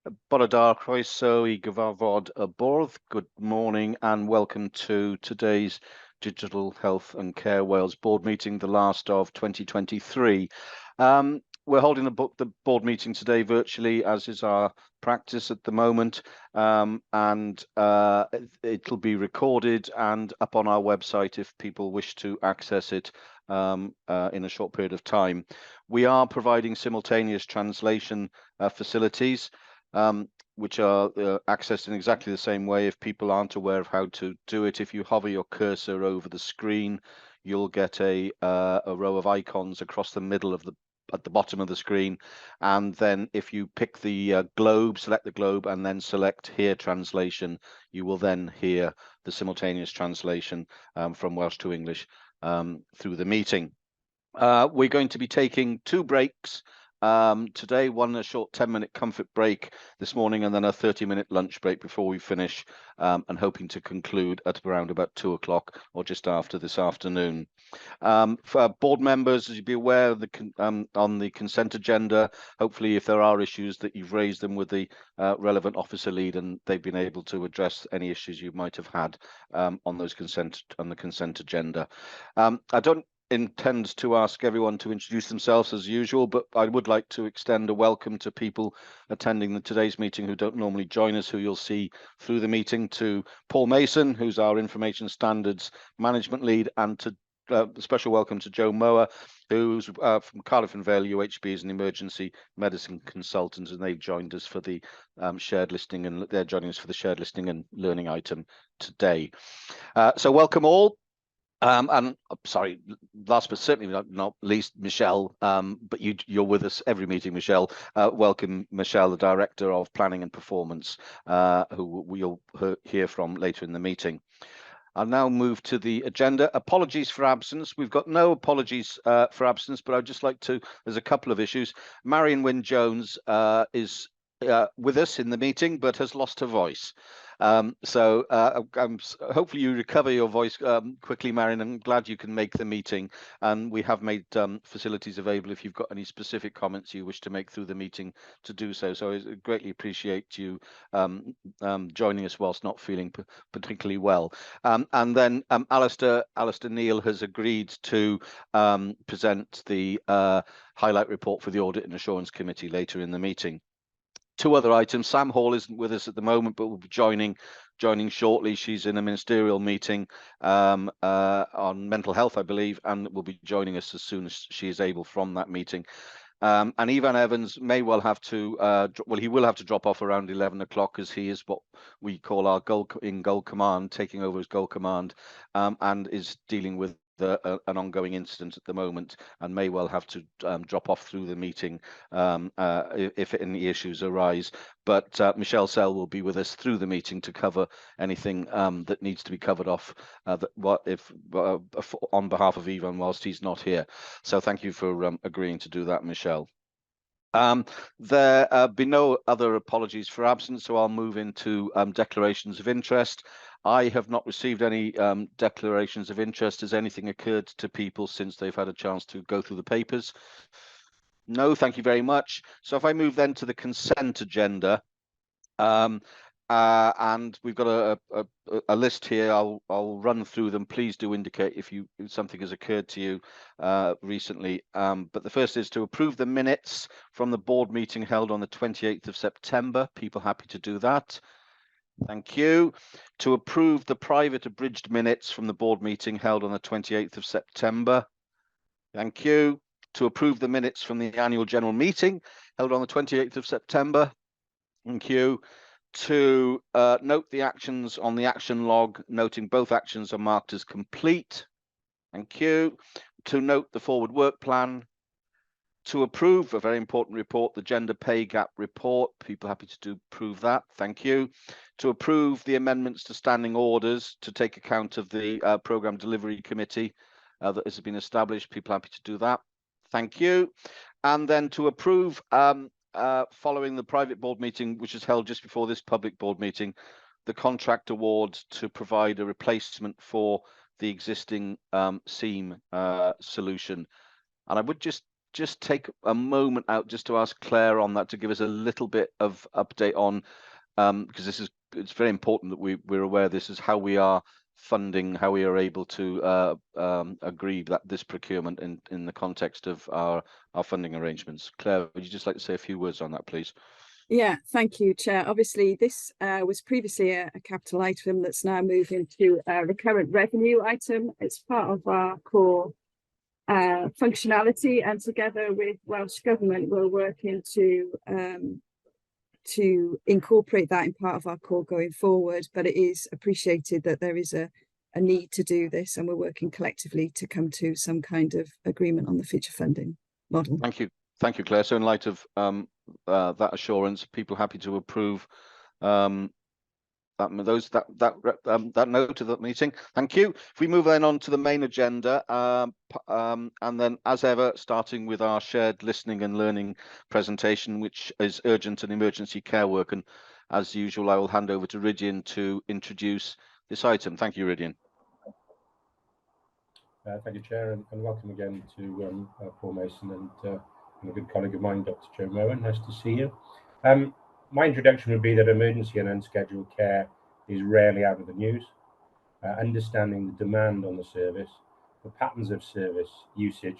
Bwrdd croeso I gyfarfod y bwrdd. Good morning and welcome to today's Digital Health and Care Wales board meeting, the last of 2023. We're holding the board meeting today virtually, as is our practice at the moment, and it'll be recorded and up on our website if people wish to access it in a short period of time. We are providing simultaneous translation facilities, which are accessed in exactly the same way. If people aren't aware of how to do it, if you hover your cursor over the screen, you'll get a row of icons across the middle of at the bottom of the screen, and then if you pick the globe, select the globe, and then select Hear Translation, you will then hear the simultaneous translation from Welsh to English through the meeting. We're going to be taking 2 breaks today, one a short 10-minute comfort break this morning, and then a 30-minute lunch break before we finish, and hoping to conclude at around about 2 o'clock or just after this afternoon. For board members, as you'd be aware, on the consent agenda, hopefully if there are issues that you've raised them with the relevant officer lead and they've been able to address any issues you might have had on the consent agenda. I don't intend to ask everyone to introduce themselves as usual, but I would like to extend a welcome to people attending today's meeting who don't normally join us, who you'll see through the meeting, to Paul Mason, who's our Information Standards Management Lead, and to a special welcome to Joe Mower, who's from Cardiff and Vale UHB, is an emergency medicine consultant, and they've joined us for the shared listening, and they're joining us for the shared listening and learning item today. So welcome all. And sorry, last but certainly not least, Michelle, but you're with us every meeting, Michelle. Welcome, Michelle, the Director of Planning and Performance, who we'll hear from later in the meeting. I'll now move to the agenda. Apologies for absence. We've got no apologies for absence, but I'd just like to, there's a couple of issues. Marion Wynne-Jones is with us in the meeting, but has lost her voice. So hopefully you recover your voice quickly, Marion. I'm glad you can make the meeting, and we have made facilities available if you've got any specific comments you wish to make through the meeting to do so. So I greatly appreciate you joining us whilst not feeling particularly well. And then Alistair Neil has agreed to present the highlight report for the Audit and Assurance Committee later in the meeting. 2 other items. Sam Hall isn't with us at the moment, but will be joining shortly. She's in a ministerial meeting on mental health, I believe, and will be joining us as soon as she is able from that meeting. And Ivan Evans may well have to, he will have to drop off around 11 o'clock, as he is what we call our goal command, taking over as goal command, and is dealing with an ongoing incident at the moment, and may well have to drop off through the meeting if any issues arise. But Michelle Sell will be with us through the meeting to cover anything that needs to be covered off on behalf of Ivan whilst he's not here. So thank you for agreeing to do that, Michelle. There have been no other apologies for absence, so I'll move into declarations of interest. I have not received any declarations of interest. Has anything occurred to people since they've had a chance to go through the papers? No, thank you very much. So if I move then to the consent agenda, and we've got a list here. I'll run through them. Please do indicate if something has occurred to you recently. But the first is to approve the minutes from the board meeting held on the 28th of September. People happy to do that? Thank you. To approve the private abridged minutes from the board meeting held on the 28th of September. Thank you. To approve the minutes from the annual general meeting held on the 28th of September. Thank you. To note the actions on the action log, noting both actions are marked as complete. Thank you. To note the forward work plan. To approve a very important report, the gender pay gap report. People happy to approve that. Thank you. To approve the amendments to standing orders to take account of the programme delivery committee that has been established. People happy to do that. Thank you. And then to approve, following the private board meeting, which was held just before this public board meeting, the contract award to provide a replacement for the existing SEAM solution. And I would just just take a moment out just to ask Claire on that, to give us a little bit of update on, because it's very important that we're aware this is how we are funding, how we are able to agree that this procurement in the context of our funding arrangements. Claire, would you just like to say a few words on that, please? Yeah, thank you, Chair. Obviously, this was previously a capital item that's now moved into a recurrent revenue item. It's part of our core functionality, and together with Welsh Government, we're working to incorporate that in part of our core going forward. But it is appreciated that there is a need to do this, and we're working collectively to come to some kind of agreement on the future funding model. Thank you, Claire. So in light of that assurance, people happy to approve that note of the meeting. Thank you. If we move then on to the main agenda, and then as ever, starting with our shared listening and learning presentation, which is urgent and emergency care work. And as usual, I will hand over to Rydian to introduce this item. Thank you, Rydian. Thank you, Chair, and welcome again to Paul Mason and a good colleague of mine, Dr. Joe Moen. Nice to see you. My introduction would be that emergency and unscheduled care is rarely out of the news. Understanding the demand on the service, the patterns of service usage,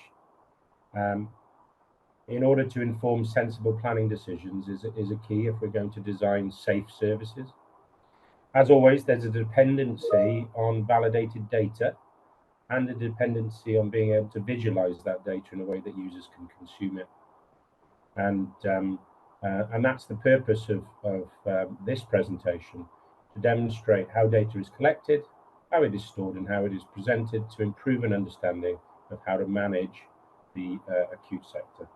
in order to inform sensible planning decisions is a key if we're going to design safe services. As always, there's a dependency on validated data and a dependency on being able to visualize that data in a way that users can consume it. And that's the purpose of this presentation, to demonstrate how data is collected, how it is stored, and how it is presented to improve an understanding of how to manage the acute sector.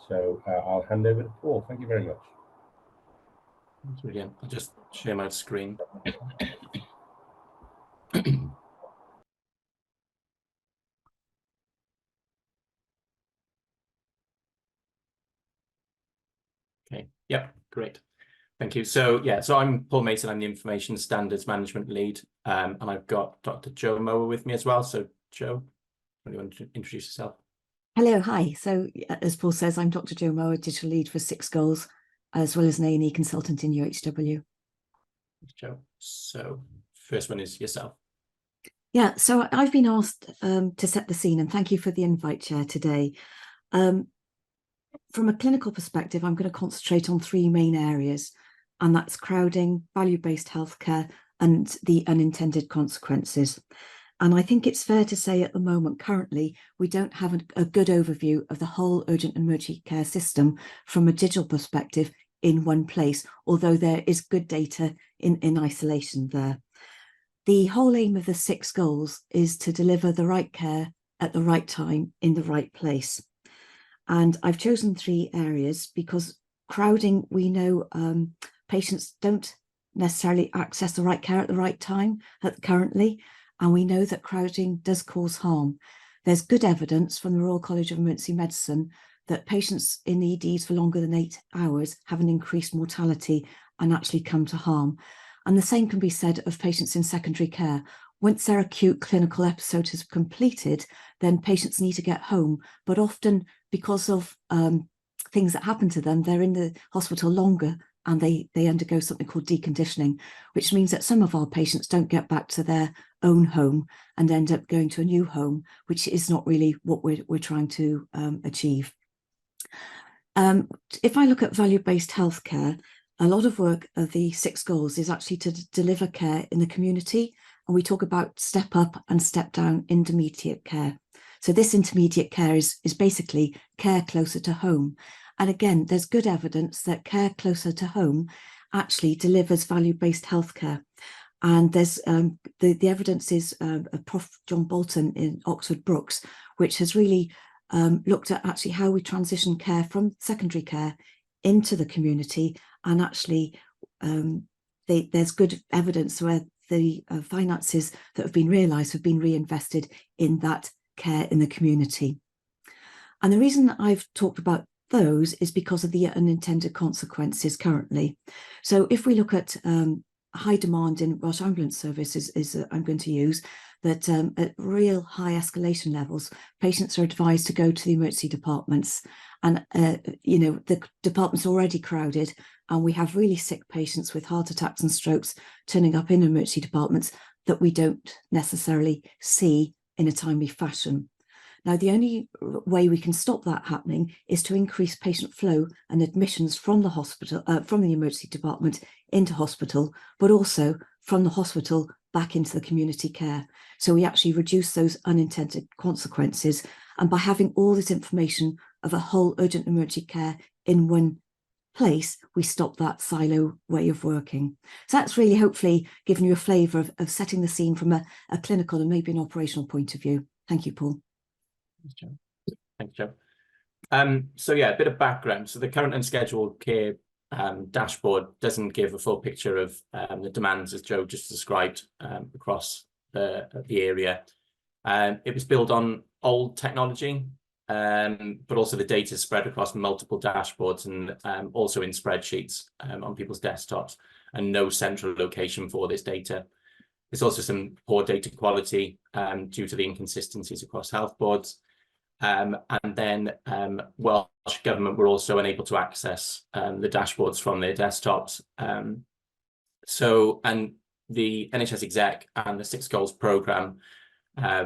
So I'll hand over to Paul. Thank you very much. Brilliant. I'll just share my screen. Okay, yep, great. Thank you. So yeah, so I'm Paul Mason, I'm the Information Standards Management Lead, and I've got Dr. Joe Moen with me as well. So Joe, do you want to introduce yourself? Hello, hi. So as Paul says, I'm Dr. Joe Moen, Digital Lead for 6 Goals, as well as an A&E consultant in UHW. Thanks, Joe. So first one is yourself. Yeah, so I've been asked to set the scene, and thank you for the invite, Chair, today. From a clinical perspective, I'm going to concentrate on 3 main areas, and that's crowding, value-based healthcare, and the unintended consequences. And I think it's fair to say at the moment, currently, we don't have a good overview of the whole urgent and emergency care system from a digital perspective in one place, although there is good data in isolation there. The whole aim of the 6 goals is to deliver the right care at the right time in the right place. And I've chosen 3 areas because crowding, we know patients don't necessarily access the right care at the right time currently, and we know that crowding does cause harm. There's good evidence from the Royal College of Emergency Medicine that patients in EDs for longer than 8 hours have an increased mortality and actually come to harm. And the same can be said of patients in secondary care. Once their acute clinical episode has completed, then patients need to get home, but often because of things that happen to them, they're in the hospital longer and they undergo something called deconditioning, which means that some of our patients don't get back to their own home and end up going to a new home, which is not really what we're trying to achieve. If I look at value-based healthcare, a lot of work of the 6 goals is actually to deliver care in the community, and we talk about step up and step down intermediate care. So this intermediate care is basically care closer to home. And again, there's good evidence that care closer to home actually delivers value-based healthcare. And there's the evidence is Prof. John Bolton in Oxford Brookes, which has really looked at actually how we transition care from secondary care into the community. And actually, there's good evidence where the finances that have been realised have been reinvested in that care in the community. And the reason that I've talked about those is because of the unintended consequences currently. So if we look at high demand in Welsh Ambulance Service is I'm going to use, that at real high escalation levels, patients are advised to go to the emergency departments. And, you know, the department's already crowded, and we have really sick patients with heart attacks and strokes turning up in emergency departments that we don't necessarily see in a timely fashion. Now, the only way we can stop that happening is to increase patient flow and admissions from the hospital, from the emergency department into hospital, but also from the hospital back into the community care. So we actually reduce those unintended consequences. And by having all this information of a whole urgent emergency care in one place, we stop that silo way of working. So that's really hopefully giving you a flavour of setting the scene from a clinical and maybe an operational point of view. Thank you, Paul. Thanks, Joe. Thanks, Joe. So yeah, a bit of background. So the current and scheduled care dashboard doesn't give a full picture of the demands, as Joe just described, across the area. It was built on old technology, but also the data spread across multiple dashboards and also in spreadsheets on people's desktops, and no central location for this data. There's also some poor data quality due to the inconsistencies across health boards. And then Welsh Government were also unable to access the dashboards from their desktops. And the NHS Exec and the 6 Goals programme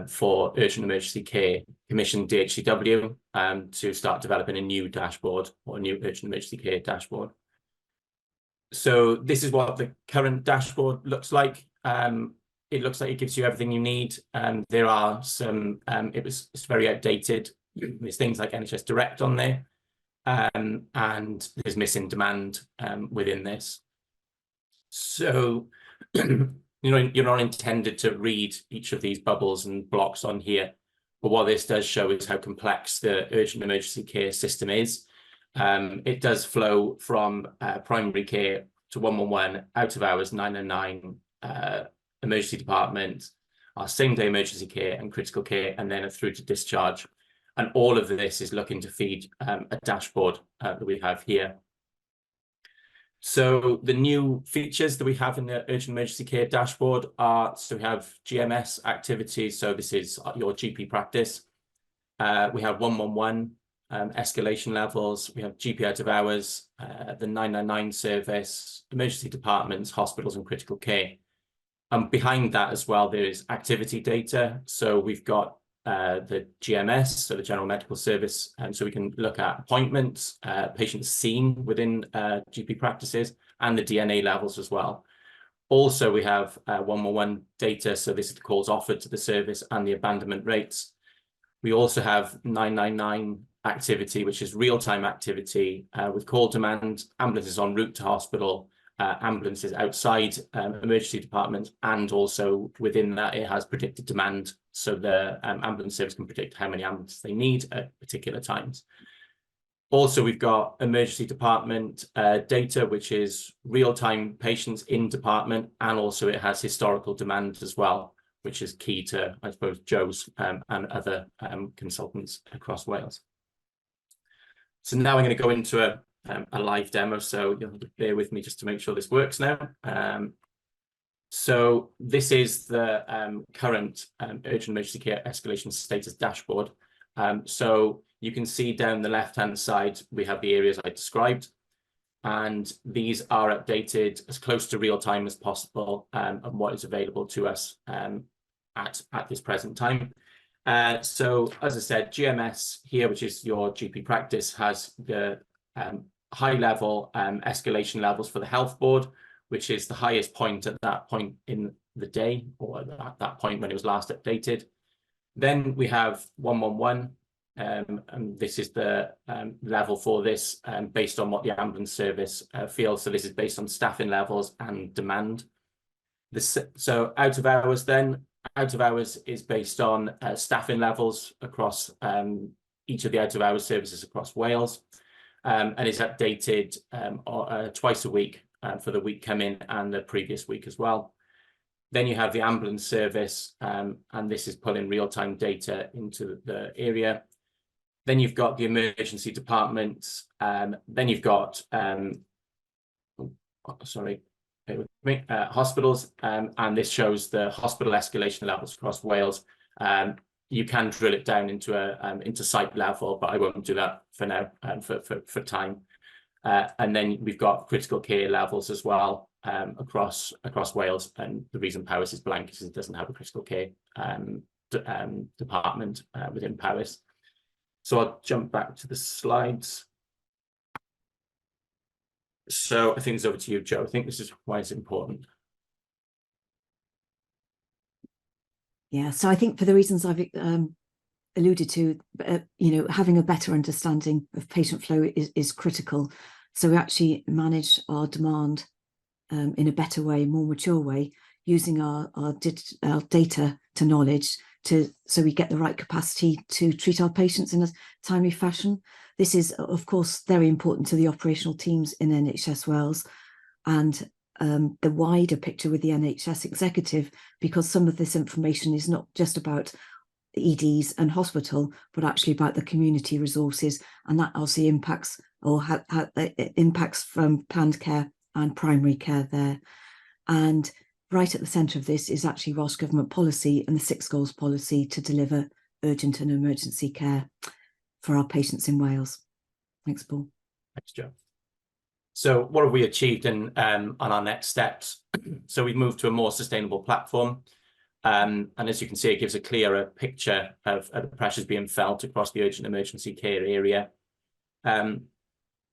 for urgent emergency care commissioned DHCW to start developing a new dashboard, or a new urgent emergency care dashboard. So this is what the current dashboard looks like. It looks like it gives you everything you need. There are some, it's very outdated. There's things like NHS Direct on there, and there's missing demand within this. So, you know, you're not intended to read each of these bubbles and blocks on here, but what this does show is how complex the urgent emergency care system is. It does flow from primary care to 111, out of hours 999, emergency department, our same-day emergency care and critical care, and then through to discharge. And all of this is looking to feed a dashboard that we have here. So the new features that we have in the urgent emergency care dashboard are, so we have GMS activities. So this is your GP practice. We have 111 escalation levels. We have GP out of hours, the 999 service, emergency departments, hospitals and critical care. And behind that as well, there is activity data. So we've got the GMS, so the General Medical Service, and so we can look at appointments, patients seen within GP practices, and the DNA levels as well. Also, we have 111 data, so this is the calls offered to the service and the abandonment rates. We also have 999 activity, which is real-time activity with call demand, ambulances en route to hospital, ambulances outside emergency departments, and also within that it has predicted demand, so the ambulance service can predict how many ambulances they need at particular times. Also, we've got emergency department data, which is real-time patients in department, and also it has historical demand as well, which is key to, I suppose, Joe's and other consultants across Wales. So now I'm going to go into a live demo, so you'll have to bear with me just to make sure this works now. So this is the current urgent emergency care escalation status dashboard. So you can see down the left-hand side, we have the areas I described, and these are updated as close to real time as possible and what is available to us at this present time. So as I said, GMS here, which is your GP practice, has the high level escalation levels for the health board, which is the highest point at that point in the day, or at that point when it was last updated. Then we have 111, and this is the level for this based on what the ambulance service feels. So this is based on staffing levels and demand. So out of hours then, out of hours is based on staffing levels across each of the out of hours services across Wales, and is updated twice a week for the week coming and the previous week as well. Then you have the ambulance service, and this is pulling real-time data into the area. Then you've got the emergency departments. Then you've got, hospitals, and this shows the hospital escalation levels across Wales. You can drill it down into site level, but I won't do that for now, for time. And then we've got critical care levels as well, across Wales. And the reason Powys is blank is it doesn't have a critical care department within Powys. So I'll jump back to the slides. So I think it's over to you, Joe. I think this is why it's important. Yeah, so I think for the reasons I've alluded to, having a better understanding of patient flow is critical. So we actually manage our demand in a better way, more mature way, using our data to knowledge so we get the right capacity to treat our patients in a timely fashion. This is, of course, very important to the operational teams in NHS Wales and the wider picture with the NHS executive, because some of this information is not just about EDs and hospital, but actually about the community resources, and that obviously impacts impacts from planned care and primary care there. And right at the centre of this is actually Welsh Government policy and the 6 goals policy to deliver urgent and emergency care for our patients in Wales. Thanks, Paul. Thanks, Joe. So what have we achieved on our next steps? So we've moved to a more sustainable platform. And as you can see, it gives a clearer picture of the pressures being felt across the urgent emergency care area.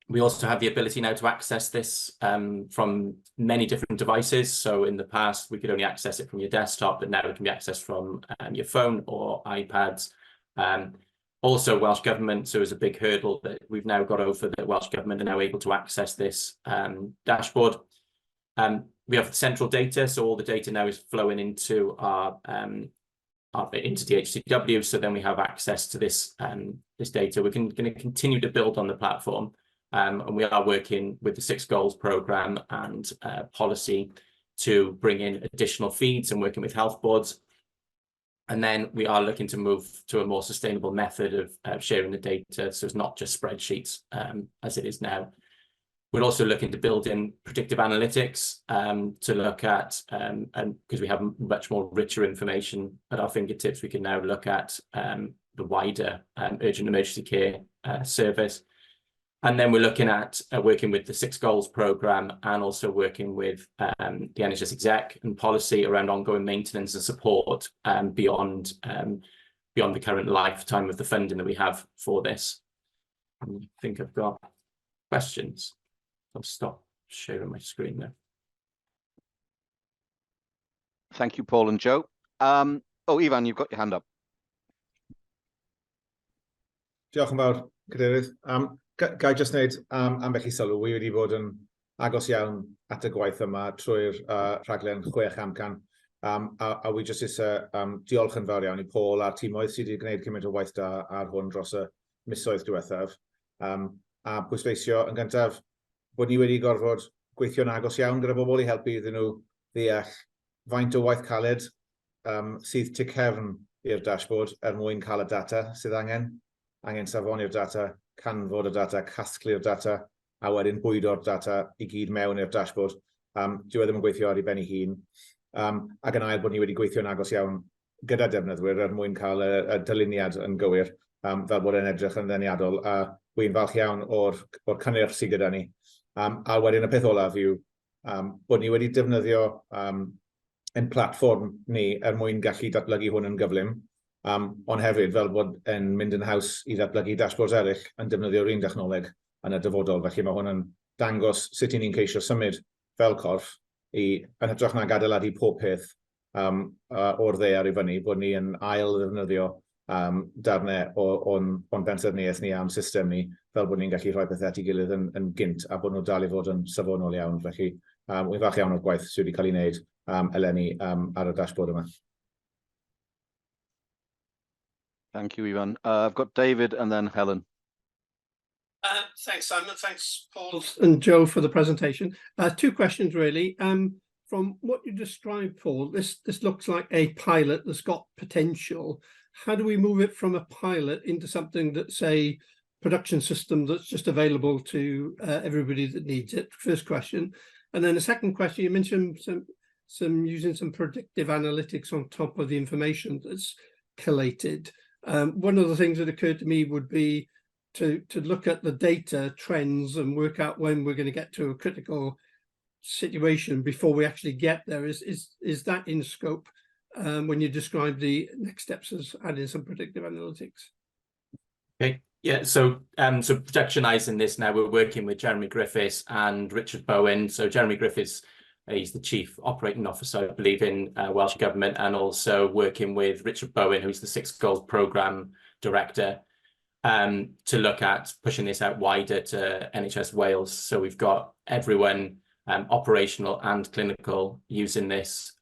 We also have the ability now to access this from many different devices. So in the past, we could only access it from your desktop, but now it can be accessed from your phone or iPads. Also, Welsh Government, so is a big hurdle that we've now got over, that Welsh Government are now able to access this dashboard. We have central data, so all the data now is flowing into into DHCW. So then we have access to this data. We're going to continue to build on the platform, and we are working with the 6 goals programme and policy to bring in additional feeds and working with health boards. And then we are looking to move to a more sustainable method of sharing the data, so it's not just spreadsheets as it is now. We're also looking to build in predictive analytics to look at, and because we have much more richer information at our fingertips, we can now look at the wider urgent emergency care service. And then we're looking at working with the 6 goals programme and also working with the NHS exec and policy around ongoing maintenance and support beyond the current lifetime of the funding that we have for this. I think I've got questions. I'll stop sharing my screen now. Thank you, Paul and Joe. Oh, Ifan, you've got your hand up. Diolch yn fawr, Cadeirydd. Ga I just wneud ambell I sylw. Wi wedi bod yn agos iawn at y gwaith yma trwy'r rhaglen 6 amcan. A wi jyst eisiau diolch yn fawr iawn I Paul a'r tîmoedd sydd wedi gwneud cymaint o waith da ar hwn dros y misoedd diwethaf. A pwysleisio yn gyntaf bod ni wedi gorfod gweithio'n agos iawn gyda bobl I helpu iddyn nhw ddeall faint o waith caled sydd tu cefn i'r dashboard mwyn cael y data sydd angen safoni'r data, canfod y data, casglu'r data, a wedyn bwydo'r data I gyd mewn i'r dashboard. Dyw e ddim yn gweithio ar ei ben ei hun. Ac yn ail bod ni wedi gweithio'n agos iawn gyda defnyddwyr mwyn cael y dyluniad yn gywir, fel bod e'n edrych yn ddeniadol. A wi'n falch iawn o'r cynnyrch sydd gyda ni. A wedyn y peth olaf yw bod ni wedi defnyddio ein platfform ni mwyn gallu datblygu hwn yn gyflym. Ond hefyd, fel bod yn mynd yn haws I ddatblygu dashboards eraill yn defnyddio'r un dechnoleg yn y dyfodol. Felly mae hwn yn dangos sut ni'n ceisio symud fel corff yn hytrach na adeiladu pob peth o'r ddaear I fyny, bod ni yn ail ddefnyddio darnau o'n bensaerniaeth ni am system ni, fel bod ni'n gallu rhoi pethau at ei gilydd yn gynt a bod nhw dal I fod yn safonol iawn. Felly, wy'n fach iawn o'r gwaith sydd wedi cael ei wneud eleni ar y dashboard yma. Thank you, Ifan. I've got David and then Helen. Thanks, Simon. Thanks, Paul and Joe, for the presentation. 2 questions, really. From what you described, Paul, this looks like a pilot that's got potential. How do we move it from a pilot into something that's a production system that's just available to everybody that needs it? First question. And then the second question, you mentioned some using some predictive analytics on top of the information that's collated. One of the things that occurred to me would be to look at the data trends and work out when we're going to get to a critical situation before we actually get there. Is that in scope when you describe the next steps as adding some predictive analytics? Okay, yeah, so productionizing this now, we're working with Jeremy Griffiths and Richard Bowen. So Jeremy Griffiths, he's the Chief Operating Officer, I believe, in Welsh Government, and also working with Richard Bowen, who's the Six Goals Programme Director, to look at pushing this out wider to NHS Wales. So we've got everyone operational and clinical using this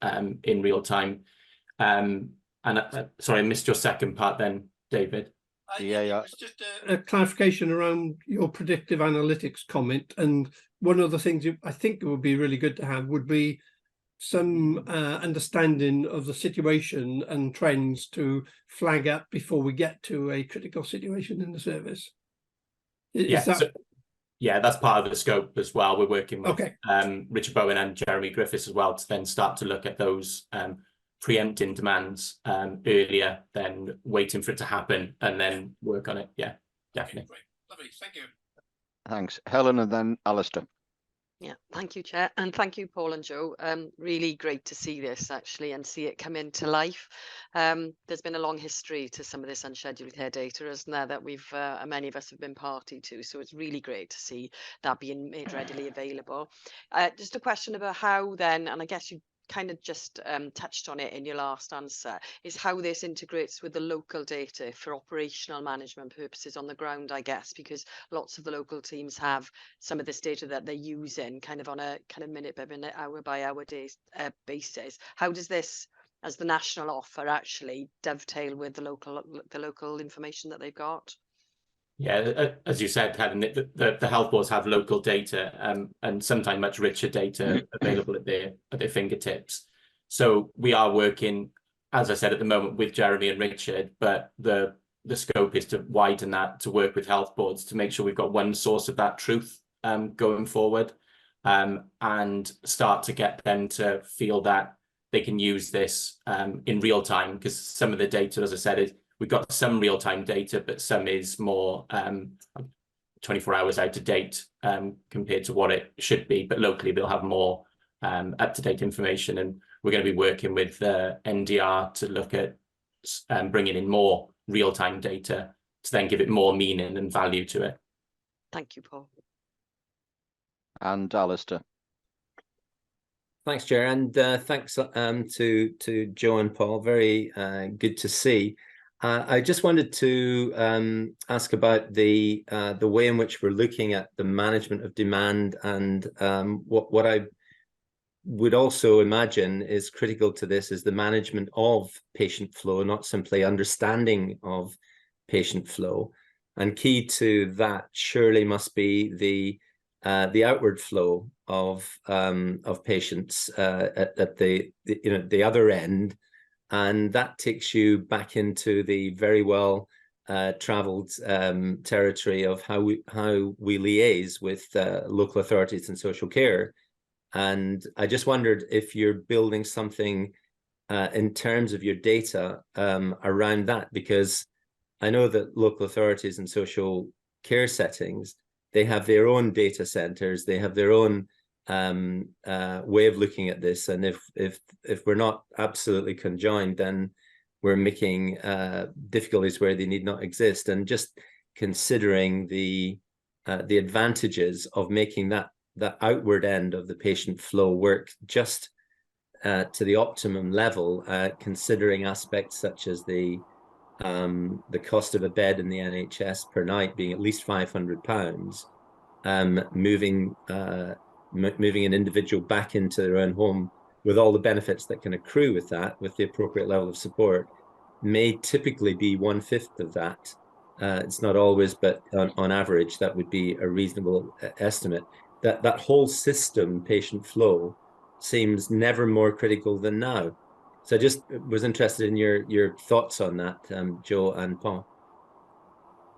in real time. Sorry, I missed your second part then, David. Yeah. It was just a clarification around your predictive analytics comment. And one of the things I think it would be really good to have would be some understanding of the situation and trends to flag up before we get to a critical situation in the service. Yeah, that's part of the scope as well. We're working with Richard Bowen and Jeremy Griffiths as well to then start to look at those preempting demands earlier than waiting for it to happen and then work on it. Yeah, definitely. Great. Lovely. Thank you. Thanks, Helen, and then Alistair. Yeah, thank you, Chair, and thank you, Paul and Joe. Really great to see this actually and see it come into life. There's been a long history to some of this unscheduled care data, isn't there, that we've many of us have been party to. So it's really great to see that being made readily available. Just a question about how then, and I guess you kind of just touched on it in your last answer, is how this integrates with the local data for operational management purposes on the ground, I guess, because lots of the local teams have some of this data that they're using kind of on a kind of minute by minute, hour by hour basis. How does this, as the national offer, actually dovetail with the local information that they've got? Yeah, as you said, Helen, the health boards have local data and sometimes much richer data available at their fingertips. So we are working, as I said, at the moment with Jeremy and Richard, but the scope is to widen that to work with health boards to make sure we've got one source of that truth going forward, and start to get them to feel that they can use this in real time, because some of the data, as I said, is we've got some real-time data, but some is more 24 hours out of date compared to what it should be. But locally, they'll have more up-to-date information. And we're going to be working with NDR to look at bringing in more real-time data to then give it more meaning and value to it. Thank you, Paul. And Alistair. Thanks, Chair. And thanks to Joe and Paul. Very good to see. I just wanted to ask about the way in which we're looking at the management of demand, and what I would also imagine is critical to this is the management of patient flow, not simply understanding of patient flow. And key to that surely must be the outward flow of patients at the other end. And that takes you back into the very well traveled territory of how we liaise with local authorities and social care. And I just wondered if you're building something in terms of your data around that, because I know that local authorities and social care settings, they have their own data centers, they have their own way of looking at this, and if we're not absolutely conjoined, then we're making difficulties where they need not exist. And just considering the advantages of making that outward end of the patient flow work just to the optimum level, considering aspects such as the cost of a bed in the NHS per night being at least £500, moving an individual back into their own home with all the benefits that can accrue with that, with the appropriate level of support, may typically be 1/5 of that. It's not always, but on average, that would be a reasonable estimate. That whole system, patient flow, seems never more critical than now. So I just was interested in your thoughts on that, Joe and Paul.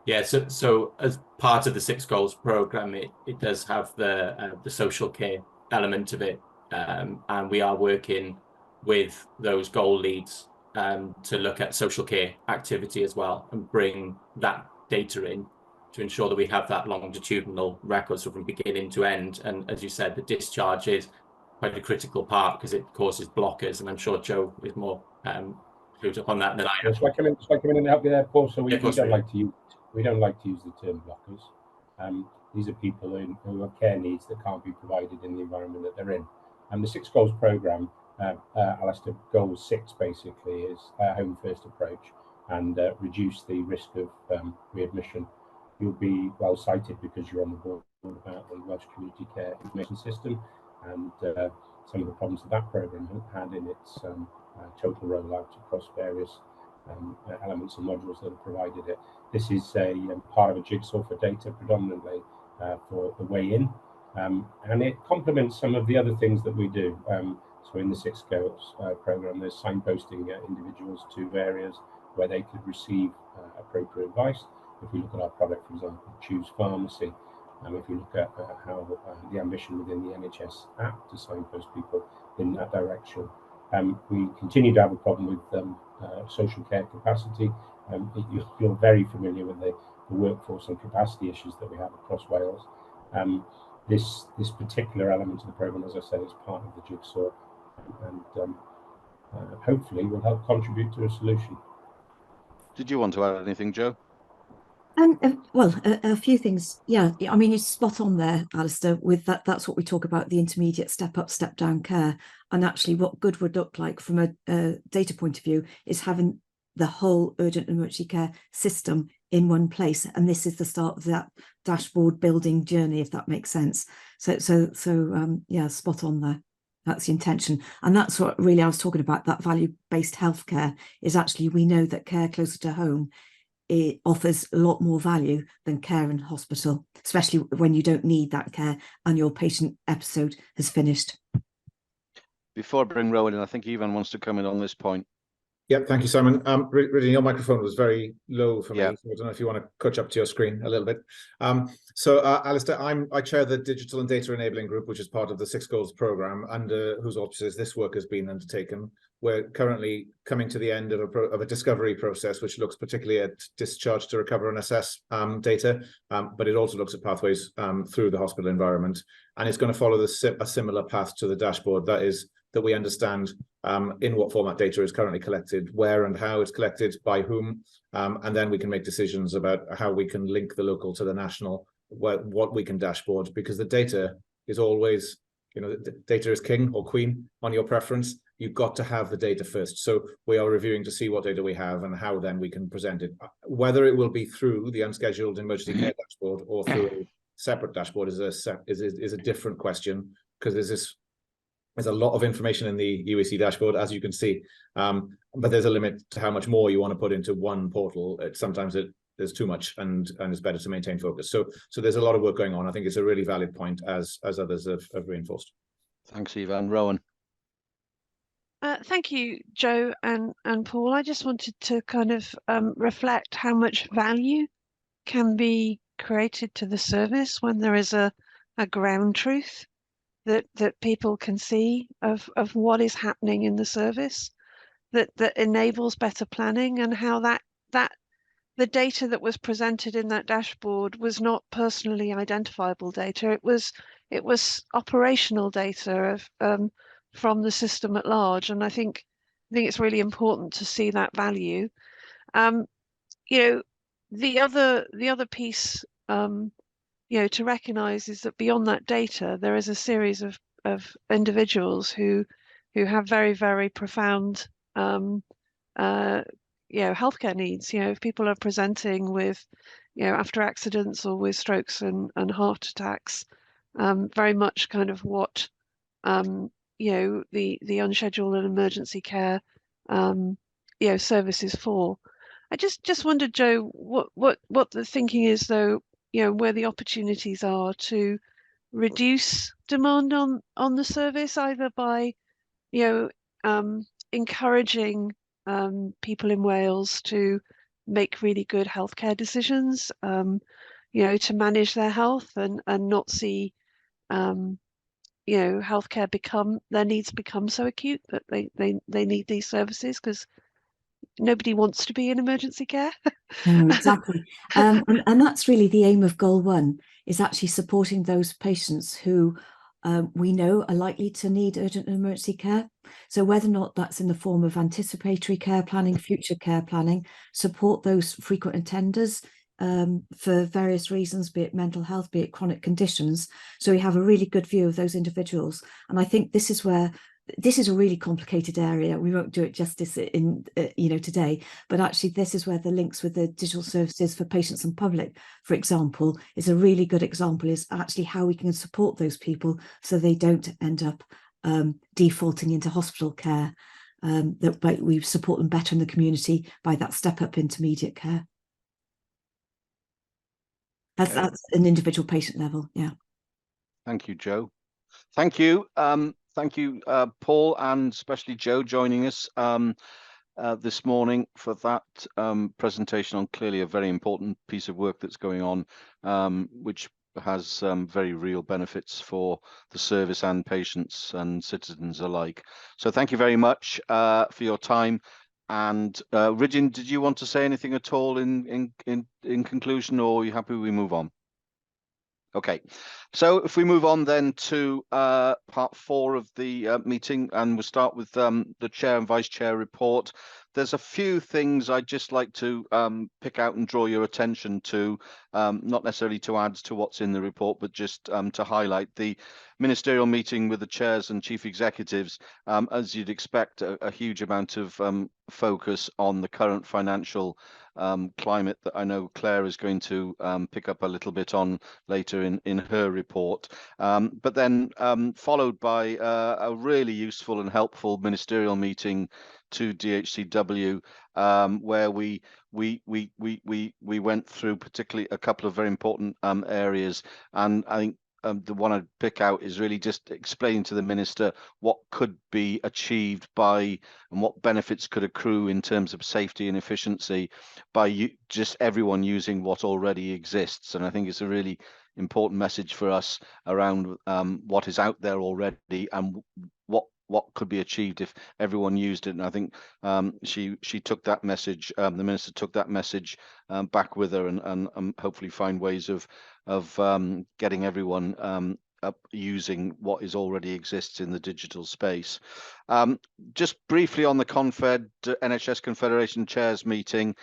Yeah, so as part of the Six Goals programme, it does have the social care element of it, and we are working with those goal leads to look at social care activity as well and bring that data in to ensure that we have that longitudinal record, so from beginning to end. And as you said, the discharge is quite a critical part because it causes blockers, and I'm sure Joe is more clued up on that than I am. So I come in and help you there, Paul. So we don't really. like to use the term blockers. These are people who have care needs that can't be provided in the environment that they're in. And the 6 Goals programme, Alistair, goal 6 basically is a home first approach and reduce the risk of readmission. You'll be well cited because you're on the board about the Welsh Community Care Information System and some of the problems that programme had in its total rollout across various elements and modules that have provided it. This is a part of a jigsaw for data predominantly for the way in, and it complements some of the other things that we do. So in the 6 Goals programme, there's signposting individuals to areas where they could receive appropriate advice. If we look at our product, for example, Choose Pharmacy, if we look at how the ambition within the NHS app to signpost people in that direction. We continue to have a problem with social care capacity. You're very familiar with the workforce and capacity issues that we have across Wales. This particular element of the programme, as I said, is part of the jigsaw, and hopefully will help contribute to a solution. Did you want to add anything, Joe? Well, a few things. Yeah, I mean, you're spot on there, Alistair, with that. That's what we talk about, the intermediate step up, step down care. And actually what good would look like from a data point of view is having the whole urgent emergency care system in one place. And this is the start of that dashboard building journey, if that makes sense. So yeah, spot on there. That's the intention. And that's what really I was talking about, that value-based healthcare is actually, we know that care closer to home, it offers a lot more value than care in hospital, especially when you don't need that care and your patient episode has finished. Before I bring Rowan in, I think Ivan wants to come in on this point. Yep, thank you, Simon. Really, your microphone was very low for me. Yeah. So I don't know if you want to catch up to your screen a little bit. Alistair, I chair the Digital and Data Enabling Group, which is part of the 6 Goals programme, under whose auspices this work has been undertaken. We're currently coming to the end of a discovery process, which looks particularly at discharge to recover and assess data, but it also looks at pathways through the hospital environment. And it's going to follow a similar path to the dashboard. That is, that we understand in what format data is currently collected, where and how it's collected, by whom, and then we can make decisions about how we can link the local to the national, what we can dashboard, because the data is always, the data is king or queen on your preference. You've got to have the data first. So we are reviewing to see what data we have and how then we can present it. Whether it will be through the unscheduled emergency care dashboard or through a separate dashboard is a different question, because there's a lot of information in the UEC dashboard, as you can see, but there's a limit to how much more you want to put into one portal. Sometimes there's too much, and it's better to maintain focus. So there's a lot of work going on. I think it's a really valid point, as others have reinforced. Thanks, Ivan. Rowan. Thank you, Joe and Paul. I just wanted to kind of reflect how much value can be created to the service when there is a ground truth that people can see of what is happening in the service, that enables better planning, and how that the data that was presented in that dashboard was not personally identifiable data. It was operational data of from the system at large, and I think it's really important to see that value. The other piece to recognise is that beyond that data, there is a series of individuals who have very, very profound healthcare needs. If people are presenting with after accidents or with strokes and heart attacks, very much kind of what the unscheduled and emergency care services for. I just wondered, Joe, what the thinking is, though, where the opportunities are to reduce demand on the service, either by encouraging people in Wales to make really good healthcare decisions, to manage their health and not see healthcare their needs become so acute that they need these services, because nobody wants to be in emergency care. No, exactly. And that's really the aim of Goal 1, is actually supporting those patients who we know are likely to need urgent and emergency care. So whether or not that's in the form of anticipatory care planning, future care planning, support those frequent attenders for various reasons, be it mental health, be it chronic conditions. So we have a really good view of those individuals. And I think this is a really complicated area. We won't do it justice in today, but actually this is where the links with the digital services for patients and public, for example, is a really good example, is actually how we can support those people so they don't end up defaulting into hospital care, that we support them better in the community by that step up intermediate care. That's an individual patient level. Yeah. Thank you, Joe. Thank you. Thank you, Paul, and especially Joe, joining us this morning for that presentation on clearly a very important piece of work that's going on, which has very real benefits for the service and patients and citizens alike. So thank you very much for your time. And Ridgen, did you want to say anything at all in conclusion, or are you happy we move on? Okay, so if we move on then to part 4 of the meeting, and we'll start with the chair and vice chair report. There's a few things I'd just like to pick out and draw your attention to, not necessarily to add to what's in the report, but just to highlight the ministerial meeting with the chairs and chief executives. As you'd expect, a huge amount of focus on the current financial climate that I know Claire is going to pick up a little bit on later in her report, but then followed by a really useful and helpful ministerial meeting to DHCW, where we went through particularly a couple of very important areas, and I think the one I'd pick out is really just explaining to the minister what could be achieved by and what benefits could accrue in terms of safety and efficiency by just everyone using what already exists. And I think it's a really important message for us around what is out there already and what could be achieved if everyone used it. And I think she took that message, the minister took that message back with her, and hopefully find ways of getting everyone up using what is already exists in the digital space. Just briefly on the NHS Confederation Chairs meeting,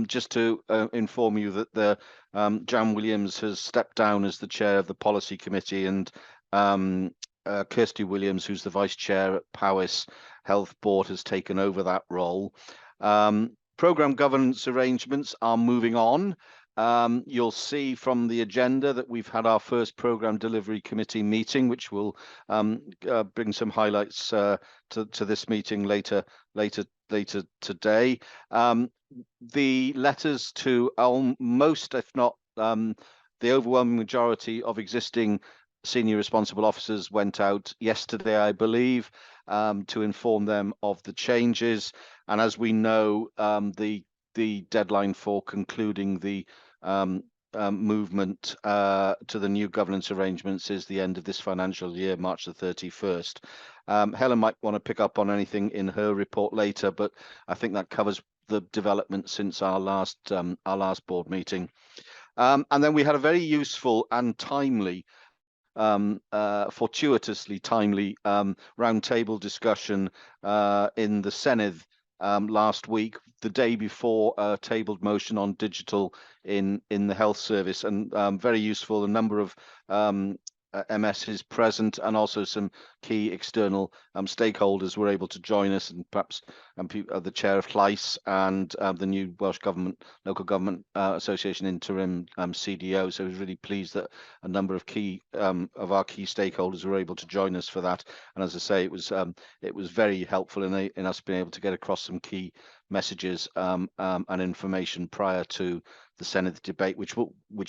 just to inform you that the Jan Williams has stepped down as the chair of the policy committee, and Kirsty Williams, who's the vice chair at Powys Health Board, has taken over that role. Programme governance arrangements are moving on. You'll see from the agenda that we've had our first programme delivery committee meeting, which will bring some highlights to this meeting later today. The letters to most, if not the overwhelming majority of existing senior responsible officers went out yesterday, I believe, to inform them of the changes. And as we know, the deadline for concluding the movement to the new governance arrangements is the end of this financial year, March the 31st. Helen might want to pick up on anything in her report later, but I think that covers the development since our last board meeting. And then we had a very useful and timely, fortuitously timely roundtable discussion in the Senedd last week, the day before a tabled motion on digital in the health service, and very useful. A number of MSs present, and also some key external stakeholders were able to join us, and perhaps the chair of Llais and the new Welsh Local Government Association interim CDO. So I was really pleased that a number of our key stakeholders were able to join us for that. And as I say, it was very helpful in us being able to get across some key messages and information prior to the Senedd debate, which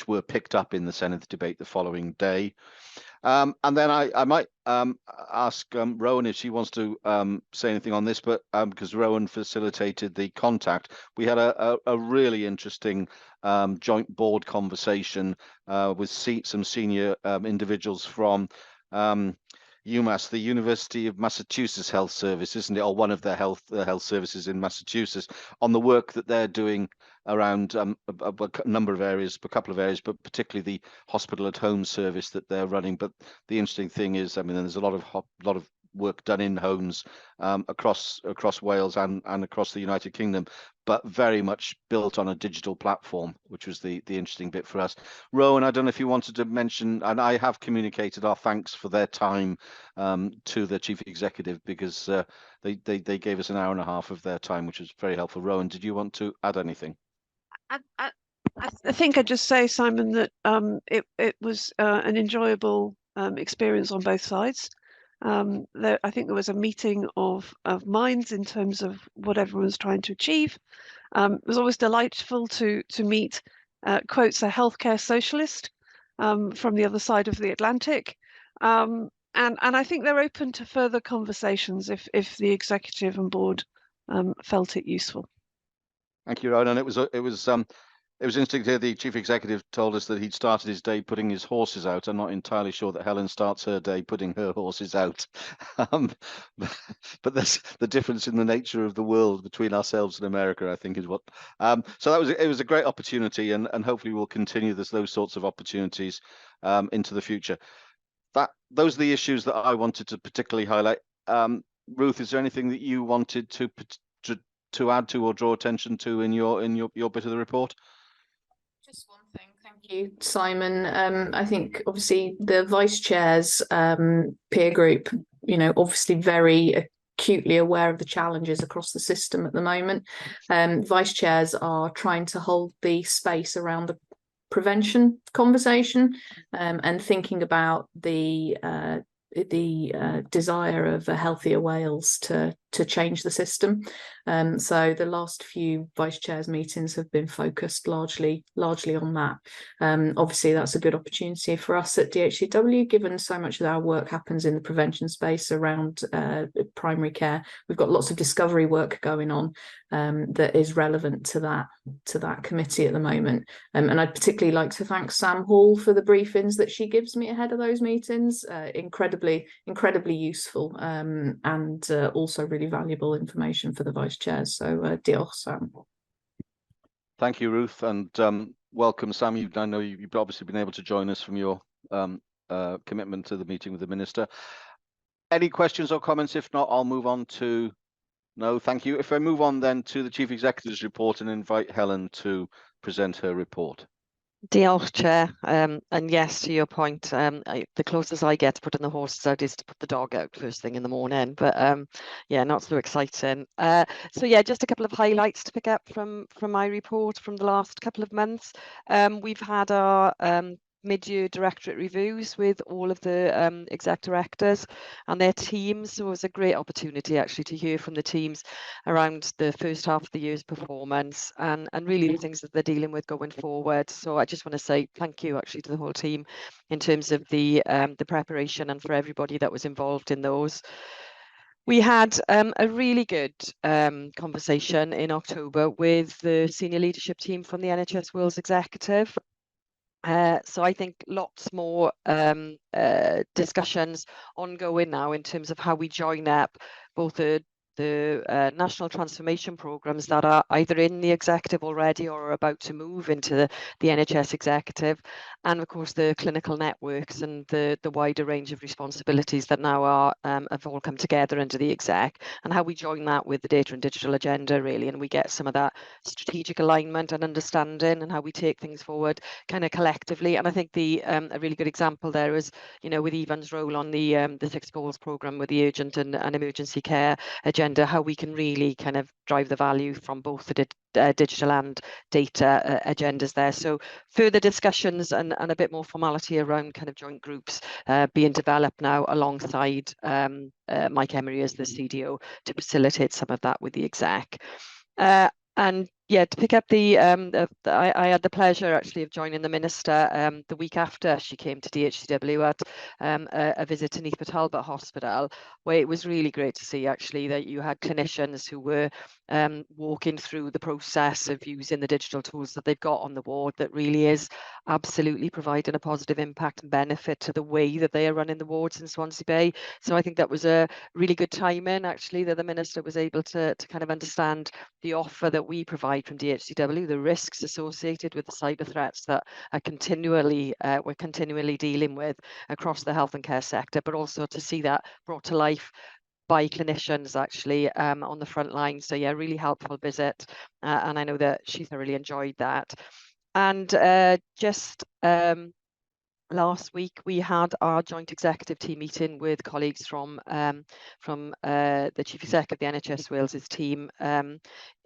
were picked up in the Senedd debate the following day. And then I might ask Rowan if she wants to say anything on this, but because Rowan facilitated the contact, we had a really interesting joint board conversation with some senior individuals from UMass, the University of Massachusetts Health Service, isn't it, or one of their health services in Massachusetts, on the work that they're doing around a number of areas, a couple of areas, but particularly the hospital at home service that they're running. But the interesting thing is, I mean, there's a lot of work done in homes across Wales and across the United Kingdom, but very much built on a digital platform, which was the interesting bit for us. Rowan, I don't know if you wanted to mention, and I have communicated our thanks for their time to the chief executive, because they gave us an hour and a half of their time, which was very helpful. Rowan, did you want to add anything? I think I'd just say, Simon, that it was an enjoyable experience on both sides. I think there was a meeting of minds in terms of what everyone's trying to achieve. It was always delightful to meet, quotes, a healthcare socialist from the other side of the Atlantic. And I think they're open to further conversations if the executive and board felt it useful. Thank you, Rowan. And it was interesting to hear the chief executive told us that he'd started his day putting his horses out. I'm not entirely sure that Helen starts her day putting her horses out. But there's the difference in the nature of the world between ourselves and America, I think, is what. So it was a great opportunity, and hopefully we'll continue those sorts of opportunities into the future. Those are the issues that I wanted to particularly highlight. Ruth, is there anything that you wanted to add to or draw attention to in your bit of the report? Just one thing, thank you, Simon. I think obviously the vice chair's peer group, obviously very acutely aware of the challenges across the system at the moment. Vice chairs are trying to hold the space around the prevention conversation and thinking about the desire of a healthier Wales to change the system. So the last few vice chairs meetings have been focused largely on that. Obviously that's a good opportunity for us at DHCW, given so much of our work happens in the prevention space around primary care. We've got lots of discovery work going on that is relevant to that committee at the moment. And I'd particularly like to thank Sam Hall for the briefings that she gives me ahead of those meetings. Incredibly useful and also really valuable information for the vice chairs. So diolch, Sam. Thank you, Ruth, and welcome, Sam. I know you've obviously been able to join us from your commitment to the meeting with the Minister. Any questions or comments? If not, I'll move on to... No, thank you. If I move on then to the Chief Executive's report and invite Helen to present her report. Diolch, Chair. And yes, to your point, the closest I get to putting the horses out is to put the dog out first thing in the morning. But yeah, not so exciting. So yeah, just a couple of highlights to pick up from my report from the last couple of months. We've had our mid-year directorate reviews with all of the exec directors and their teams. So it was a great opportunity actually to hear from the teams around the first half of the year's performance and really the things that they're dealing with going forward. So I just want to say thank you actually to the whole team in terms of the preparation and for everybody that was involved in those. We had a really good conversation in October with the senior leadership team from the NHS Wales Executive. So I think lots more discussions ongoing now in terms of how we join up both the national transformation programs that are either in the executive already or are about to move into the NHS executive, and of course the clinical networks and the wider range of responsibilities that now are have all come together under the exec, and how we join that with the data and digital agenda really, and we get some of that strategic alignment and understanding and how we take things forward kind of collectively. And I think a really good example there is, with Ivan's role on the 6 goals programme with the urgent and emergency care agenda, how we can really kind of drive the value from both the digital and data agendas there. So further discussions and a bit more formality around kind of joint groups being developed now alongside Mike Emery as the CDO to facilitate some of that with the exec. And Yeah, to pick up I had the pleasure actually of joining the minister the week after she came to DHCW at a visit to Neath Talbot Hospital, where it was really great to see actually that you had clinicians who were walking through the process of using the digital tools that they've got on the ward that really is absolutely providing a positive impact and benefit to the way that they are running the wards in Swansea Bay. So I think that was a really good timing actually that the minister was able to kind of understand the offer that we provide from DHCW, the risks associated with the cyber threats that are we're continually dealing with across the health and care sector, but also to see that brought to life by clinicians actually on the front line. So yeah, really helpful visit, and I know that she thoroughly enjoyed that. And just last week we had our joint executive team meeting with colleagues from the Chief Exec of the NHS Wales's team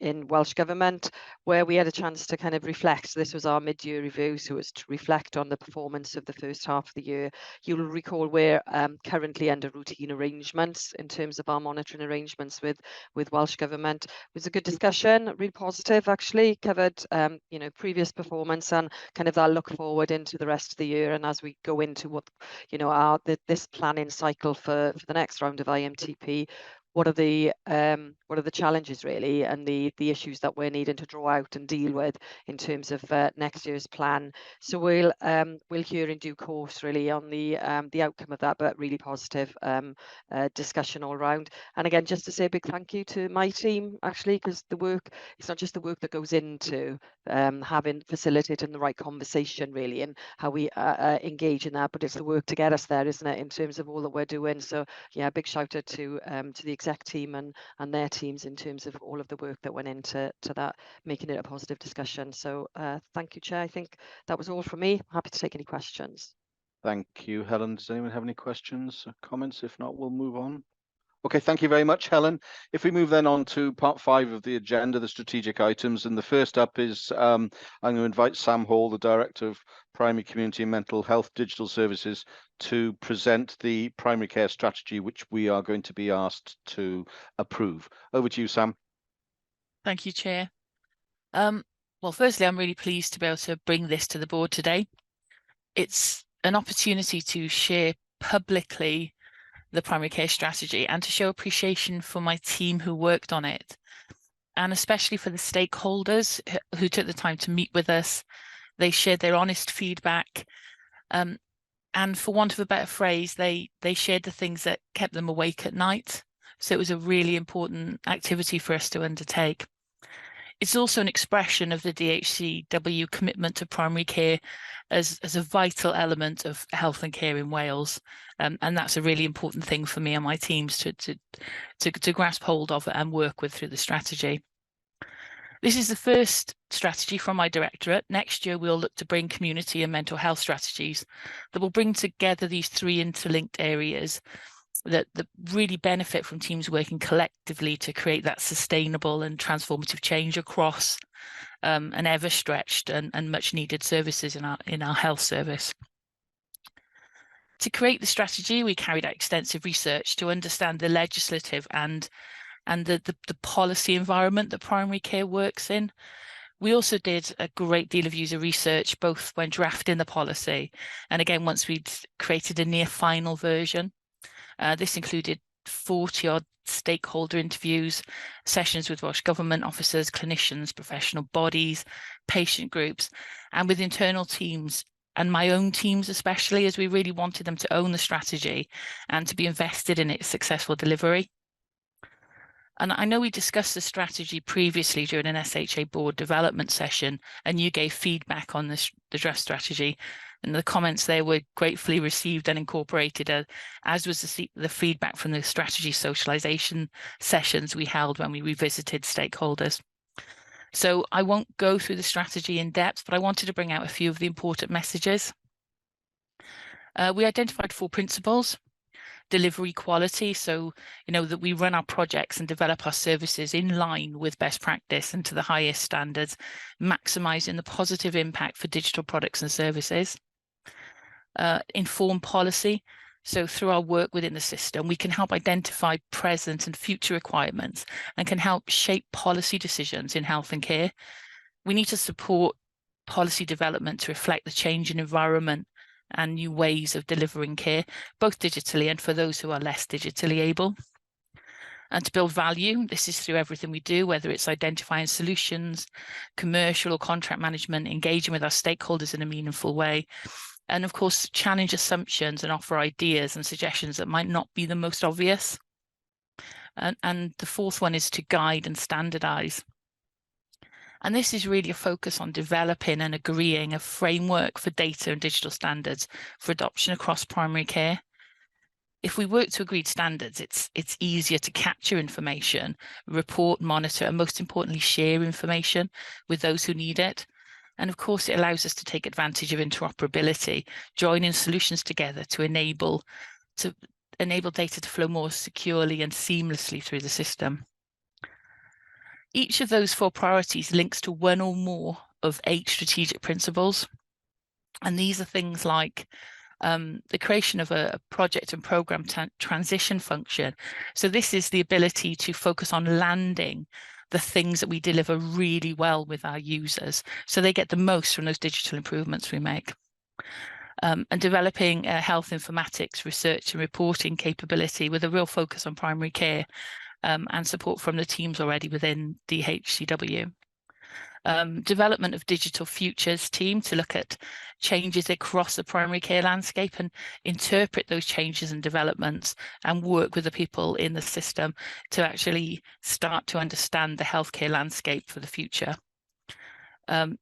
in Welsh Government, where we had a chance to kind of reflect. So this was our mid-year review, so it was to reflect on the performance of the first half of the year. You'll recall we're currently under routine arrangements in terms of our monitoring arrangements with Welsh Government. It was a good discussion, really positive actually, covered previous performance and kind of that look forward into the rest of the year, and as we go into what this planning cycle for the next round of IMTP, what are the challenges really, and the issues that we're needing to draw out and deal with in terms of next year's plan. So we'll hear in due course really on the outcome of that, but really positive discussion all around. And again, just to say a big thank you to my team actually, because it's not just the work that goes into facilitating the right conversation really, and how we engage in that, but it's the work to get us there, isn't it, in terms of all that we're doing. So yeah, big shout out to the exec team and their teams in terms of all of the work that went into that, making it a positive discussion. So thank you, Chair. I think that was all from me. I'm happy to take any questions. Thank you, Helen. Does anyone have any questions or comments? If not, we'll move on. Okay, thank you very much, Helen. If we move then on to part 5 of the agenda, the strategic items, and the first up is I'm going to invite Sam Hall, the Director of Primary Community and Mental Health Digital Services, to present the primary care strategy, which we are going to be asked to approve. Over to you, Sam. Thank you, Chair. Well, firstly, I'm really pleased to be able to bring this to the board today. It's an opportunity to share publicly the primary care strategy and to show appreciation for my team who worked on it, and especially for the stakeholders who took the time to meet with us. They shared their honest feedback, and for want of a better phrase, they shared the things that kept them awake at night. So it was a really important activity for us to undertake. It's also an expression of the DHCW commitment to primary care as a vital element of health and care in Wales. And that's a really important thing for me and my teams to grasp hold of and work with through the strategy. This is the first strategy from my directorate. Next year, we'll look to bring community and mental health strategies that will bring together these 3 interlinked areas that really benefit from teams working collectively to create that sustainable and transformative change across an ever-stretched and much-needed services in our health service. To create the strategy, we carried out extensive research to understand the legislative and the policy environment that primary care works in. We also did a great deal of user research, both when drafting the policy and again, once we'd created a near final version. This included 40-odd stakeholder interviews, sessions with Welsh Government officers, clinicians, professional bodies, patient groups, and with internal teams, and my own teams especially, as we really wanted them to own the strategy and to be invested in its successful delivery. And I know we discussed the strategy previously during an SHA board development session, and you gave feedback on the draft strategy, and the comments there were gratefully received and incorporated, as was the feedback from the strategy socialization sessions we held when we revisited stakeholders. So I won't go through the strategy in depth, but I wanted to bring out a few of the important messages. We identified 4 principles. Delivery quality, so that we run our projects and develop our services in line with best practice and to the highest standards, maximizing the positive impact for digital products and services. Informed policy, So through our work within the system, we can help identify present and future requirements and can help shape policy decisions in health and care. We need to support policy development to reflect the change in environment and new ways of delivering care, both digitally and for those who are less digitally able. And to build value, this is through everything we do, whether it's identifying solutions, commercial or contract management, engaging with our stakeholders in a meaningful way, and of course, challenge assumptions and offer ideas and suggestions that might not be the most obvious. And the fourth one is to guide and standardize. And this is really a focus on developing and agreeing a framework for data and digital standards for adoption across primary care. If we work to agreed standards, it's easier to capture information, report, monitor, and most importantly, share information with those who need it. And of course, it allows us to take advantage of interoperability, joining solutions together to enable data to flow more securely and seamlessly through the system. Each of those 4 priorities links to one or more of 8 strategic principles. And these are things like the creation of a project and program transition function. So this is the ability to focus on landing the things that we deliver really well with our users, so they get the most from those digital improvements we make. And developing a health informatics research and reporting capability with a real focus on primary care and support from the teams already within DHCW. Development of digital futures team to look at changes across the primary care landscape and interpret those changes and developments and work with the people in the system to actually start to understand the healthcare landscape for the future.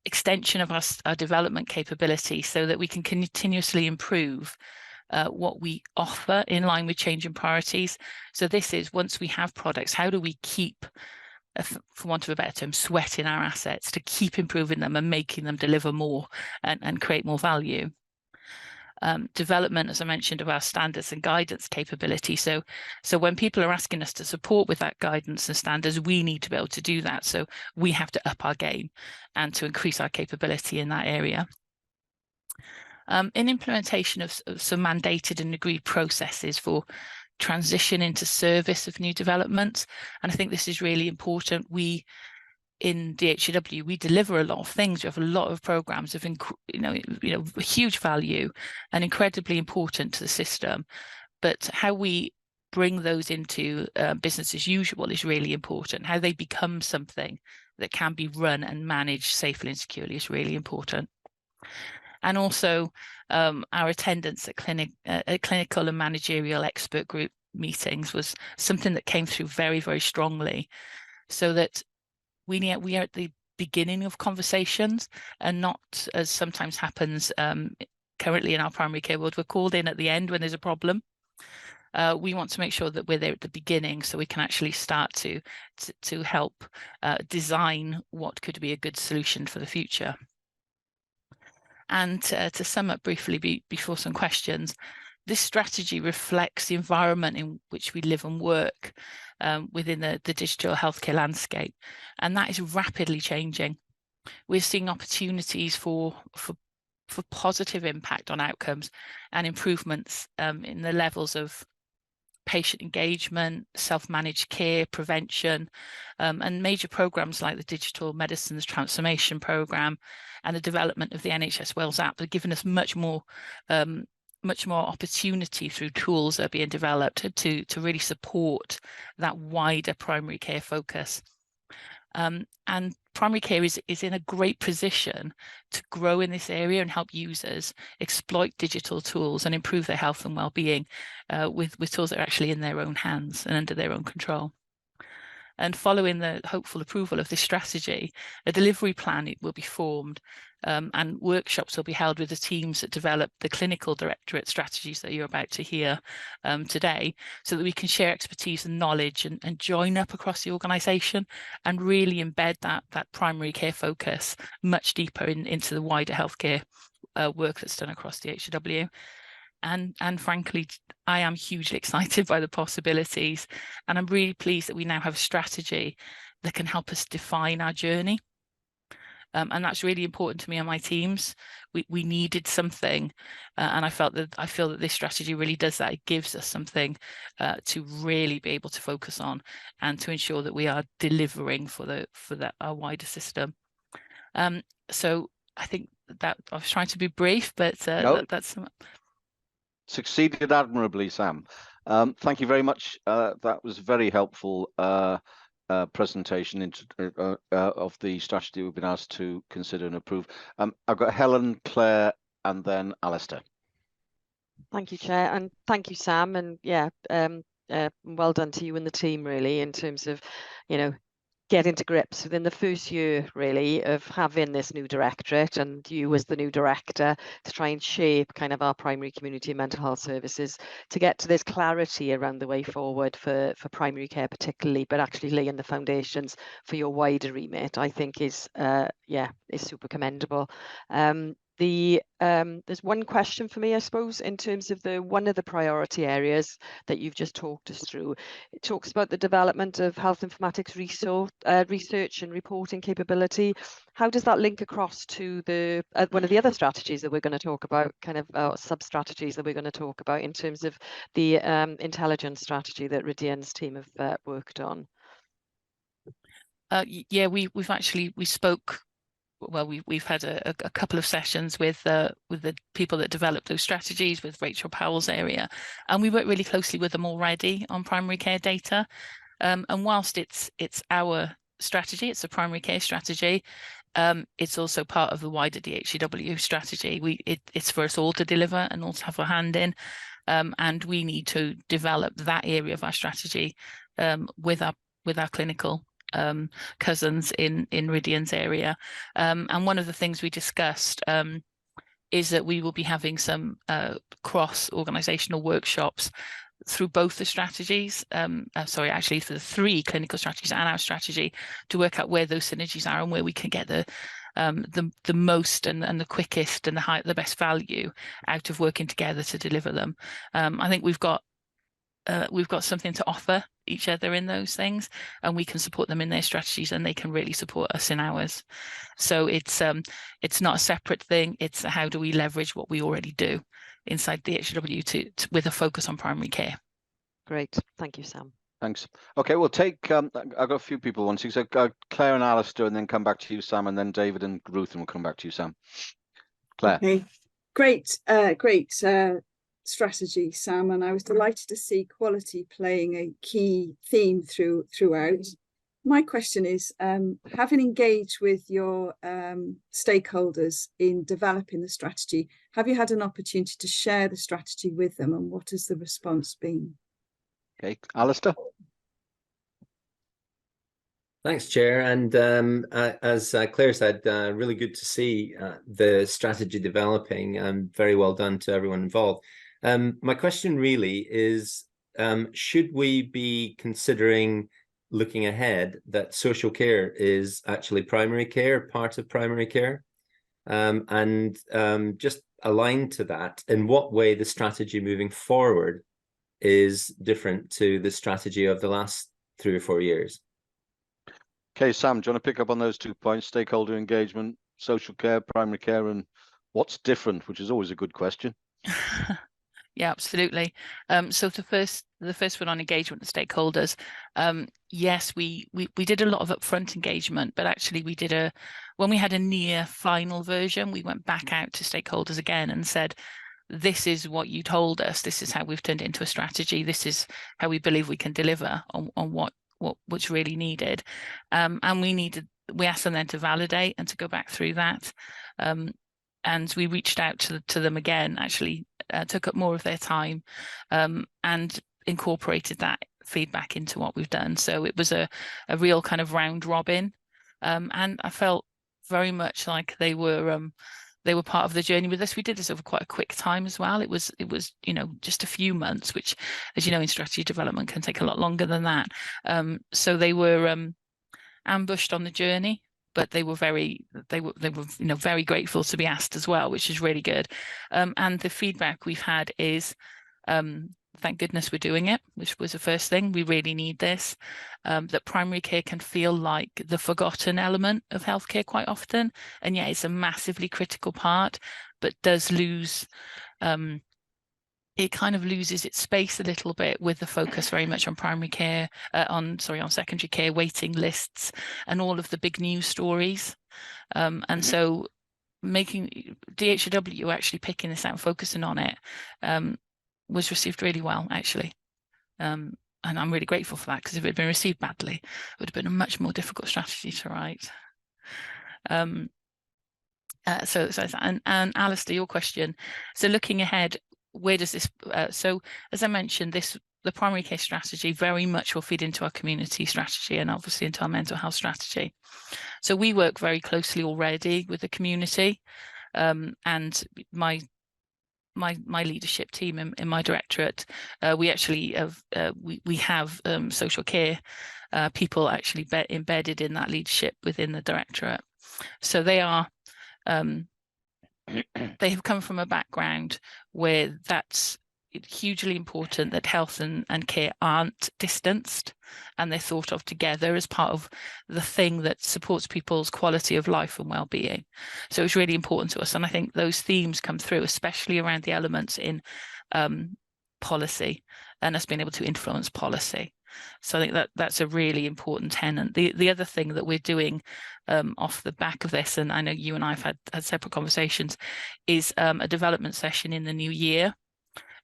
Extension of our development capability so that we can continuously improve what we offer in line with changing priorities. So this is, once we have products, how do we keep, for want of a better term, sweating our assets to keep improving them and making them deliver more and create more value. Development, as I mentioned, of our standards and guidance capability. So when people are asking us to support with that guidance and standards, we need to be able to do that. So we have to up our game and to increase our capability in that area. In implementation of some mandated and agreed processes for transition into service of new developments. And I think this is really important. We, in DHCW, we deliver a lot of things. We have a lot of programs of huge value and incredibly important to the system. But how we bring those into business as usual is really important. How they become something that can be run and managed safely and securely is really important. And also our attendance at clinical and managerial expert group meetings was something that came through very, very strongly, so that we are at the beginning of conversations and not, as sometimes happens currently in our primary care world, we're called in at the end when there's a problem. We want to make sure that we're there at the beginning so we can actually start to help design what could be a good solution for the future. And to sum up briefly before some questions, this strategy reflects the environment in which we live and work within the digital healthcare landscape, and that is rapidly changing. We're seeing opportunities for positive impact on outcomes and improvements in the levels of patient engagement, self-managed care, prevention, and major programs like the Digital Medicines Transformation Programme and the development of the NHS Wales app have given us much more opportunity through tools that are being developed to really support that wider primary care focus. And primary care is in a great position to grow in this area and help users exploit digital tools and improve their health and well-being with tools that are actually in their own hands and under their own control. And following the hopeful approval of this strategy, a delivery plan will be formed and workshops will be held with the teams that develop the clinical directorate strategies that you're about to hear today, so that we can share expertise and knowledge and join up across the organisation and really embed that primary care focus much deeper into the wider healthcare work that's done across the DHCW. And frankly, I am hugely excited by the possibilities, and I'm really pleased that we now have a strategy that can help us define our journey. And that's really important to me and my teams. We needed something, and I feel that this strategy really does that. It gives us something to really be able to focus on and to ensure that we are delivering for our wider system. So I think that I was trying to be brief, but that's succeeded admirably, Sam. Thank you very much. That was very helpful presentation of the strategy we've been asked to consider and approve. I've got Helen, Claire, and then Alistair. Thank you, Chair, and thank you, Sam, and yeah, well done to you and the team, really, in terms of, getting to grips within the first year, really, of having this new directorate and you as the new director to try and shape kind of our primary community mental health services to get to this clarity around the way forward for primary care particularly, but actually laying the foundations for your wider remit, I think is super commendable. There's one question for me, I suppose, in terms of one of the priority areas that you've just talked us through. It talks about the development of health informatics research and reporting capability. How does that link across to the one of the other strategies that we're going to talk about, kind of sub-strategies that we're going to talk about in terms of the intelligence strategy that Rydian's team have worked on? Yeah, we spoke. Well, we've had a couple of sessions with the people that developed those strategies, with Rachel Powell's area, and we work really closely with them already on primary care data. And whilst it's our strategy, it's a primary care strategy, it's also part of the wider DHCW strategy. It's for us all to deliver and all to have a hand in, and we need to develop that area of our strategy with our clinical cousins in Rydian's area. And one of the things we discussed is that we will be having some cross-organizational workshops through both the strategies, actually for the 3 clinical strategies and our strategy, to work out where those synergies are and where we can get the most and the quickest and the best value out of working together to deliver them. I think we've got something to offer each other in those things, and we can support them in their strategies and they can really support us in ours. So it's not a separate thing, it's how do we leverage what we already do inside the DHCW to with a focus on primary care. Great, thank you, Sam. Thanks. Okay, we'll take, I've got a few people wanting, so Claire and Alistair, and then come back to you, Sam, and then David and Ruth, and we'll come back to you, Sam. Claire. Okay, great strategy, Sam, and I was delighted to see quality playing a key theme throughout. My question is, having engaged with your stakeholders in developing the strategy, have you had an opportunity to share the strategy with them, and what has the response been? Okay, Alistair. Thanks, Chair. And as Claire said, really good to see the strategy developing, and very well done to everyone involved. My question really is, should we be considering looking ahead that social care is actually primary care, part of primary care? And just aligned to that, in what way the strategy moving forward is different to the strategy of the last 3 or 4 years? Okay, Sam, do you want to pick up on those 2 points, stakeholder engagement, social care, primary care, and what's different, which is always a good question. Yeah, absolutely. So the first one on engagement with stakeholders, yes, we did a lot of upfront engagement, but actually when we had a near final version, we went back out to stakeholders again and said, this is what you told us, this is how we've turned it into a strategy, this is how we believe we can deliver on what's really needed. And we asked them then to validate and to go back through that. And we reached out to them again, actually took up more of their time, and incorporated that feedback into what we've done. So it was a real kind of round robin, and I felt very much like they were part of the journey with us. We did this over quite a quick time as well. It was just a few months, which, as you know, in strategy development can take a lot longer than that. So they were ambushed on the journey, but they were very grateful to be asked as well, which is really good. And the feedback we've had is thank goodness we're doing it, which was the first thing. We really need this. That primary care can feel like the forgotten element of healthcare quite often. And yeah, it's a massively critical part, but does lose, it kind of loses its space a little bit with the focus very much on primary care, on secondary care, waiting lists, and all of the big news stories. And so making DHW actually picking this out and focusing on it was received really well, actually. And I'm really grateful for that, because if it had been received badly, it would have been a much more difficult strategy to write. And Alistair, your question. So looking ahead, where does this, so as I mentioned, the primary care strategy very much will feed into our community strategy and obviously into our mental health strategy. So we work very closely already with the community, and my leadership team in my directorate, we actually have we have social care people actually embedded in that leadership within the directorate. So they are they have come from a background where that's hugely important, that health and care aren't distanced and they're thought of together as part of the thing that supports people's quality of life and well-being. So it's really important to us, and I think those themes come through, especially around the elements in policy and us being able to influence policy. So I think that's a really important tenet. The other thing that we're doing off the back of this, and I know you and I have had separate conversations, is a development session in the new year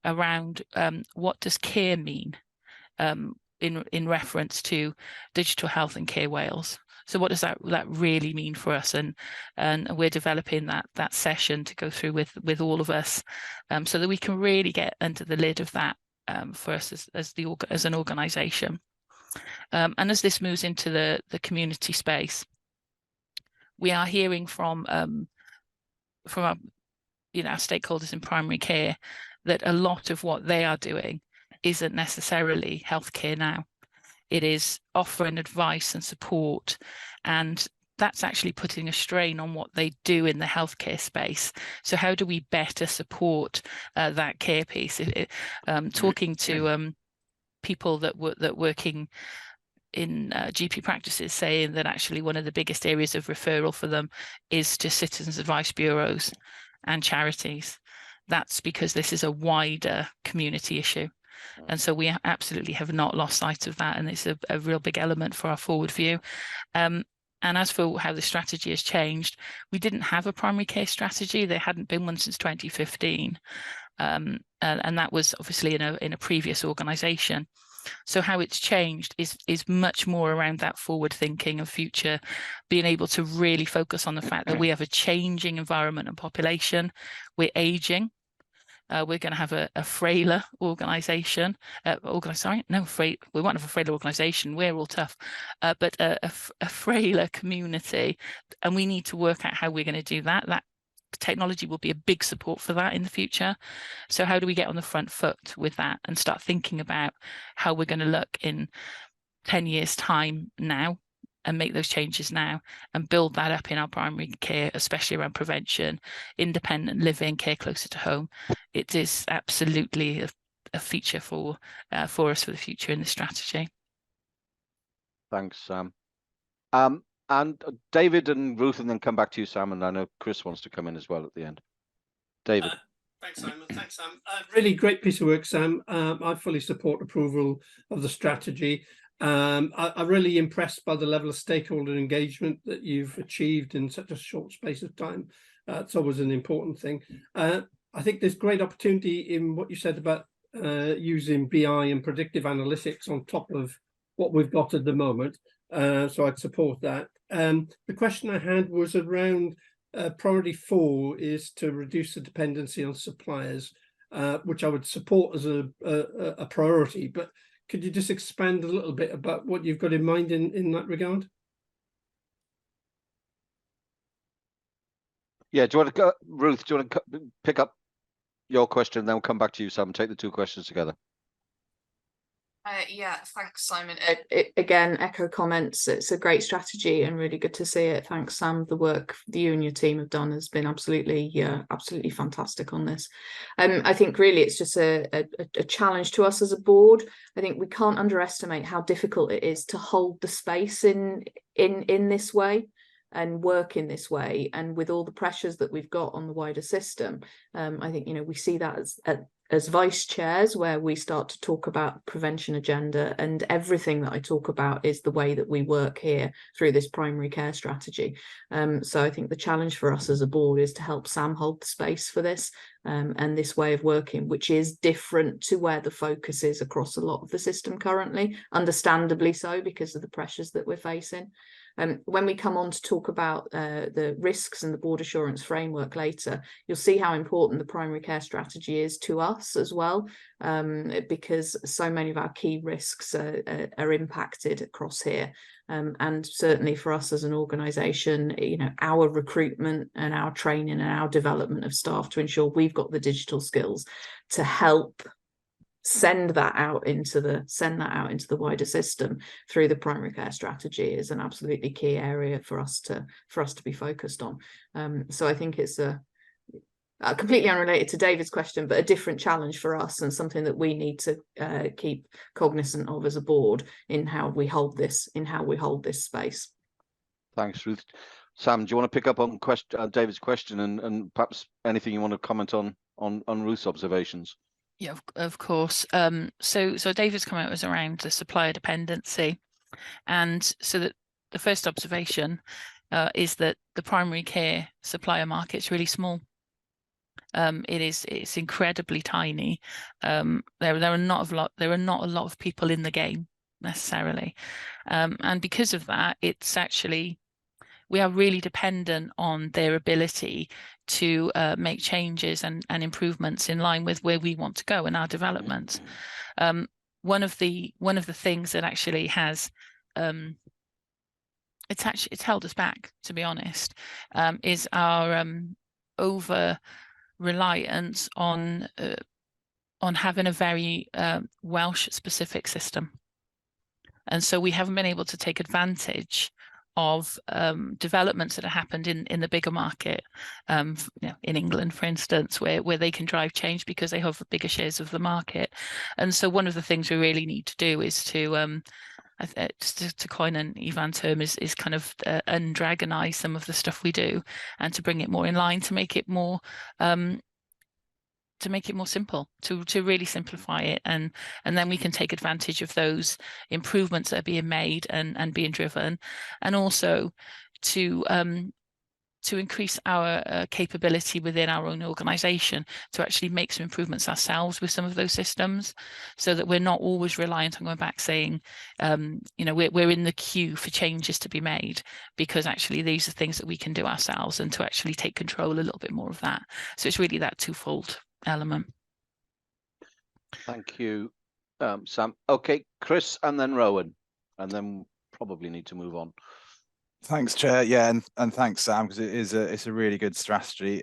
around what does care mean in reference to digital health and care Wales. So what does that really mean for us? And we're developing that session to go through with all of us, so that we can really get under the lid of that for us as an organisation. And as this moves into the community space, we are hearing from our stakeholders in primary care that a lot of what they are doing isn't necessarily healthcare now. It is offering advice and support, and that's actually putting a strain on what they do in the healthcare space. So how do we better support that care piece? Talking to people that working in GP practices, saying that actually one of the biggest areas of referral for them is to citizens advice bureaus and charities. That's because this is a wider community issue. And so we absolutely have not lost sight of that. And it's a real big element for our forward view. And as for how the strategy has changed, we didn't have a primary care strategy. There hadn't been one since 2015. And that was obviously in a previous organisation. So how it's changed is much more around that forward thinking of future, being able to really focus on the fact that we have a changing environment and population. We're aging. We're going to have a frailer organisation. We won't have a frailer organisation. We're all tough, but a frailer community, and we need to work out how we're going to do that. That technology will be a big support for that in the future. So how do we get on the front foot with that and start thinking about how we're going to look in 10 years' time now, and make those changes now and build that up in our primary care, especially around prevention, independent living, care closer to home. It is absolutely a feature for us for the future in the strategy. Thanks, Sam. And David and Ruth, and then come back to you, Sam, and I know Chris wants to come in as well at the end. David. Thanks, Simon. Thanks, Sam. Really great piece of work, Sam. I fully support approval of the strategy. I'm really impressed by the level of stakeholder engagement that you've achieved in such a short space of time. It's always an important thing. I think there's great opportunity in what you said about using BI and predictive analytics on top of what we've got at the moment. So I'd support that. The question I had was around priority 4 is to reduce the dependency on suppliers, which I would support as a priority. But could you just expand a little bit about what you've got in mind in that regard? Yeah, do you want to go, Ruth? Do you want to pick up your question, and then we'll come back to you, Sam, and take the two questions together? Yeah, thanks, Simon. Again, echo comments. It's a great strategy and really good to see it. Thanks, Sam. The work that you and your team have done has been absolutely fantastic on this. I think really it's just a challenge to us as a board. I think we can't underestimate how difficult it is to hold the space in this way and work in this way, and with all the pressures that we've got on the wider system. I think, you know, we see that as vice chairs, where we start to talk about prevention agenda, and everything that I talk about is the way that we work here through this primary care strategy. So I think the challenge for us as a board is to help Sam hold the space for this, and this way of working, which is different to where the focus is across a lot of the system currently, understandably so, because of the pressures that we're facing. When we come on to talk about the risks and the board assurance framework later, you'll see how important the primary care strategy is to us as well, because so many of our key risks are impacted across here. And certainly for us as an organisation, you know, our recruitment and our training and our development of staff to ensure we've got the digital skills to help send that out into the wider system through the primary care strategy is an absolutely key area for us to be focused on. So I think it's a completely unrelated to David's question, but a different challenge for us, and something that we need to keep cognizant of as a board in how we hold this space. Thanks, Ruth. Sam, do you want to pick up on David's question and perhaps anything you want to comment on Ruth's observations? Yeah, of course. So David's comment was around the supplier dependency, and so that the first observation is that the primary care supplier market is really small. It's incredibly tiny. There are not a lot of people in the game necessarily, and because of that, it's actually, we are really dependent on their ability to make changes and improvements in line with where we want to go in our development. One of the things that actually has it's held us back, to be honest, is our over reliance on having a very Welsh specific system, and so we haven't been able to take advantage of developments that have happened in the bigger market, you know, in England, for instance, where they can drive change because they have bigger shares of the market. And so one of the things we really need to do is to coin an Ivan term, is kind of undragonize some of the stuff we do, and to bring it more in line, to make it more simple, to really simplify it, and then we can take advantage of those improvements that are being made and being driven, and also to increase our capability within our own organisation to actually make some improvements ourselves with some of those systems, so that we're not always reliant on going back saying, you know, we're in the queue for changes to be made, because actually these are things that we can do ourselves, and to actually take control a little bit more of that. So it's really that twofold element. Thank you, Sam. Okay, Chris, and then Rowan, and then probably need to move on. Thanks, Chair. Yeah, and thanks, Sam, because it's a really good strategy.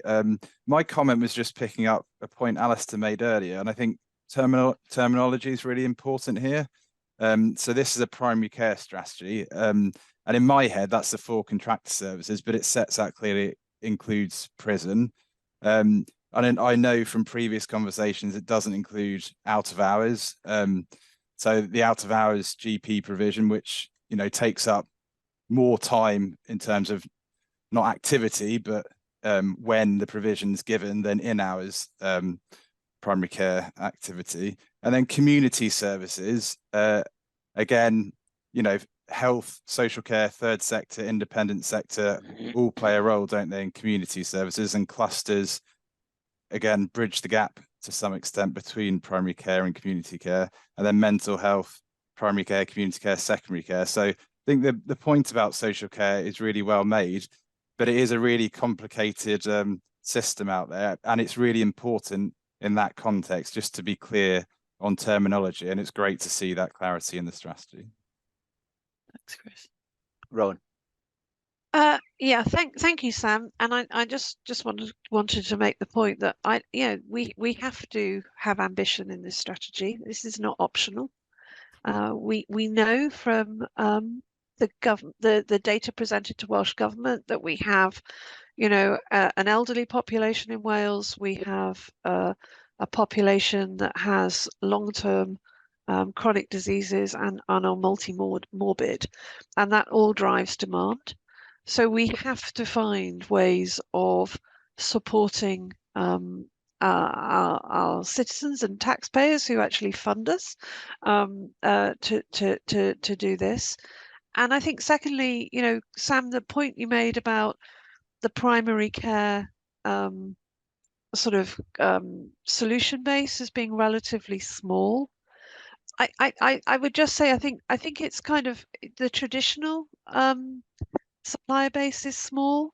My comment was just picking up a point Alistair made earlier, and I think terminology is really important here. So this is a primary care strategy, and in my head, that's the 4 contracted services, but it sets out clearly it includes prison. And I know from previous conversations it doesn't include out of hours. So the out of hours GP provision, which, you know, takes up more time in terms of not activity, but when the provision's given, than in hours primary care activity. And then community services, again, you know, health, social care, third sector, independent sector, all play a role, don't they, in community services, and clusters, again, bridge the gap to some extent between primary care and community care. And then mental health, primary care, community care, secondary care. So I think the point about social care is really well made, but it is a really complicated system out there, and it's really important in that context just to be clear on terminology, and it's great to see that clarity in the strategy. Thanks, Chris. Rowan. Yeah, thank you, Sam. And I just wanted to make the point that we have to have ambition in this strategy. This is not optional. We know from the data presented to Welsh Government that we have, you know, an elderly population in Wales. We have a population that has long-term chronic diseases and are multi-morbid, and that all drives demand. So we have to find ways of supporting our citizens and taxpayers who actually fund us to do this. And I think secondly, you know, Sam, the point you made about the primary care sort of solution base as being relatively small. I would just say I think it's kind of the traditional supplier base is small,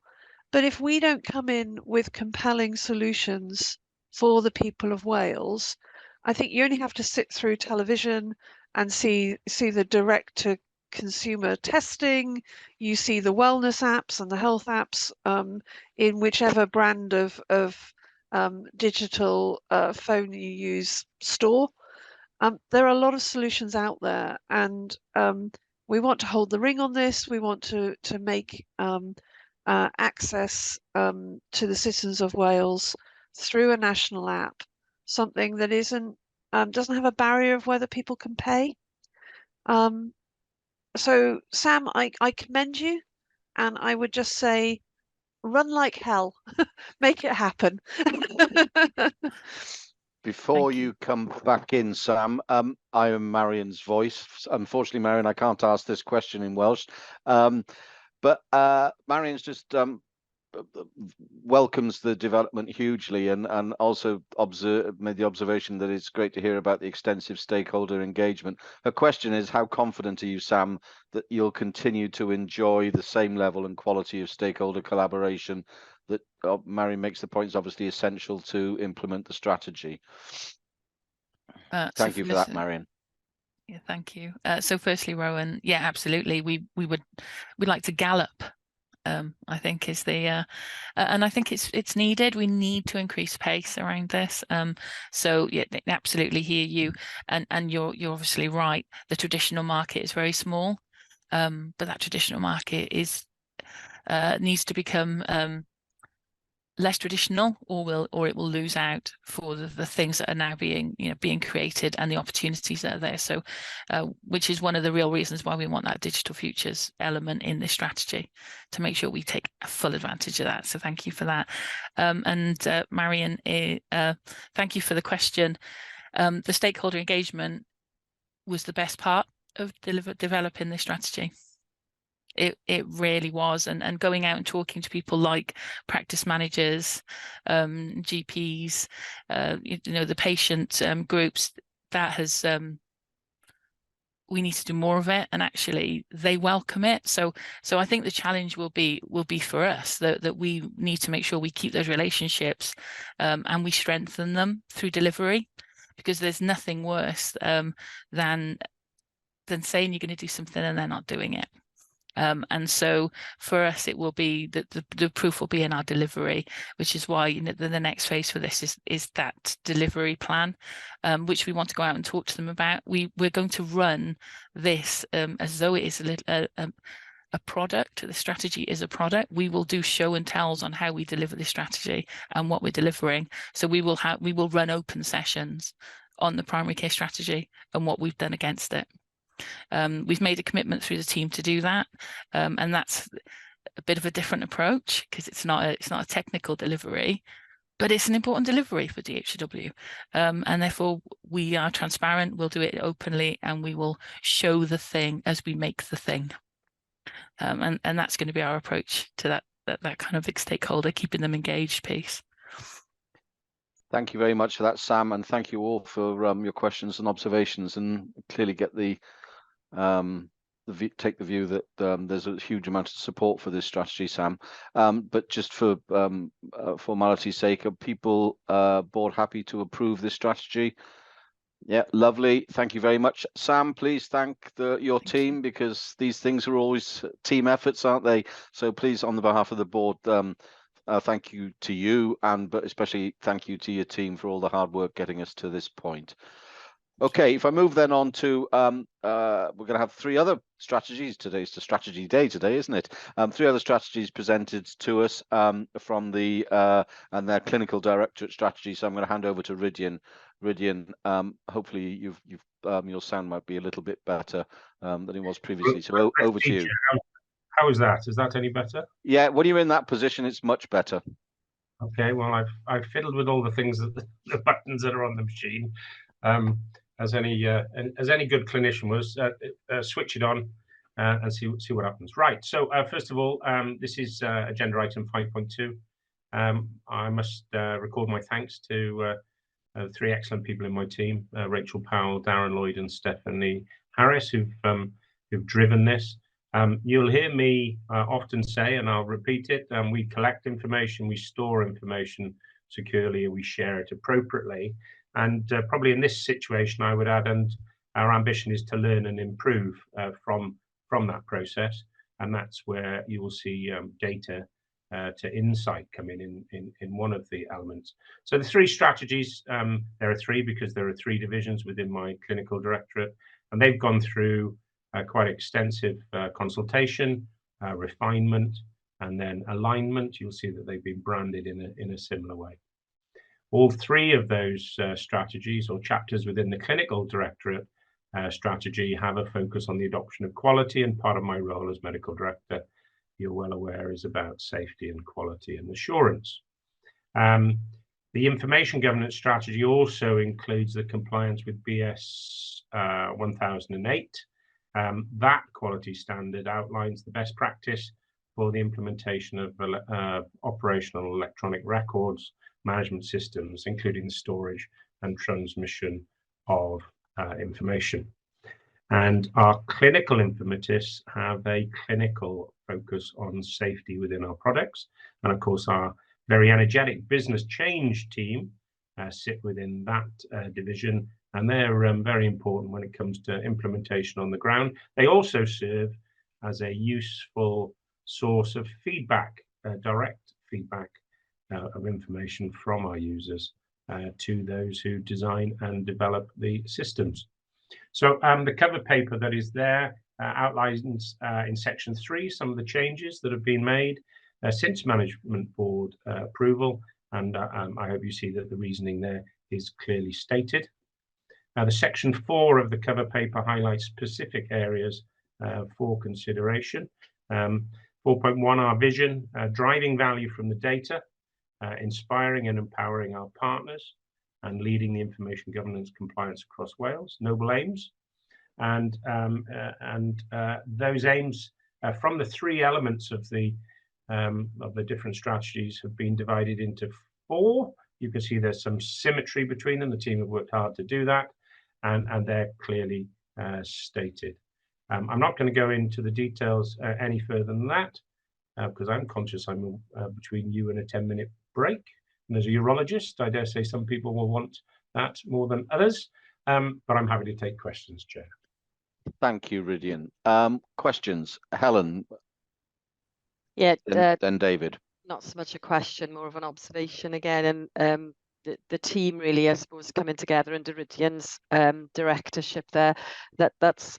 but if we don't come in with compelling solutions for the people of Wales, I think you only have to sit through television and see the direct to consumer testing, you see the wellness apps and the health apps in whichever brand of digital phone you use store. There are a lot of solutions out there, and we want to hold the ring on this. We want to make access to the citizens of Wales through a national app something that doesn't have a barrier of whether people can pay. So Sam, I commend you, and I would just say, run like hell, make it happen. Before you come back in, Sam, I am Marion's voice. Unfortunately, Marion, I can't ask this question in Welsh, but Marion's just welcomes the development hugely, and also made the observation that it's great to hear about the extensive stakeholder engagement. Her question is, how confident are you, Sam, that you'll continue to enjoy the same level and quality of stakeholder collaboration that Marion makes the point is obviously essential to implement the strategy? Thank you for that, Marion. Yeah, thank you. So firstly, Rowan, yeah, absolutely. We'd like to gallop. I think is the and I think it's needed. We need to increase pace around this. So yeah, absolutely hear you, and you're obviously right. The traditional market is very small, but that traditional market needs to become less traditional, or it will lose out for the things that are now being created and the opportunities that are there. So which is one of the real reasons why we want that digital futures element in this strategy, to make sure we take full advantage of that. So thank you for that. And Marion, thank you for the question. The stakeholder engagement was the best part of developing this strategy. It really was, and going out and talking to people like practice managers, GPs, the patient groups, that has we need to do more of it, and actually they welcome it. So I think the challenge will be for us that we need to make sure we keep those relationships and we strengthen them through delivery, because there's nothing worse than saying you're going to do something and they're not doing it. And so for us, it will be that the proof will be in our delivery, which is why the next phase for this is that delivery plan, which we want to go out and talk to them about. We're going to run this as though it is a product. The strategy is a product. We will do show and tells on how we deliver the strategy and what we're delivering. So we will run open sessions on the primary care strategy and what we've done against it. We've made a commitment through the team to do that, and that's a bit of a different approach, because it's not a technical delivery, but it's an important delivery for DHW, and therefore we are transparent. We'll do it openly, and we will show the thing as we make the thing, and that's going to be our approach to that kind of stakeholder, keeping them engaged piece. Thank you very much for that, Sam, and thank you all for your questions and observations, and clearly get take the view that there's a huge amount of support for this strategy, Sam. But just for formality's sake, are people board happy to approve this strategy? Yeah, lovely. Thank you very much, Sam. Please thank your team, because these things are always team efforts, aren't they? So please, on the behalf of the board, thank you to you, but especially thank you to your team for all the hard work getting us to this point. Okay, if I move then on to, we're going to have three other strategies today. It's the strategy day today, isn't it? Three other strategies presented to us from the and their clinical directorate strategy. So I'm going to hand over to Rydian. Rydian, hopefully your sound might be a little bit better than it was previously. So over to you. How is that? Is that any better? Yeah, when you're in that position, it's much better. Okay, well, I've fiddled with all the things that the buttons that are on the machine. As any good clinician was, switch it on and see what happens. Right. So first of all, this is agenda item 5.2. I must record my thanks to three excellent people in my team: Rachel Powell, Darren Lloyd, and Stephanie Harris, who've driven this. You'll hear me often say, and I'll repeat it: we collect information, we store information securely, and we share it appropriately. And probably in this situation, I would add, and our ambition is to learn and improve from that process. And that's where you will see data to insight come in one of the elements. So the three strategies, there are three because there are three divisions within my clinical directorate, and they've gone through quite extensive consultation, refinement, and then alignment. You'll see that they've been branded in a similar way. All three of those strategies or chapters within the clinical directorate strategy have a focus on the adoption of quality, and part of my role as medical director, you're well aware, is about safety and quality and assurance. The information governance strategy also includes the compliance with BS 1008. That quality standard outlines the best practice for the implementation of operational electronic records management systems, including the storage and transmission of information. And our clinical informatists have a clinical focus on safety within our products. And of course, our very energetic business change team sit within that division, and they're very important when it comes to implementation on the ground. They also serve as a useful source of feedback, direct feedback of information from our users to those who design and develop the systems. So the cover paper that is there outlines in section 3 some of the changes that have been made since management board approval, and I hope you see that the reasoning there is clearly stated. The section 4 of the cover paper highlights specific areas for consideration. 4.1, our vision, driving value from the data, inspiring and empowering our partners, and leading the information governance compliance across Wales, noble aims. And those aims from the three elements of the different strategies have been divided into 4. You can see there's some symmetry between them. The team have worked hard to do that, and they're clearly stated. I'm not going to go into the details any further than that, because I'm conscious I'm between you and a 10-minute break. And as a urologist, I dare say some people will want that more than others, but I'm happy to take questions, Chair. Thank you, Rydian. Questions? Helen? Yeah. Then David. Not so much a question, more of an observation again. And the team really, I suppose, coming together under Rydian's directorship there, that's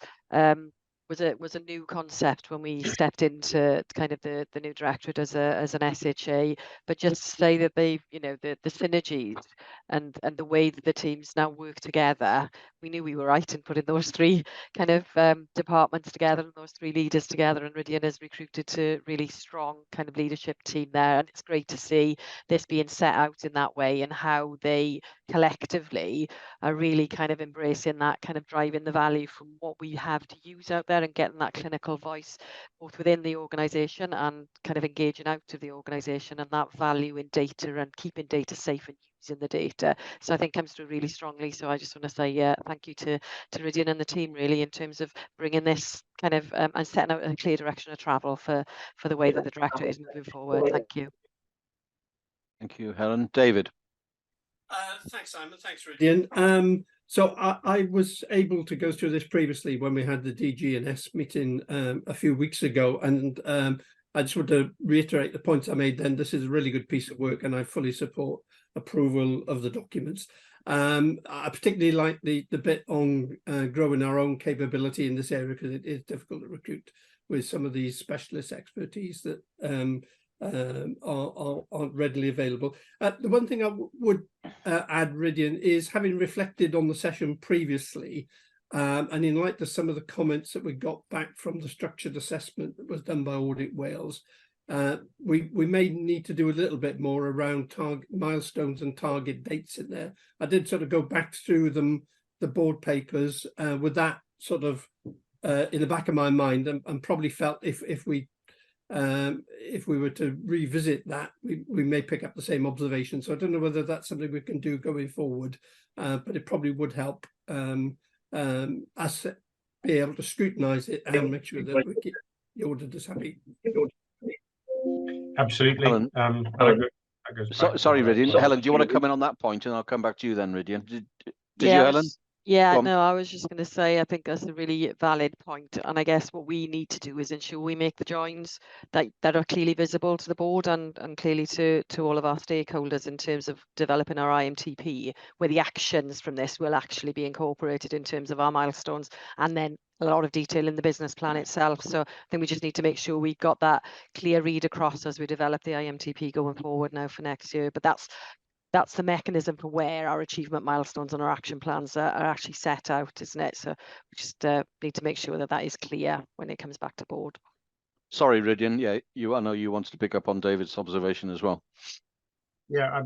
was a new concept when we stepped into kind of the new directorate as an SHA. But just to say that they've, the synergies and the way that the teams now work together, we knew we were right in putting those three kind of departments together and those three leaders together. And Rydian has recruited a really strong kind of leadership team there, and it's great to see this being set out in that way and how they collectively are really kind of embracing that, kind of driving the value from what we have to use out there and getting that clinical voice both within the organisation and kind of engaging out of the organisation, and that value in data and keeping data safe and using the data. So I think comes through really strongly. So I just want to say thank you to Rydian and the team really in terms of bringing this kind of and setting out a clear direction of travel for the way that the directorate is moving forward. Thank you. Thank you, Helen. David. Thanks, Simon. Thanks, Rydian. So I was able to go through this previously when we had the DG&S meeting a few weeks ago, and I just want to reiterate the points I made then. This is a really good piece of work, and I fully support approval of the documents. I particularly like the bit on growing our own capability in this area, because it is difficult to recruit with some of these specialist expertise that aren't readily available. The one thing I would add, Ridian, is having reflected on the session previously, and in light of some of the comments that we got back from the structured assessment that was done by Audit Wales, we may need to do a little bit more around milestones and target dates in there. I did sort of go back through them, the board papers, with that sort of in the back of my mind, and probably felt if we were to revisit that, we may pick up the same observation. So I don't know whether that's something we can do going forward, but it probably would help us be able to scrutinise it and make sure that we keep the auditors happy. Absolutely. Helen, sorry, Ridian. Helen, do you want to come in on that point, and I'll come back to you then, Ridian? Did you, Helen? Yeah, no, I was just going to say, I think that's a really valid point. And I guess what we need to do is ensure we make the joins that are clearly visible to the board and clearly to all of our stakeholders in terms of developing our IMTP, where the actions from this will actually be incorporated in terms of our milestones, and then a lot of detail in the business plan itself. So I think we just need to make sure we've got that clear read across as we develop the IMTP going forward now for next year. But that's the mechanism for where our achievement milestones and our action plans are actually set out, isn't it? So we just need to make sure that that is clear when it comes back to board. Sorry, Ridian. Yeah, I know you wanted to pick up on David's observation as well. Yeah,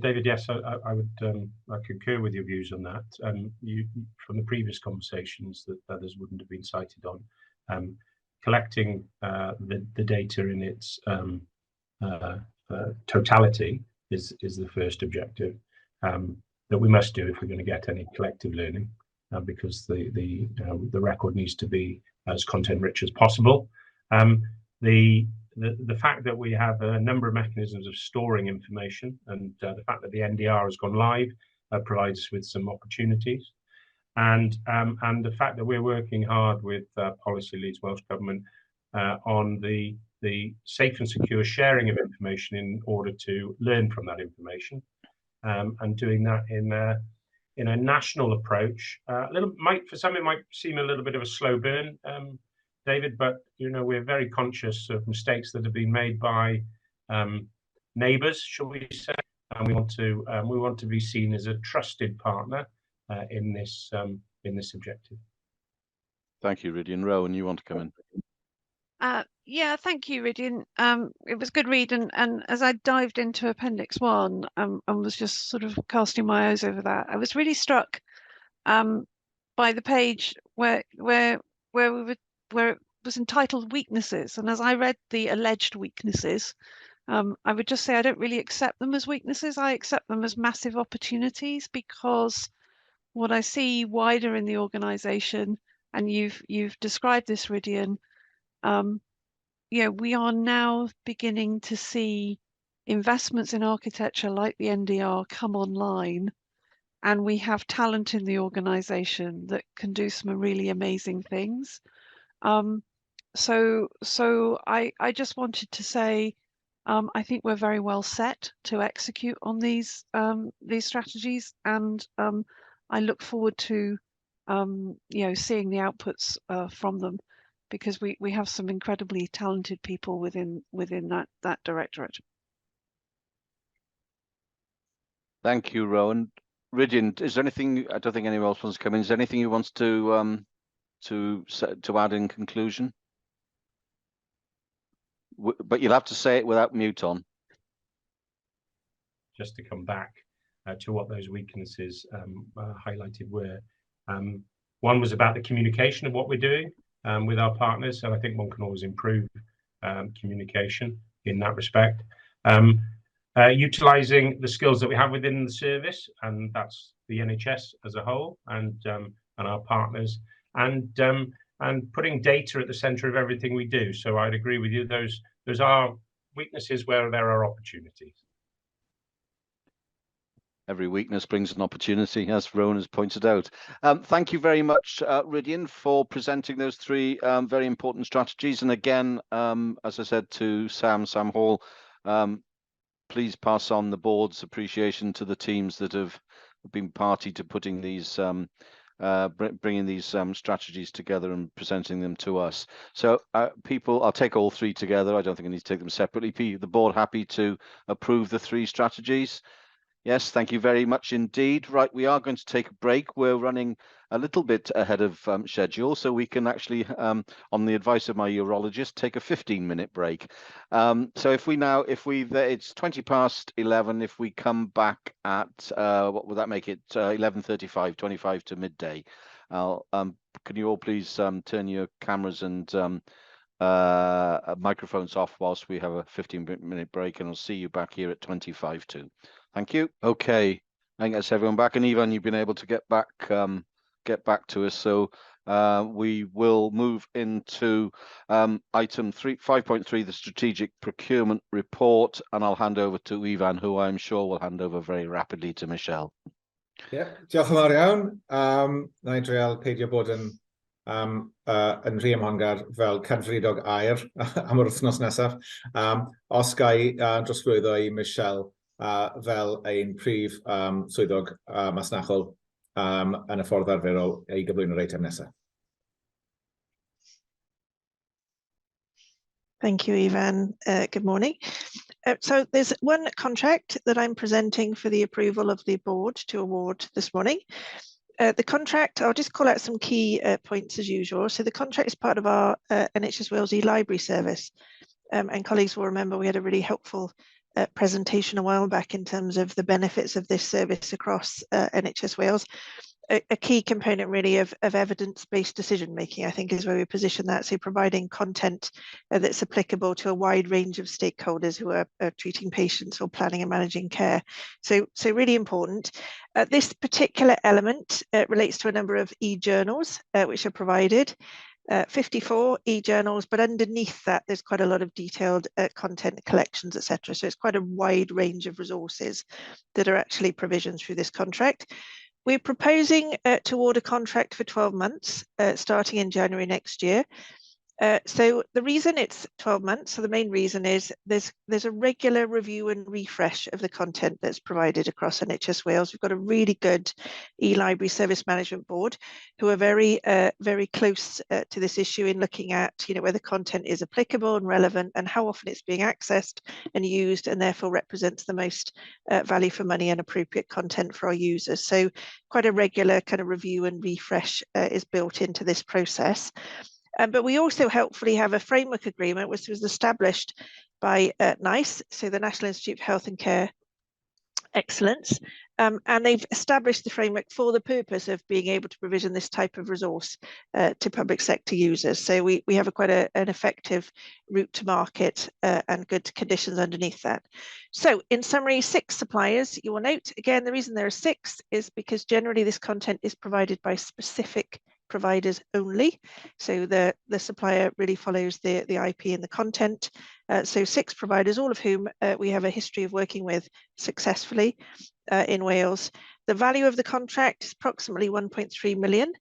David, yes, I would I concur with your views on that. You, from the previous conversations that others wouldn't have been cited on, collecting the data in its totality is the first objective that we must do if we're going to get any collective learning, because the record needs to be as content rich as possible. The fact that we have a number of mechanisms of storing information, and the fact that the NDR has gone live provides us with some opportunities, and the fact that we're working hard with Policy Leads Welsh Government on the safe and secure sharing of information in order to learn from that information, and doing that in a national approach. For some it might seem a little bit of a slow burn, David, but we're very conscious of mistakes that have been made by neighbours, shall we say, and we want to be seen as a trusted partner in this objective. Thank you, Ridian. Rowan, you want to come in? Yeah, thank you, Ridian. It was a good read, and as I dived into Appendix 1 and was just sort of casting my eyes over that, I was really struck by the page where it was entitled Weaknesses. And as I read the alleged weaknesses, I would just say I don't really accept them as weaknesses. I accept them as massive opportunities, because what I see wider in the organisation, and you've described this, Ridian, we are now beginning to see investments in architecture like the NDR come online, and we have talent in the organisation that can do some really amazing things. So I just wanted to say, I think we're very well set to execute on these strategies, and I look forward to seeing the outputs from them, because we have some incredibly talented people within that directorate. Thank you, Rowan. Ridian, is there anything? I don't think anyone else wants to come in. Is there anything you want to add in conclusion? But you'll have to say it without mute on. Just to come back to what those weaknesses highlighted were. One was about the communication of what we're doing with our partners, and I think one can always improve communication in that respect. Utilising the skills that we have within the service, and that's the NHS as a whole, and our partners, and putting data at the centre of everything we do. So I'd agree with you. Those are weaknesses where there are opportunities. Every weakness brings an opportunity, as Rowan has pointed out. Thank you very much, Ridian, for presenting those three very important strategies. And again, as I said to Sam Hall, please pass on the board's appreciation to the teams that have been party to putting these bringing these strategies together and presenting them to us. So people, I'll take all three together. I don't think I need to take them separately. The board happy to approve the three strategies? Yes, thank you very much indeed. Right, we are going to take a break. We're running a little bit ahead of schedule, so we can actually, on the advice of my urologist, take a 15-minute break. So it's 20 past 11. If we come back at, what would that make it? 11:35, 25 to midday. Can you all please turn your cameras and microphones off whilst we have a 15-minute break, and I'll see you back here at 25 to. Thank you. Okay, I think that's everyone back. And Ivan, you've been able to get back to us. So we will move into item 5.3, the strategic procurement report, and I'll hand over to Ivan, who I'm sure will hand over very rapidly to Michelle. Yeah, diolch yn fawr iawn. Na i dreul peidio bod yn rhy ymhongar fel cadfridog air am yr wythnos nesaf. Os gai drosglwyddo i Michelle fel ein prif swyddog masnachol yn y ffordd arferol i gyflwyno'r eitem nesaf. Thank you, Ivan. Good morning. So there's one contract that I'm presenting for the approval of the board to award this morning. The contract, I'll just call out some key points as usual. So the contract is part of our NHS Wales e-library service. And colleagues will remember we had a really helpful presentation a while back in terms of the benefits of this service across NHS Wales. A key component really of evidence-based decision making, I think, is where we position that. So providing content that's applicable to a wide range of stakeholders who are treating patients or planning and managing care. So really important. This particular element relates to a number of e-journals which are provided. 54 e-journals, but underneath that there's quite a lot of detailed content collections, etc. So it's quite a wide range of resources that are actually provisioned through this contract. We're proposing to award a contract for 12 months, starting in January next year. So the reason it's 12 months, so the main reason is there's a regular review and refresh of the content that's provided across NHS Wales. We've got a really good e-library service management board who are very close to this issue in looking at whether content is applicable and relevant and how often it's being accessed and used, and therefore represents the most value for money and appropriate content for our users. So quite a regular kind of review and refresh is built into this process. But we also helpfully have a framework agreement which was established by NICE, so the National Institute of Health and Care Excellence, and they've established the framework for the purpose of being able to provision this type of resource to public sector users. So we have quite an effective route to market and good conditions underneath that. So in summary, 6 suppliers. You will note, again, the reason there are 6 is because generally this content is provided by specific providers only. So the supplier really follows the IP and the content. So 6 providers, all of whom we have a history of working with successfully in Wales. The value of the contract is approximately 1.3 million.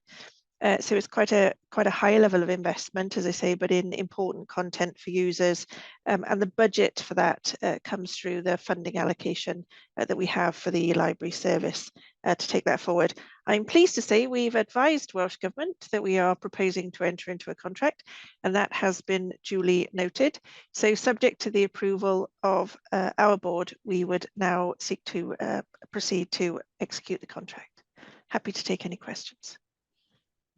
So it's quite a high level of investment, as I say, but in important content for users. And the budget for that comes through the funding allocation that we have for the library service to take that forward. I'm pleased to say we've advised Welsh Government that we are proposing to enter into a contract, and that has been duly noted. So subject to the approval of our board, we would now seek to proceed to execute the contract. Happy to take any questions.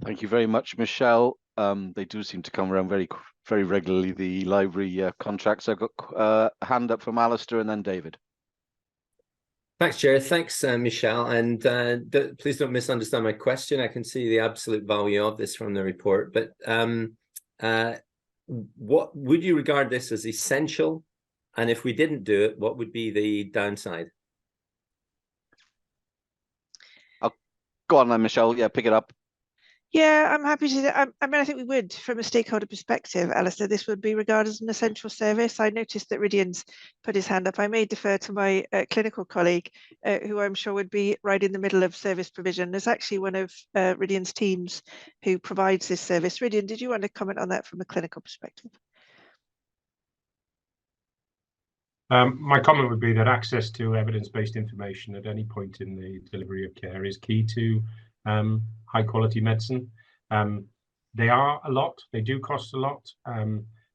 Thank you very much, Michelle. They do seem to come around very regularly, the library contracts. I've got a hand up from Alistair and then David. Thanks, Chair. Thanks, Michelle. And please don't misunderstand my question. I can see the absolute value of this from the report. But what would you regard this as essential? And if we didn't do it, what would be the downside? Go on then, Michelle. Yeah, pick it up. Yeah, I'm happy to. I mean, I think we would, from a stakeholder perspective, Alistair, this would be regarded as an essential service. I noticed that Rydian's put his hand up. I may defer to my clinical colleague, who I'm sure would be right in the middle of service provision. There's actually one of Rydian's teams who provides this service. Rydian, did you want to comment on that from a clinical perspective? My comment would be that access to evidence-based information at any point in the delivery of care is key to high-quality medicine. They are a lot. They do cost a lot.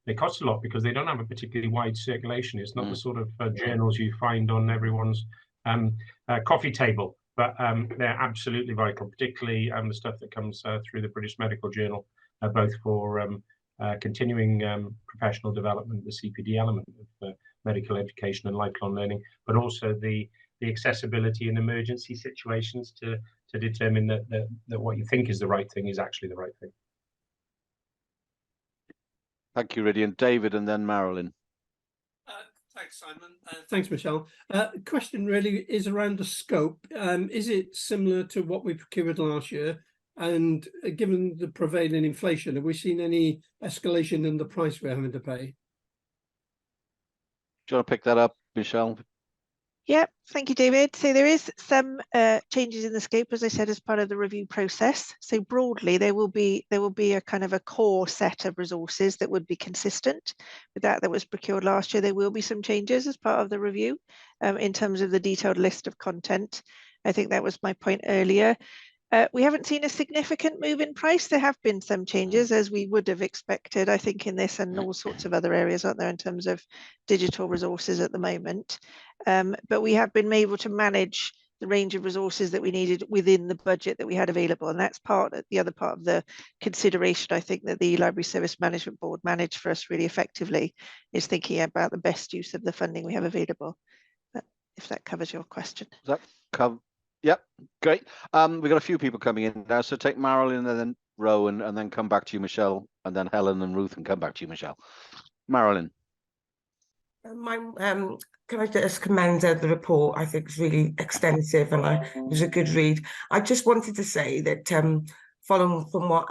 They cost a lot because they don't have a particularly wide circulation. It's not the sort of journals you find on everyone's coffee table, but they're absolutely vital, particularly the stuff that comes through the British Medical Journal, both for continuing professional development, the CPD element of medical education and lifelong learning, but also the accessibility in emergency situations to determine that what you think is the right thing is actually the right thing. Thank you, Rydian. David, and then Marilyn. Thanks, Simon. Thanks, Michelle. Question really is around the scope. Is it similar to what we procured last year? And given the prevailing inflation, have we seen any escalation in the price we're having to pay? Do you want to pick that up, Michelle? Yeah, thank you, David. So there is some changes in the scope, as I said, as part of the review process. So broadly, there will be a kind of a core set of resources that would be consistent with that was procured last year. There will be some changes as part of the review in terms of the detailed list of content. I think that was my point earlier. We haven't seen a significant move in price. There have been some changes, as we would have expected, I think, in this and all sorts of other areas, aren't there, in terms of digital resources at the moment. But we have been able to manage the range of resources that we needed within the budget that we had available. And that's the other part of the consideration, I think, that the Library Service Management Board managed for us really effectively, is thinking about the best use of the funding we have available. If that covers your question. Does that cover? Yep, great. We've got a few people coming in now, so take Marilyn and then Rowan, and then come back to you, Michelle, and then Helen and Ruth, and come back to you, Michelle. Marilyn. Can I just commend the report? I think it's really extensive and it was a good read. I just wanted to say that following from what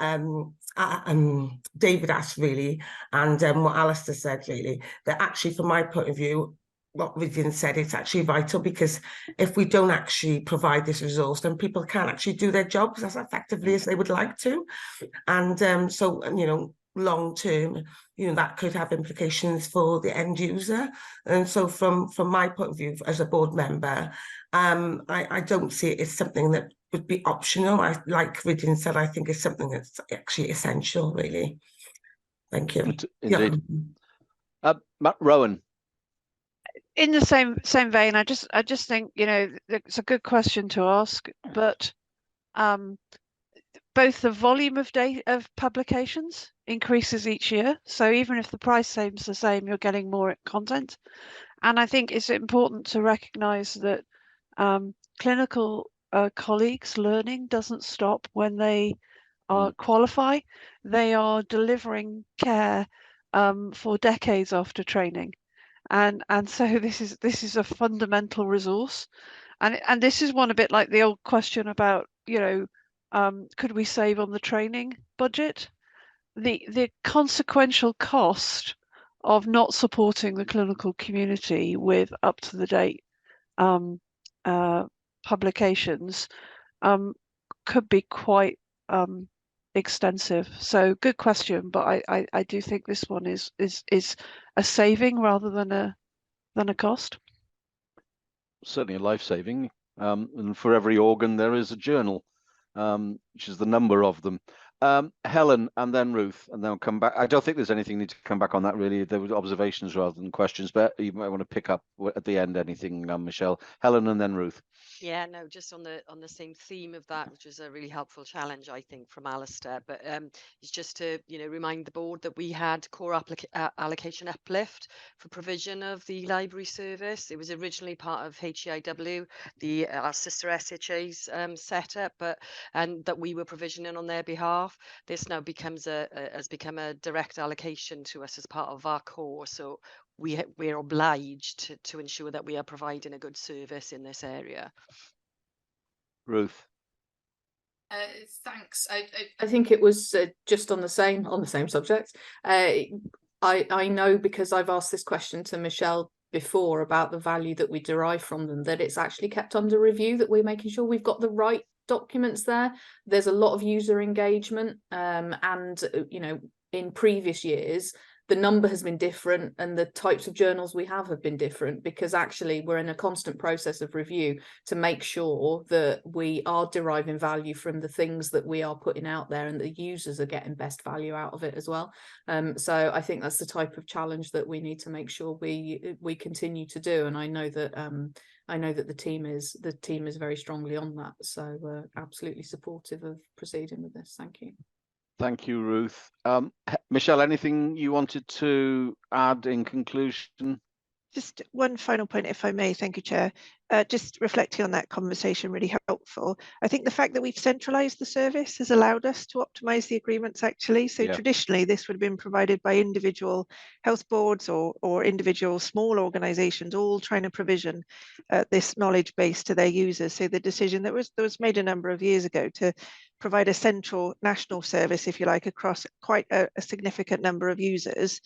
David asked really, and what Alistair said really, that actually from my point of view, what Rydian said, it's actually vital, because if we don't actually provide this resource, then people can't actually do their jobs as effectively as they would like to. And so, you know, long term, you know, that could have implications for the end user. And so from my point of view as a board member, I don't see it as something that would be optional. Like Rydian said, I think it's something that's actually essential, really. Thank you. Indeed. Rowan. In the same vein, I just think, you know, it's a good question to ask, but both the volume of publications increases each year. So even if the price seems the same, you're getting more content. And I think it's important to recognise that clinical colleagues' learning doesn't stop when they qualify. They are delivering care for decades after training. And so this is a fundamental resource, and this is one a bit like the old question about, you know, could we save on the training budget? The consequential cost of not supporting the clinical community with up to the date publications could be quite extensive. So good question, but I do think this one is a saving rather than a cost. Certainly a life-saving. And for every organ there is a journal, which is the number of them. Helen, and then Ruth, and then we'll come back. I don't think there's anything need to come back on that really. There were observations rather than questions, but you might want to pick up at the end anything, Michelle. Helen, and then Ruth. Yeah, no, just on the same theme of that, which is a really helpful challenge, I think, from Alistair. But it's just to, you know, remind the board that we had core allocation uplift for provision of the library service. It was originally part of HEIW, our sister SHA's setup, and that we were provisioning on their behalf. This now has become a direct allocation to us as part of our core. So we're obliged to ensure that we are providing a good service in this area. Ruth. Thanks. I think it was just on the same subject. I know, because I've asked this question to Michelle before about the value that we derive from them, that it's actually kept under review, that we're making sure we've got the right documents there. There's a lot of user engagement, and you know, in previous years the number has been different and the types of journals we have been different, because actually we're in a constant process of review to make sure that we are deriving value from the things that we are putting out there and the users are getting best value out of it as well. So I think that's the type of challenge that we need to make sure we continue to do, and I know that the team is very strongly on that, so we're absolutely supportive of proceeding with this. Thank you. Thank you, Ruth. Michelle, anything you wanted to add in conclusion? Just one final point, if I may. Thank you, Chair. Just reflecting on that conversation, really helpful. I think the fact that we've centralised the service has allowed us to optimise the agreements, actually. So traditionally, this would have been provided by individual health boards or individual small organisations, all trying to provision this knowledge base to their users. So the decision that was made a number of years ago to provide a central national service, if you like, across quite a significant number of users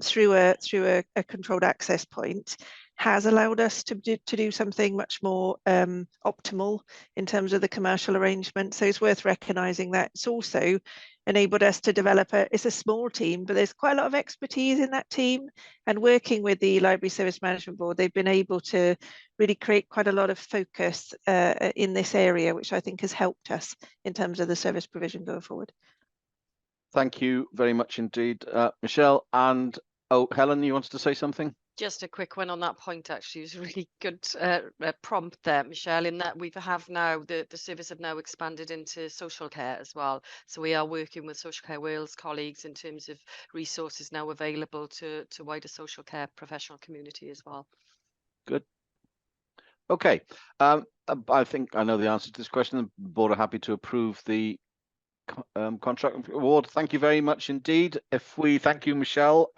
through a controlled access point has allowed us to do something much more optimal in terms of the commercial arrangement. So it's worth recognising that. It's also enabled us to develop it's a small team, but there's quite a lot of expertise in that team, and working with the Library Service Management Board, they've been able to really create quite a lot of focus in this area, which I think has helped us in terms of the service provision going forward. Thank you very much indeed, Michelle. And Helen, you wanted to say something? Just a quick one on that point, actually. It was a really good prompt there, Michelle, in that we have now, the service have now expanded into social care as well. So we are working with Social Care Wales colleagues in terms of resources now available to wider social care professional community as well. Good. Okay. I think I know the answer to this question. The board are happy to approve the contract award. Thank you very much indeed. Thank you, Michelle.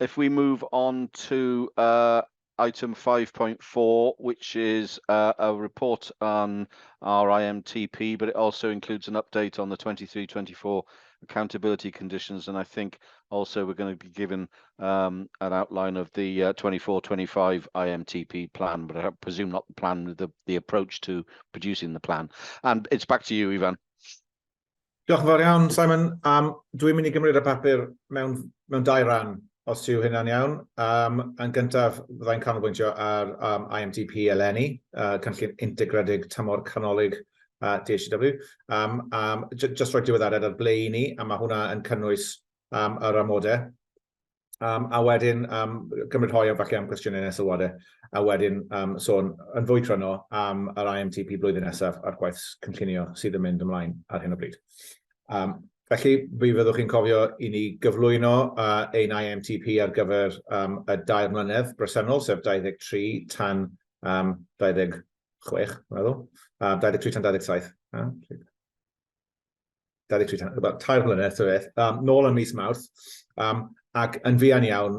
If we move on to item 5.4, which is a report on our IMTP, but it also includes an update on the 23-24 accountability conditions. And I think also we're going to be given an outline of the 24-25 IMTP plan, but I presume not the plan, the approach to producing the plan. And it's back to you, Ifan. Diolch yn fawr iawn, Simon. Dwi'n mynd I gymryd y papur mewn dau ran, os yw hynna'n iawn. Yn gyntaf, byddai'n canolbwyntio ar IMTP eleni, cynllun integredig tymor canolig DHW. Just rhoi diweddariad ar ble I ni, a mae hwnna yn cynnwys yr amodau. A wedyn, gymryd hoi am falle am cwestiynau nes sylwadau, a wedyn sôn yn fwy cryno am yr IMTP blwyddyn nesaf a'r gwaith cynllunio sydd yn mynd ymlaen ar hyn o bryd. Felly, fi fyddwch chi'n cofio I ni gyflwyno ein IMTP ar gyfer y 2 mlynedd bresennol, sef 23 tan 26, meddwl. 23 tan 27. 23 tan, about 3 mlynedd, nôl yn mis Mawrth. Ac yn fuan iawn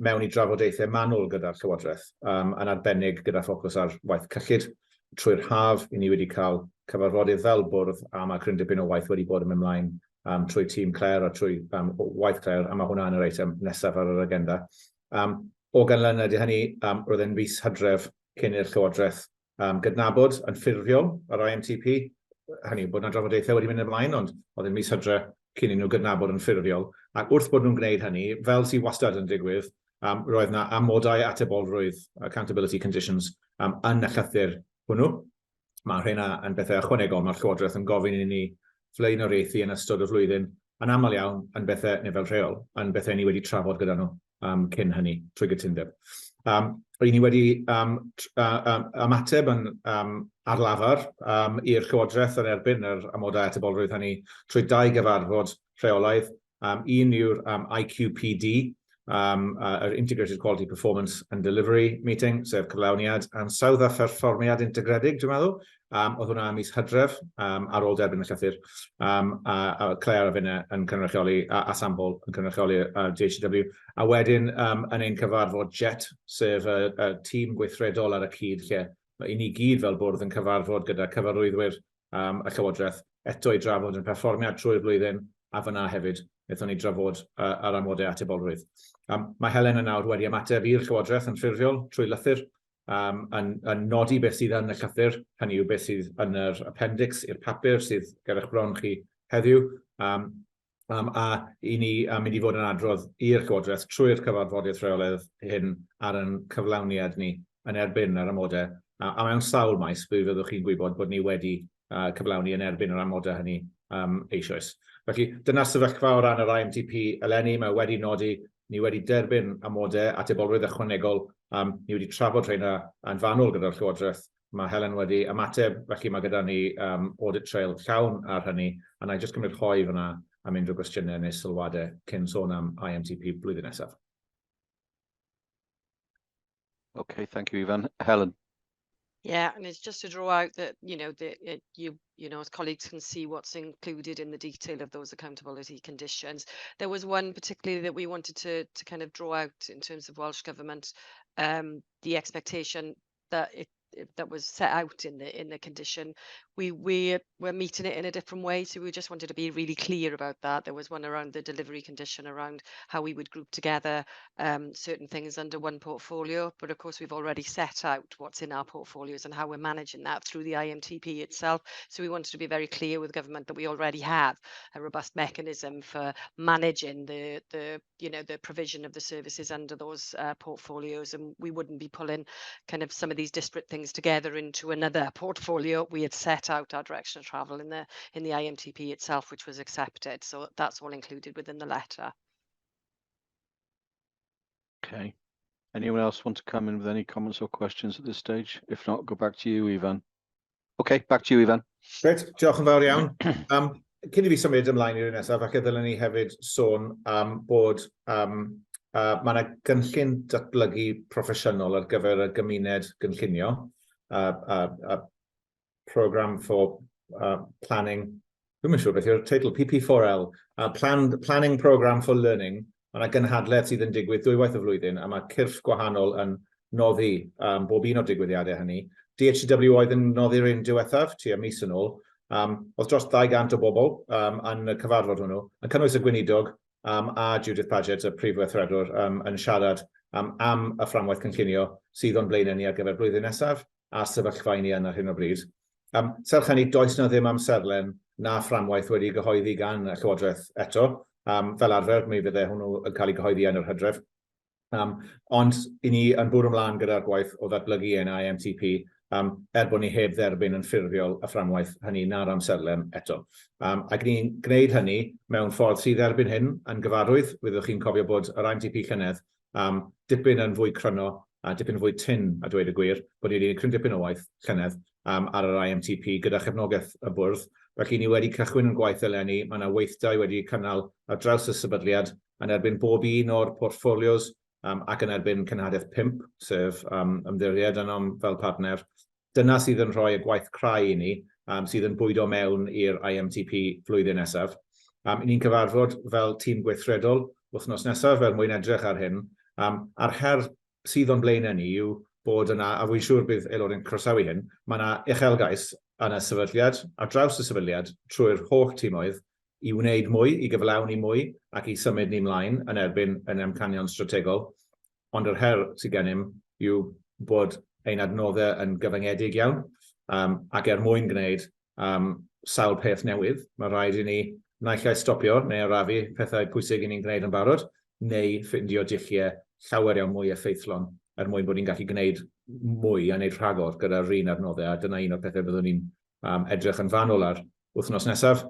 mewn I drafodaethau manwl gyda'r Llywodraeth, yn arbennig gyda ffocws ar waith cyllid. Trwy'r haf, I ni wedi cael cyfarfodydd fel bwrdd, a mae cryn dipyn o waith wedi bod yn ymlaen trwy tîm Clare a trwy waith Clare, a mae hwnna yn yr eitem nesaf ar yr agenda. O ganlyniad I hynny, roedd yn mis Hydref cyn i'r Llywodraeth gydnabod yn ffurfiol yr IMTP. Hynny, bod yna drafodaethau wedi mynd ymlaen, ond oedd yn mis Hydref cyn I nhw gydnabod yn ffurfiol. Ac wrth bod nhw'n gwneud hynny, fel sy'n wastad yn digwydd, roedd yna amodau atebolrwydd, accountability conditions, yn y llythyr hwnnw. Mae rheina yn bethau ychwanegol, mae'r Llywodraeth yn gofyn I ni flaenoriaethu yn ystod y flwyddyn, yn aml iawn yn bethau nifel rheol, yn bethau ni wedi trafod gyda nhw cyn hynny, trwy gytundeb. I ni wedi ymateb yn arlafar i'r Llywodraeth yn erbyn yr amodau atebolrwydd hynny trwy 2 gyfarfod rheolaidd. Un yw'r IQPD, yr Integrated Quality Performance and Delivery Meeting, sef cyflawniad ansawdd a pherfformiad integredig, dwi'n meddwl. Oedd hwnna mis Hydref ar ôl derbyn y llythyr. A Clare a finna yn cynrychioli, a Sambol yn cynrychioli DHW. A wedyn yn ein cyfarfod JET, sef y tîm gweithredol ar y cyd, lle I ni gyd fel bwrdd yn cyfarfod gyda cyfarwyddwyr y Llywodraeth eto I drafod yn perfformiad trwy'r blwyddyn, a fyna hefyd wnaethon ni drafod ar amodau atebolrwydd. Mae Helen yn nawr wedi ymateb i'r Llywodraeth yn ffurfiol trwy lythyr, yn nodi beth sydd yn y llythyr, hynny yw beth sydd yn yr appendix i'r papur sydd ger eich bron chi heddiw, A i ni mynd i fod yn adrodd i'r Llywodraeth trwy'r cyfarfodydd rheolaidd hyn ar yn cyflawniad ni yn erbyn yr amodau. A mewn sawl maes, byddwch chi'n gwybod bod ni wedi cyflawni yn erbyn yr amodau hynny eisoes. Felly, dyna sefyllfa o ran yr IMTP eleni, mae wedi nodi, ni wedi derbyn amodau atebolrwydd ychwanegol, ni wedi trafod rheina yn fanwl gyda'r Llywodraeth. Mae Helen wedi ymateb, felly mae gyda ni audit trail llawn ar hynny, a na i jyst cymryd rhoi fyna a mynd o gwestiynau neu sylwadau cyn sôn am IMTP blwyddyn nesaf. Okay, thank you, Ivan. Helen. Yeah, and it's just to draw out that, as colleagues can see what's included in the detail of those accountability conditions. There was one particularly that we wanted to kind of draw out in terms of Welsh Government, the expectation that that was set out in the condition. We're meeting it in a different way, so we just wanted to be really clear about that. There was one around the delivery condition, around how we would group together certain things under one portfolio, but of course we've already set out what's in our portfolios and how we're managing that through the IMTP itself. So we wanted to be very clear with government that we already have a robust mechanism for managing the provision of the services under those portfolios, and we wouldn't be pulling kind of some of these disparate things together into another portfolio. We had set out our direction of travel in the IMTP itself, which was accepted. So that's all included within the letter. Okay. Anyone else want to come in with any comments or questions at this stage? If not, go back to you, Ivan. Okay, back to you, Ivan. Gret, diolch yn fawr iawn. Cyn i fi symud ymlaen i'r nesaf, ac ddylwn ni hefyd sôn bod mae yna gynllun datblygu proffesiynol ar gyfer y gymuned gynllunio, Programme for Planning, dwi'n siŵr beth yw'r teitl, PP4L, Planning Programme for Learning. Mae yna gynhadledd sydd yn digwydd dwywaith y flwyddyn, a mae cyrff gwahanol yn noddi bob un o'r digwyddiadau hynny. DHCW oedd yn noddi'r un diwethaf, tua mis yn ôl. Oedd dros 200 o bobl yn y cyfarfod hwnnw, yn cynnwys y gweinidog a Judith Paget, y prif weithredwr, yn siarad am y fframwaith cynllunio sydd o'n blaen ni ar gyfer blwyddyn nesaf a sefyllfa ni yn ar hyn o bryd. Serch hynny, does na ddim amserlen na fframwaith wedi gyhoeddi gan y Llywodraeth eto. Fel arfer, mi fydde hwnnw yn cael ei gyhoeddi yn yr Hydref. Ond i ni yn bwrw ymlaen gyda'r gwaith o ddatblygu yn IMTP, bod ni heb dderbyn yn ffurfiol y fframwaith hynny na'r amserlen eto. Ac ni'n gwneud hynny mewn ffordd sydd erbyn hyn yn gyfarwydd, fyddwch chi'n cofio bod yr IMTP llynedd dipyn yn fwy cryno a dipyn fwy tyn a dweud y gwir, bod ni wedi cryn dipyn o waith llynedd ar yr IMTP gyda chefnogaeth y bwrdd. Felly ni wedi cychwyn yn gwaith eleni, mae yna weithdai wedi cynnal ar draws y sefydliad yn erbyn bob un o'r portfolios ac yn erbyn cynhadaeth 5, sef ymddiried ynom fel partner. Dyna sydd yn rhoi y gwaith crau i ni, sydd yn bwydo mewn i'r IMTP flwyddyn nesaf. Ni'n cyfarfod fel tîm gweithredol wythnos nesaf fel mwyn edrych ar hyn. A'r her sydd o'n blaen ni yw bod yna, a fi'n siŵr bydd aelod yn croesawu hyn, mae yna uchelgais yn y sefydliad, ar draws y sefydliad, trwy'r holl tîmoedd, i wneud mwy, i gyflawni mwy, ac i symud ni mlaen yn erbyn yn amcanion strategol. Ond yr her sydd gennym yw bod ein adnoddau yn gyfyngedig iawn, ac mwyn gwneud sawl peth newydd, mae rhaid i ni naill ai stopio neu arafu pethau pwysig i ni'n gwneud yn barod, neu ffindio dulliau llawer iawn mwy effeithlon mwyn bod ni'n gallu gwneud mwy a wneud rhagor gyda'r un adnoddau, a dyna un o'r pethau byddwn ni'n edrych yn fanwl ar wythnos nesaf.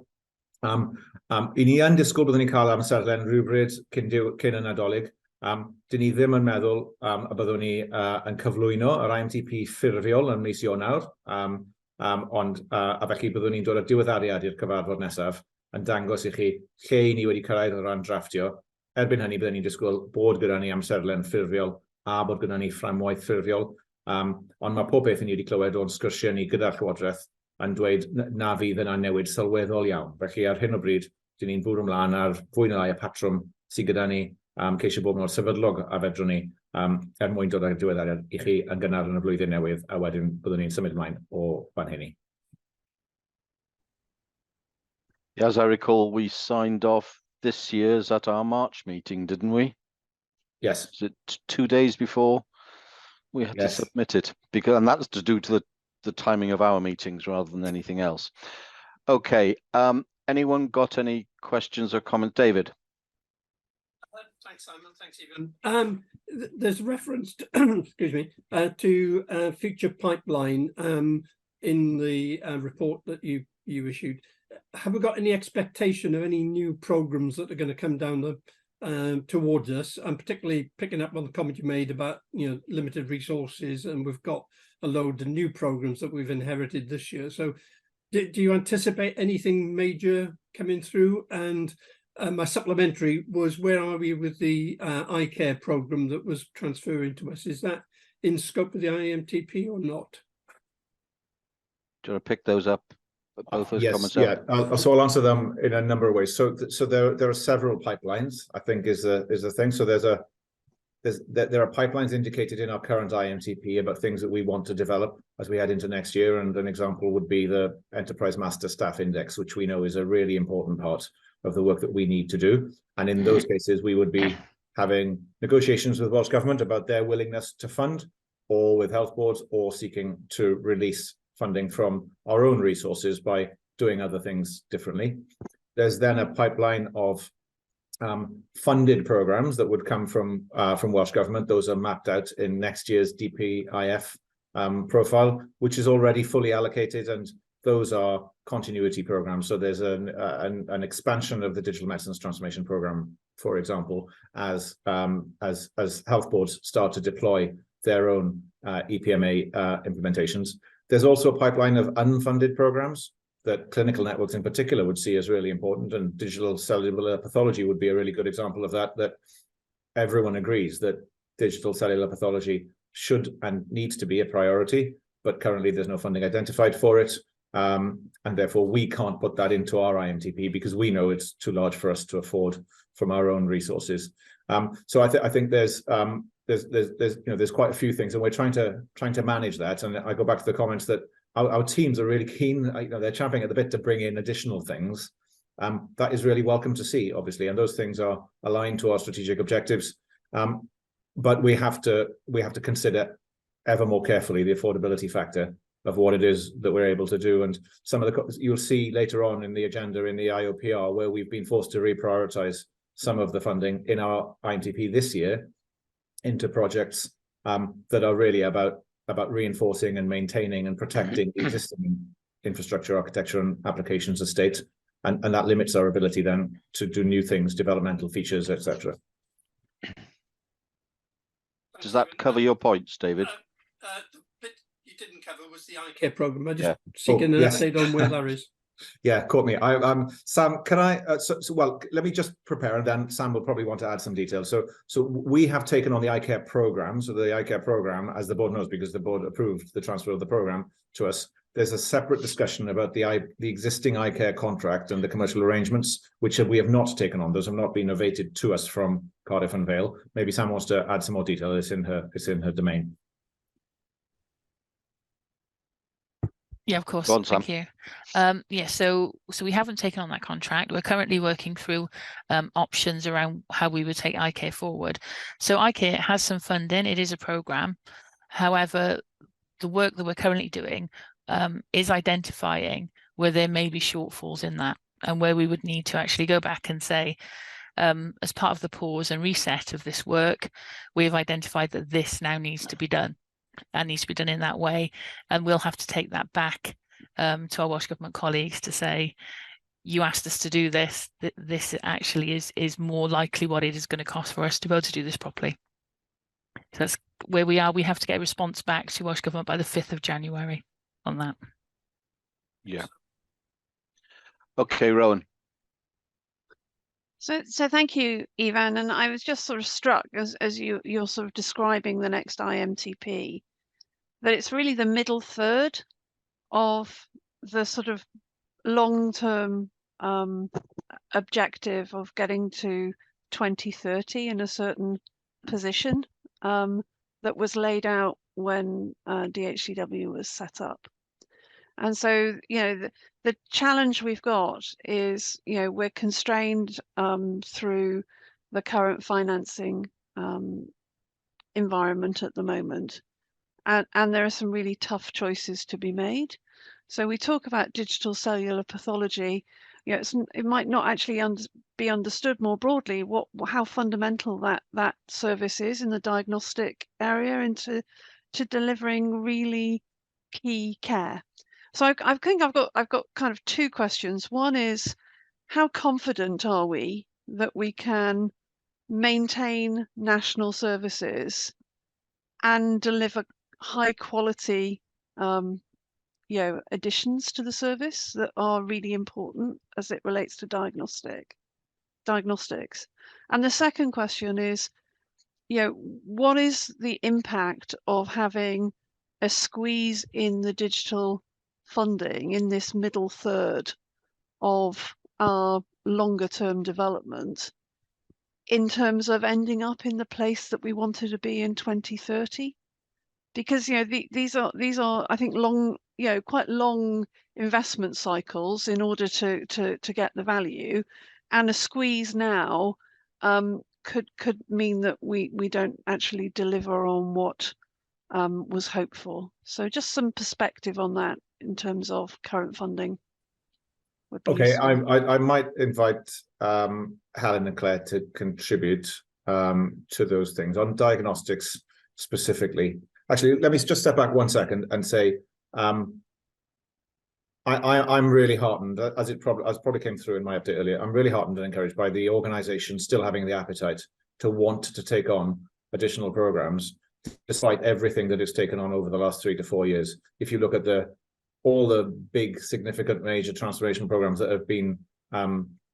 I ni yn disgwyl byddwn ni'n cael amserlen rhywbryd cyn y Nadolig. Dyn ni ddim yn meddwl y byddwn ni yn cyflwyno yr IMTP ffurfiol yn mis Ionawr, ond felly byddwn ni'n dod â diweddariad i'r cyfarfod nesaf yn dangos i chi lle ni wedi cyrraedd o ran drafftio. Erbyn hynny byddwn ni'n disgwyl bod gyda ni amserlen ffurfiol a bod gyda ni fframwaith ffurfiol. Ond mae pob beth ni wedi clywed o'n sgyrsiau ni gyda'r Llywodraeth yn dweud na fydd yna newid sylweddol iawn. Felly ar hyn o bryd, dyn ni'n bwrw ymlaen ar fwy na lai y patrwm sydd gyda ni ceisio bod mor sefydlog a fedrwn ni mwyn dod â'r diweddariad i chi yn gynnar yn y blwyddyn newydd, a wedyn byddwn ni'n symud ymlaen o fan hynny. As I recall, we signed off this year's at our March meeting, didn't we? Yes. Was it 2 days before we had to submit it? And that's to do to the timing of our meetings rather than anything else. Okay, Anyone got any questions or comments? David? Thanks, Simon. Thanks, Evan. There's reference to, excuse me, to future pipeline in the report that you issued. Have we got any expectation of any new programs that are going to come down the towards us? And particularly picking up on the comment you made about limited resources, and we've got a load of new programs that we've inherited this year. So, do you anticipate anything major coming through? And my supplementary was, where are we with the iCare program that was transferring to us? Is that in scope of the IMTP or not? Do you want to pick those up? Both those comments yeah. up? So I'll answer them in a number of ways. So there are several pipelines, I think, is the thing. So there are pipelines indicated in our current IMTP about things that we want to develop as we head into next year. And an example would be the Enterprise Master Staff Index, which we know is a really important part of the work that we need to do. And in those cases, we would be having negotiations with Welsh Government about their willingness to fund, or with health boards, or seeking to release funding from our own resources by doing other things differently. There's then a pipeline of funded programs that would come from Welsh Government. Those are mapped out in next year's DPIF profile, which is already fully allocated, and those are continuity programs. So there's an expansion of the digital medicines transformation program, for example, as health boards start to deploy their own EPMA implementations. There's also a pipeline of unfunded programs that clinical networks in particular would see as really important, and digital cellular pathology would be a really good example of that everyone agrees that digital cellular pathology should and needs to be a priority, but currently there's no funding identified for it. And therefore we can't put that into our IMTP because we know it's too large for us to afford from our own resources. So I think there's quite a few things, and we're trying to manage that. And I go back to the comments that our teams are really keen. They're champing at the bit to bring in additional things. That is really welcome to see, obviously, and those things are aligned to our strategic objectives. But we have to consider ever more carefully the affordability factor of what it is that we're able to do. And some of the you'll see later on in the agenda in the IOPR where we've been forced to reprioritize some of the funding in our IMTP this year into projects that are really about reinforcing and maintaining and protecting existing infrastructure, architecture, and applications estate, and that limits our ability then to do new things, developmental features, etc. Does that cover your points, David? The bit you didn't cover was the iCare program. I just seeking an update on where that is. Yeah, caught me. Sam, can I? Well, let me just prepare, and then Sam will probably want to add some details. So we have taken on the iCare program. So the iCare program, as the board knows, because the board approved the transfer of the program to us. There's a separate discussion about the existing iCare contract and the commercial arrangements, which we have not taken on. Those have not been novated to us from Cardiff and Vale. Maybe Sam wants to add some more detail. It's in her domain. Yeah, of course. Go on, Sam. Thank you. Yeah, so we haven't taken on that contract. We're currently working through options around how we would take iCare forward. So iCare has some funding. It is a program. However, the work that we're currently doing is identifying where there may be shortfalls in that, and where we would need to actually go back and say, as part of the pause and reset of this work, we've identified that this now needs to be done. And needs to be done in that way, and we'll have to take that back to our Welsh Government colleagues to say, you asked us to do this, this actually is more likely what it is going to cost for us to be able to do this properly. So that's where we are. We have to get a response back to Welsh Government by the 5th of January on that. Yeah. Okay, Rowan. So thank you, Ivan. And I was just sort of struck as you're sort of describing the next IMTP, that it's really the middle third of the sort of long-term objective of getting to 2030 in a certain position that was laid out when DHCW was set up. And so, the challenge we've got is, we're constrained through the current financing environment at the moment. And there are some really tough choices to be made. So we talk about digital cellular pathology. you know, it might not actually be understood more broadly how fundamental that service is in the diagnostic area into delivering really key care. So I think I've got kind of two questions. One is, how confident are we that we can maintain national services and deliver high quality additions to the service that are really important as it relates to diagnostics? And the second question is, what is the impact of having a squeeze in the digital funding in this middle third of our longer term development in terms of ending up in the place that we wanted to be in 2030? Because these are I think long, quite long investment cycles in order to get the value, and a squeeze now could mean that we don't actually deliver on what was hoped for. So just some perspective on that in terms of current funding would be Okay, useful. I might invite Helen and Claire to contribute to those things on diagnostics specifically. Actually, let me just step back 1 second and say I'm really heartened, as probably came through in my update earlier. I'm really heartened and encouraged by the organisation still having the appetite to want to take on additional programs, despite everything that it's taken on over the last 3 to 4 years. If you look at all the big, significant, major transformation programs that have been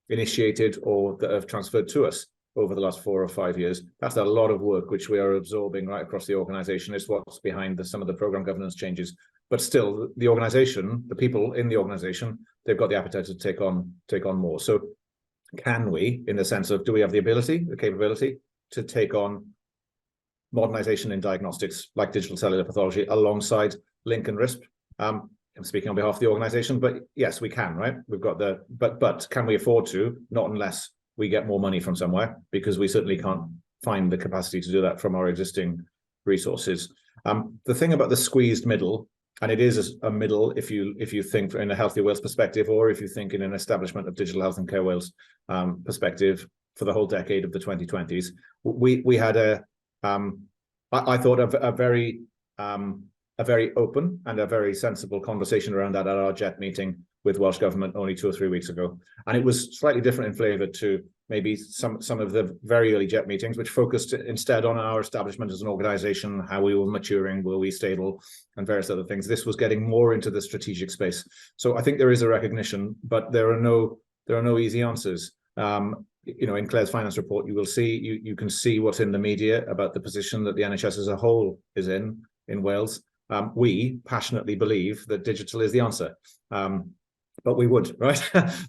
initiated or that have transferred to us over the last 4 or 5 years, that's a lot of work which we are absorbing right across the organisation. It's what's behind some of the program governance changes. But still, the organisation, the people in the organisation, they've got the appetite to take on more. So can we, in the sense of, do we have the ability, the capability to take on modernisation in diagnostics like digital cellular pathology alongside Link and RISP? I'm speaking on behalf of the organisation, but yes, we can, right? We've got but can we afford to? Not unless we get more money from somewhere, because we certainly can't find the capacity to do that from our existing resources. The thing about the squeezed middle, and it is a middle if you think in a Healthy Wales perspective, or if you think in an establishment of Digital Health and Care Wales perspective for the whole decade of the 2020s, we had I thought a very open and a very sensible conversation around that at our JET meeting with Welsh Government only 2 or 3 weeks ago. And it was slightly different in flavour to maybe some of the very early JET meetings, which focused instead on our establishment as an organisation, how we were maturing, were we stable, and various other things. This was getting more into the strategic space. So I think there is a recognition, but there are no easy answers. In Claire's finance report, you can see what's in the media about the position that the NHS as a whole is in Wales. We passionately believe that digital is the answer. But we would, right?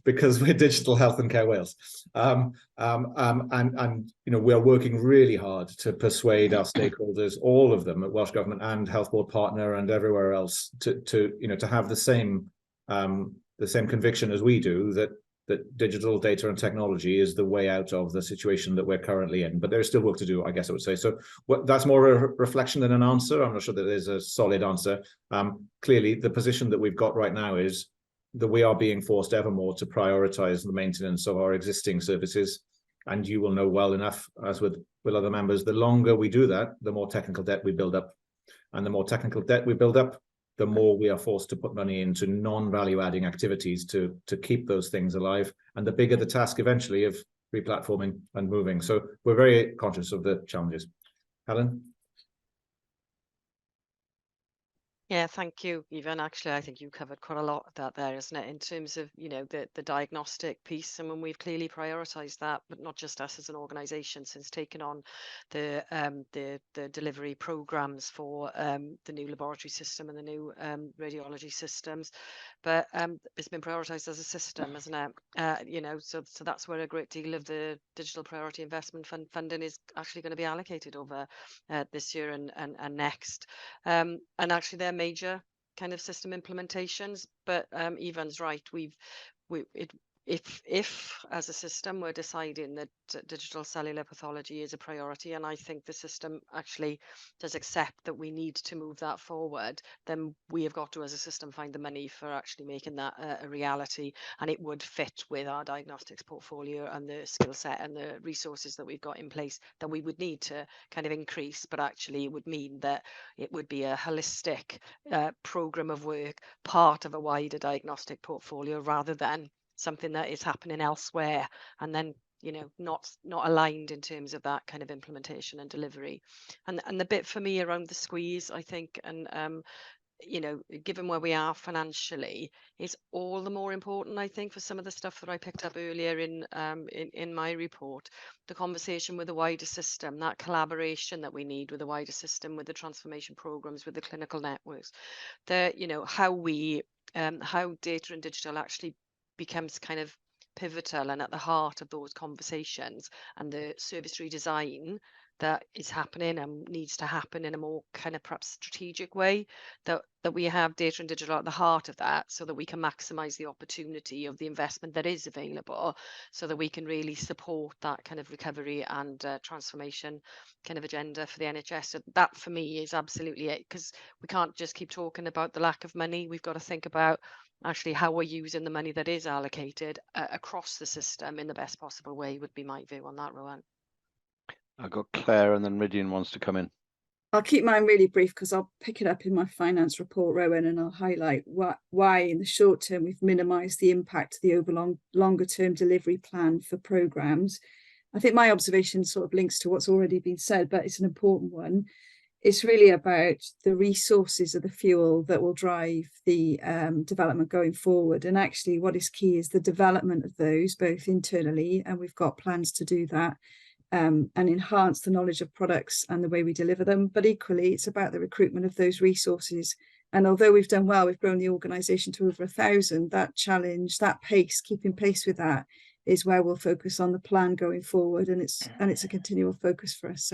Because we're Digital Health and Care Wales. And we're working really hard to persuade our stakeholders, all of them at Welsh Government and Health Board Partner and everywhere else, to have the same conviction as we do that digital data and technology is the way out of the situation that we're currently in. But there's still work to do, I guess I would say. So that's more a reflection than an answer. I'm not sure that there's a solid answer. Clearly, the position that we've got right now is that we are being forced evermore to prioritise the maintenance of our existing services. And you will know well enough, as with other members, the longer we do that, the more technical debt we build up. And the more technical debt we build up, the more we are forced to put money into non-value adding activities to keep those things alive. And the bigger the task eventually of replatforming and moving. So we're very conscious of the challenges. Helen? Yeah, thank you, Evan. Actually, I think you covered quite a lot of that there, isn't it? In terms of, the diagnostic piece, and when we've clearly prioritised that, but not just us as an organisation, since taking on the delivery programmes for the new laboratory system and the new radiology systems. But it's been prioritised as a system, isn't it? So that's where a great deal of the digital priority investment funding is actually going to be allocated over this year and next. And actually, they're major kind of system implementations. But Evan's right. if as a system we're deciding that digital cellular pathology is a priority, and I think the system actually does accept that we need to move that forward, then we have got to, as a system, find the money for actually making that a reality, and it would fit with our diagnostics portfolio and the skill set and the resources that we've got in place that we would need to kind of increase. But actually it would mean that it would be a holistic program of work, part of a wider diagnostic portfolio, rather than something that is happening elsewhere and then, you know, not aligned in terms of that kind of implementation and delivery. And the bit for me around the squeeze, I think, and you know, given where we are financially, is all the more important, I think, for some of the stuff that I picked up earlier in my report. The conversation with the wider system, that collaboration that we need with the wider system, with the transformation programs, with the clinical networks, the, you know, how data and digital actually becomes kind of pivotal and at the heart of those conversations, and the service redesign that is happening and needs to happen in a more kind of perhaps strategic way, that we have data and digital at the heart of that, so that we can maximize the opportunity of the investment that is available, so that we can really support that kind of recovery and transformation kind of agenda for the NHS. So that for me is absolutely it, because we can't just keep talking about the lack of money. We've got to think about actually how we're using the money that is allocated across the system in the best possible way, would be my view on that, Rowan. I've got Claire, and then Rydian wants to come in. I'll keep mine really brief because I'll pick it up in my finance report, Rowan, and I'll highlight why in the short term we've minimised the impact of the over longer term delivery plan for programmes. I think my observation sort of links to what's already been said, but it's an important one. It's really about the resources of the fuel that will drive the development going forward. And actually what is key is the development of those, both internally, and we've got plans to do that, and enhance the knowledge of products and the way we deliver them. But equally, it's about the recruitment of those resources. And although we've done well, we've grown the organisation to over 1,000, that challenge, that pace, keeping pace with that, is where we'll focus on the plan going forward. And it's a continual focus for us.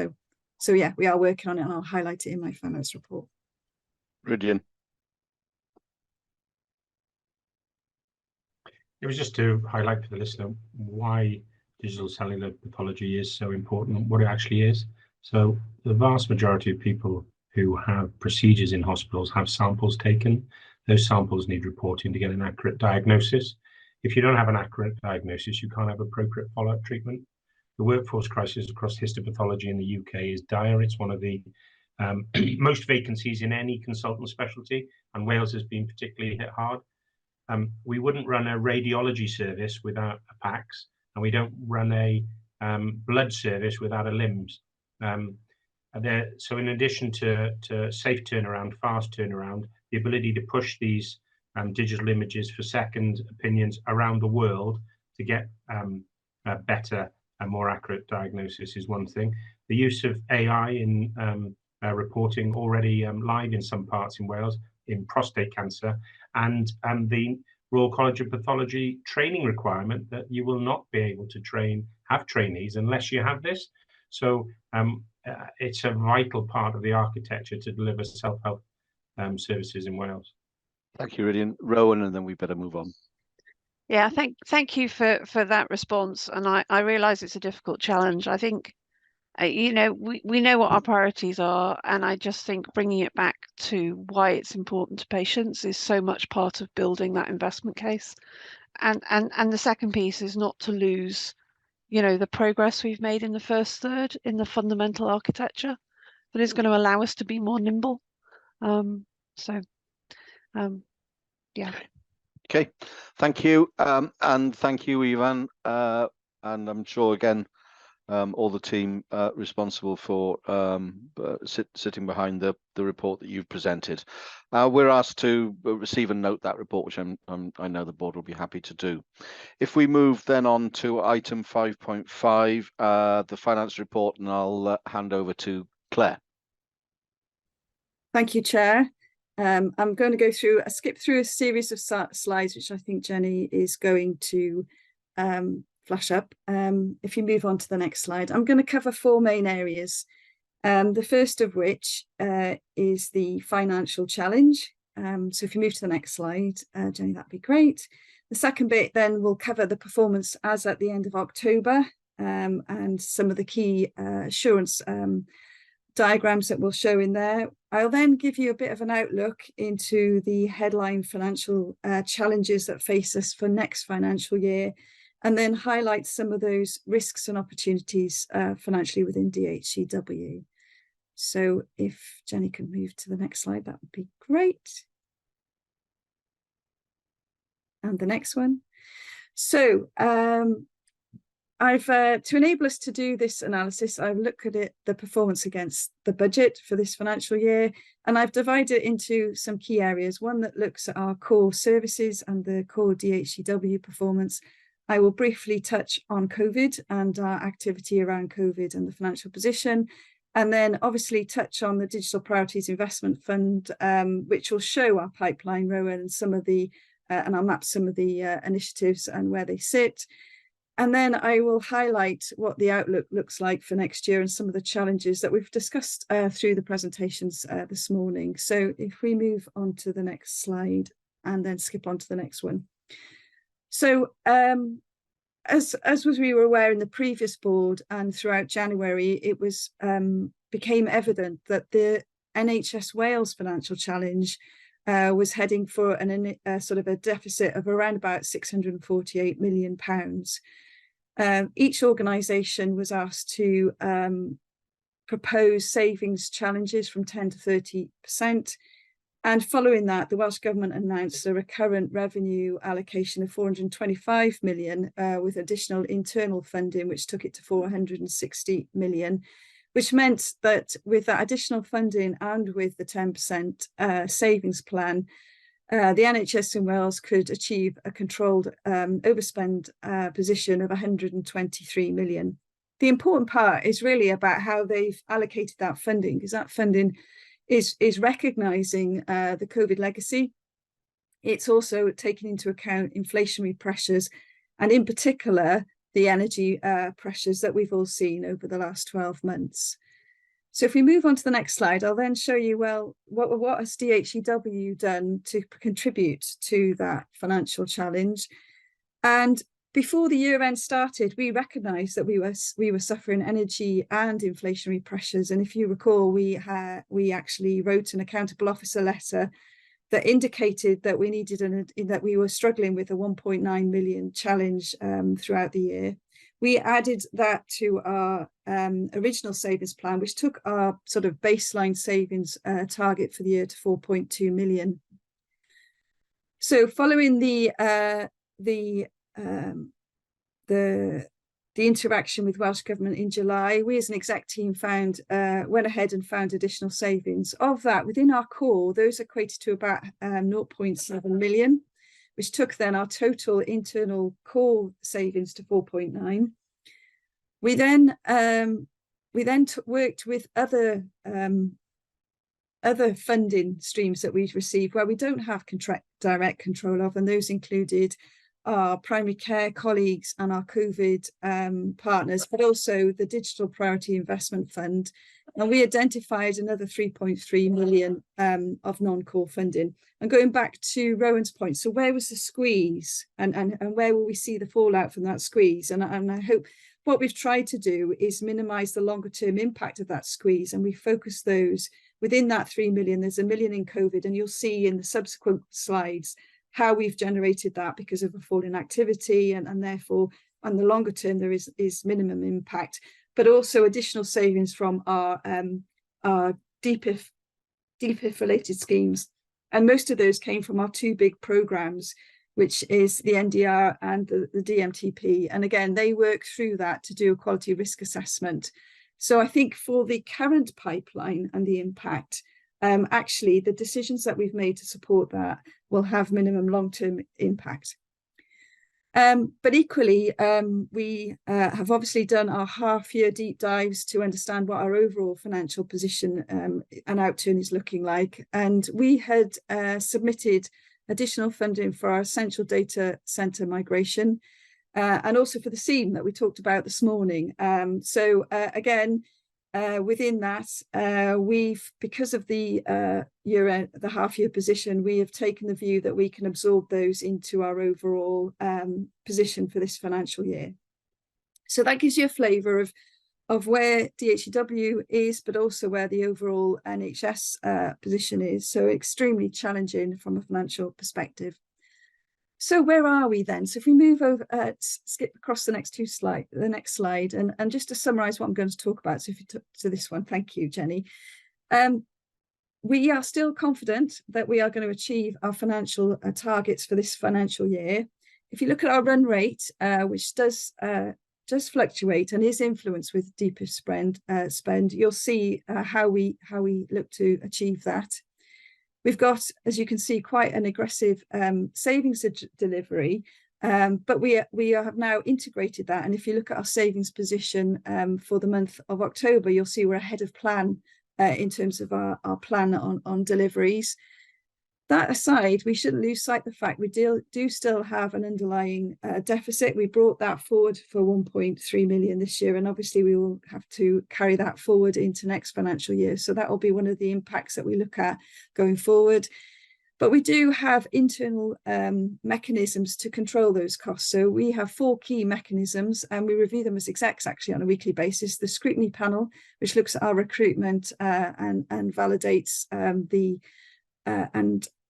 So yeah, we are working on it, and I'll highlight it in my finance report. Rydian. It was just to highlight for the listener why digital cellular pathology is so important, what it actually is. So the vast majority of people who have procedures in hospitals have samples taken. Those samples need reporting to get an accurate diagnosis. If you don't have an accurate diagnosis, you can't have appropriate follow-up treatment. The workforce crisis across histopathology in the UK is dire. It's one of the most vacancies in any consultant specialty, and Wales has been particularly hit hard. We wouldn't run a radiology service without a PACS, and we don't run a blood service without a LIMS. So in addition to safe turnaround, fast turnaround, the ability to push these digital images for second opinions around the world to get better and more accurate diagnosis is one thing. The use of AI in reporting already live in some parts in Wales in prostate cancer, and the Royal College of Pathology training requirement that you will not be able to have trainees unless you have this. So it's a vital part of the architecture to deliver self-help services in Wales. Thank you, Rydian. Rowan, and then we better move on. Yeah, thank you for that response. And I realise it's a difficult challenge. I think, you know, we know what our priorities are, and I just think bringing it back to why it's important to patients is so much part of building that investment case. And the second piece is not to lose, you know, the progress we've made in the first third in the fundamental architecture that is going to allow us to be more nimble. Yeah. Okay, thank you, and thank you, Ivan, and I'm sure again all the team responsible for sitting behind the report that you've presented. We're asked to receive and note that report, which I know the board will be happy to do. If we move then on to item 5.5, the finance report, and I'll hand over to Claire. Thank you, Chair. I'm going to skip through a series of slides, which I think Jenny is going to flash up. If you move on to the next slide, I'm going to cover four main areas. The first of which is the financial challenge. So if you move to the next slide, Jenny, that'd be great. The second bit then will cover the performance as at the end of October, and some of the key assurance diagrams that we'll show in there. I'll then give you a bit of an outlook into the headline financial challenges that face us for next financial year, and then highlight some of those risks and opportunities financially within DHCW. So if Jenny could move to the next slide, that would be great. And the next one. So to enable us to do this analysis, I've looked at the performance against the budget for this financial year, and I've divided it into some key areas. One that looks at our core services and the core DHCW performance. I will briefly touch on COVID and our activity around COVID and the financial position, and then obviously touch on the Digital Priorities Investment Fund, which will show our pipeline, Rowan, and some of the, and I'll map some of the initiatives and where they sit. And then I will highlight what the outlook looks like for next year and some of the challenges that we've discussed through the presentations this morning. So if we move on to the next slide and then skip on to the next one. So as we were aware in the previous board and throughout January, it was became evident that the NHS Wales financial challenge was heading for a sort of a deficit of around about £648 million. Each organisation was asked to propose savings challenges from 10 to 30%. And following that, the Welsh Government announced a recurrent revenue allocation of 425 million with additional internal funding, which took it to 460 million, which meant that with that additional funding and with the 10% savings plan, the NHS in Wales could achieve a controlled overspend position of 123 million. The important part is really about how they've allocated that funding, because that funding is recognising the COVID legacy. It's also taking into account inflationary pressures, and in particular, the energy pressures that we've all seen over the last 12 months. So if we move on to the next slide, I'll then show you, well, what has DHCW done to contribute to that financial challenge. And before the year end started, we recognised that we were suffering energy and inflationary pressures. And if you recall, we actually wrote an accountable officer letter that indicated that we needed that we were struggling with a 1.9 million challenge throughout the year. We added that to our original savings plan, which took our sort of baseline savings target for the year to 4.2 million. So following the interaction with Welsh Government in July, we as an exec team went ahead and found additional savings. Of that, within our core, those equated to about 0.7 million, which took then our total internal core savings to 4.9. We then worked with other funding streams that we've received where we don't have direct control of, and those included our primary care colleagues and our COVID partners, but also the Digital Priority Investment Fund. And we identified another 3.3 million of non-core funding. And going back to Rowan's point, so where was the squeeze, and where will we see the fallout from that squeeze? And I hope what we've tried to do is minimise the longer term impact of that squeeze, and we focus those within that 3 million. There's 1 million in COVID, and you'll see in the subsequent slides how we've generated that because of a fall in activity, and therefore on the longer term there is minimum impact, but also additional savings from our DPIF related schemes. And most of those came from our two big programmes, which is the NDR and the DMTP. And again, they work through that to do a quality risk assessment. So I think for the current pipeline and the impact, actually the decisions that we've made to support that will have minimum long-term impact. But equally, we have obviously done our half-year deep dives to understand what our overall financial position and outturn is looking like. And we had submitted additional funding for our central data centre migration and also for the SEAM that we talked about this morning. So again, within that, because of the the half-year position, we have taken the view that we can absorb those into our overall position for this financial year. So that gives you a flavour of where DHEW is, but also where the overall NHS position is. So extremely challenging from a financial perspective. So where are we then? So if we move over, skip across the next slide, and just to summarise what I'm going to talk about. So if you took to this one, thank you, Jenny. We are still confident that we are going to achieve our financial targets for this financial year. If you look at our run rate, which does fluctuate and is influenced with deeper spend, you'll see how we look to achieve that. We've got, as you can see, quite an aggressive savings delivery, but we have now integrated that. And if you look at our savings position for the month of October, you'll see we're ahead of plan in terms of our plan on deliveries. That aside, we shouldn't lose sight of the fact we do still have an underlying deficit. We brought that forward for 1.3 million this year, and obviously we will have to carry that forward into next financial year. So that will be one of the impacts that we look at going forward. But we do have internal mechanisms to control those costs. So we have 4 key mechanisms, and we review them as execs actually on a weekly basis. The scrutiny panel, which looks at our recruitment and validates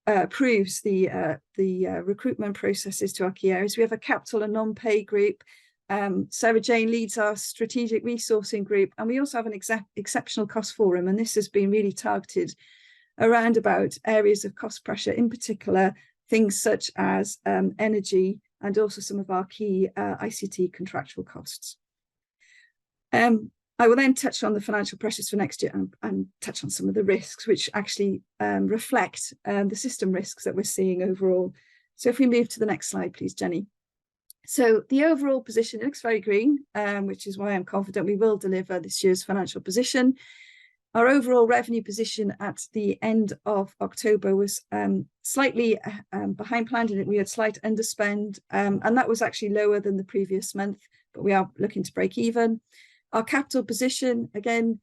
approves the recruitment processes to our key areas. We have a capital and non-pay group. Sarah Jane leads our strategic resourcing group, and we also have an exceptional cost forum, and this has been really targeted around about areas of cost pressure, in particular things such as energy and also some of our key ICT contractual costs. I will then touch on the financial pressures for next year and touch on some of the risks which actually reflect the system risks that we're seeing overall. So if we move to the next slide, please, Jenny. So the overall position looks very green, which is why I'm confident we will deliver this year's financial position. Our overall revenue position at the end of October was slightly behind plan, and we had slight underspend, and that was actually lower than the previous month, but we are looking to break even. Our capital position, again,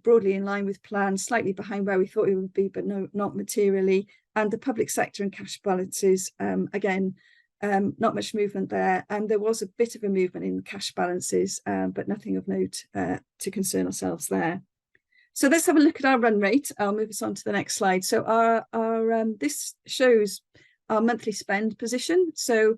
broadly in line with plan, slightly behind where we thought it would be, but no, not materially. And the public sector and cash balances, again, not much movement there. And there was a bit of a movement in cash balances, but nothing of note to concern ourselves there. So let's have a look at our run rate. I'll move us on to the next slide. So this shows our monthly spend position. So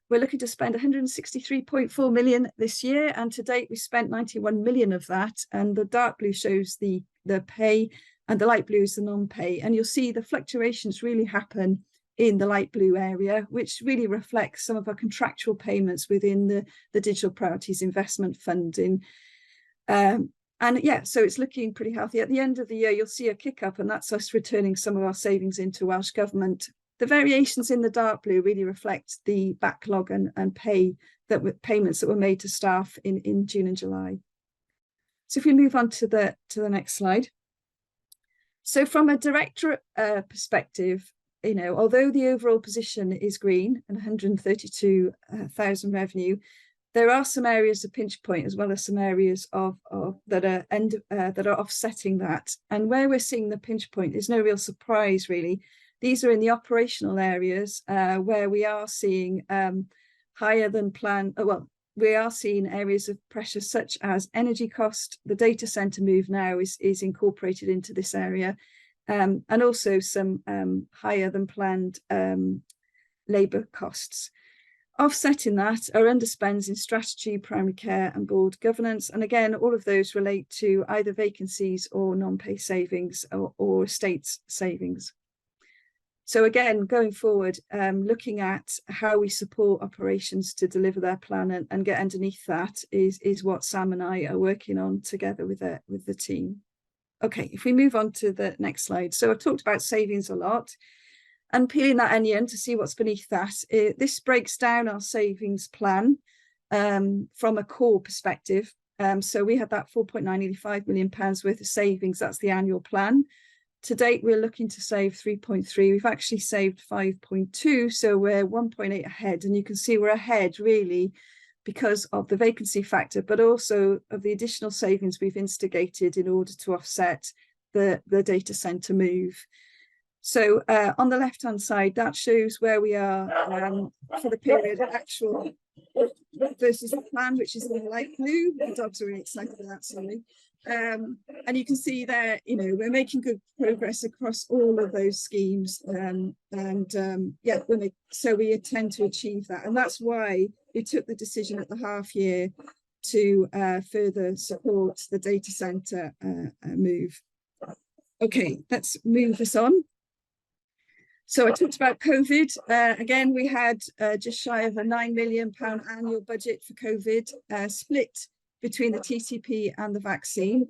we're looking to spend 163.4 million this year, and to date we spent 91 million of that. And the dark blue shows the pay, and the light blue is the non-pay. And you'll see the fluctuations really happen in the light blue area, which really reflects some of our contractual payments within the Digital Priorities Investment Funding. And yeah, so it's looking pretty healthy. At the end of the year, you'll see a kick up, and that's us returning some of our savings into Welsh Government. The variations in the dark blue really reflect the backlog and payments that were made to staff in June and July. So if we move on to the next slide. So from a directorate perspective, you know, although the overall position is green and 132,000 revenue, there are some areas of pinch point as well as some areas that are offsetting that. And where we're seeing the pinch point is no real surprise, really. These are in the operational areas where we are seeing higher than planned. Well, we are seeing areas of pressure such as energy cost. The data centre move now is incorporated into this area, and also some higher than planned labour costs. Offsetting that are underspends in strategy, primary care and board governance. And again, all of those relate to either vacancies or non-pay savings or estates savings. So again, going forward, looking at how we support operations to deliver their plan and get underneath that is what Sam and I are working on together with the team. Okay, if we move on to the next slide. So I've talked about savings a lot, and peeling that onion to see what's beneath that. This breaks down our savings plan from a core perspective. So we had that £4.985 million worth of savings. That's the annual plan. To date, we're looking to save 3.3. We've actually saved 5.2, so we're 1.8 ahead. And you can see we're ahead, really, because of the vacancy factor, but also of the additional savings we've instigated in order to offset the data centre move. So on the left-hand side, that shows where we are for the period of actual versus the plan, which is in light blue. The dogs are really excited about that, sorry. And you can see there, you know, we're making good progress across all of those schemes. Yeah, so we intend to achieve that. And that's why we took the decision at the half year to further support the data centre move. Okay, let's move this on. So I talked about COVID. Again, we had just shy of a £9 million annual budget for COVID, split between the TTP and the vaccine.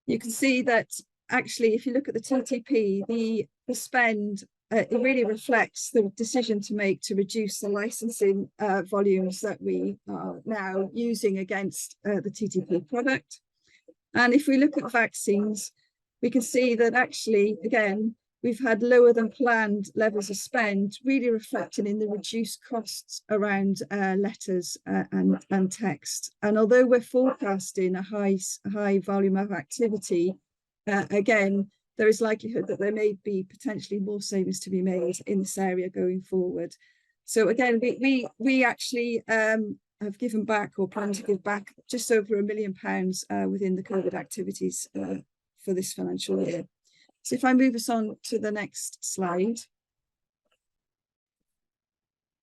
You can see that actually, if you look at the TTP, the spend, it really reflects the decision to make to reduce the licensing volumes that we are now using against the TTP product. And if we look at vaccines, we can see that actually, again, we've had lower than planned levels of spend, really reflecting in the reduced costs around letters and text. And although we're forecasting a high volume of activity, again, there is likelihood that there may be potentially more savings to be made in this area going forward. So again, we actually have given back or plan to give back just over £1 million within the COVID activities for this financial year. So if I move us on to the next slide.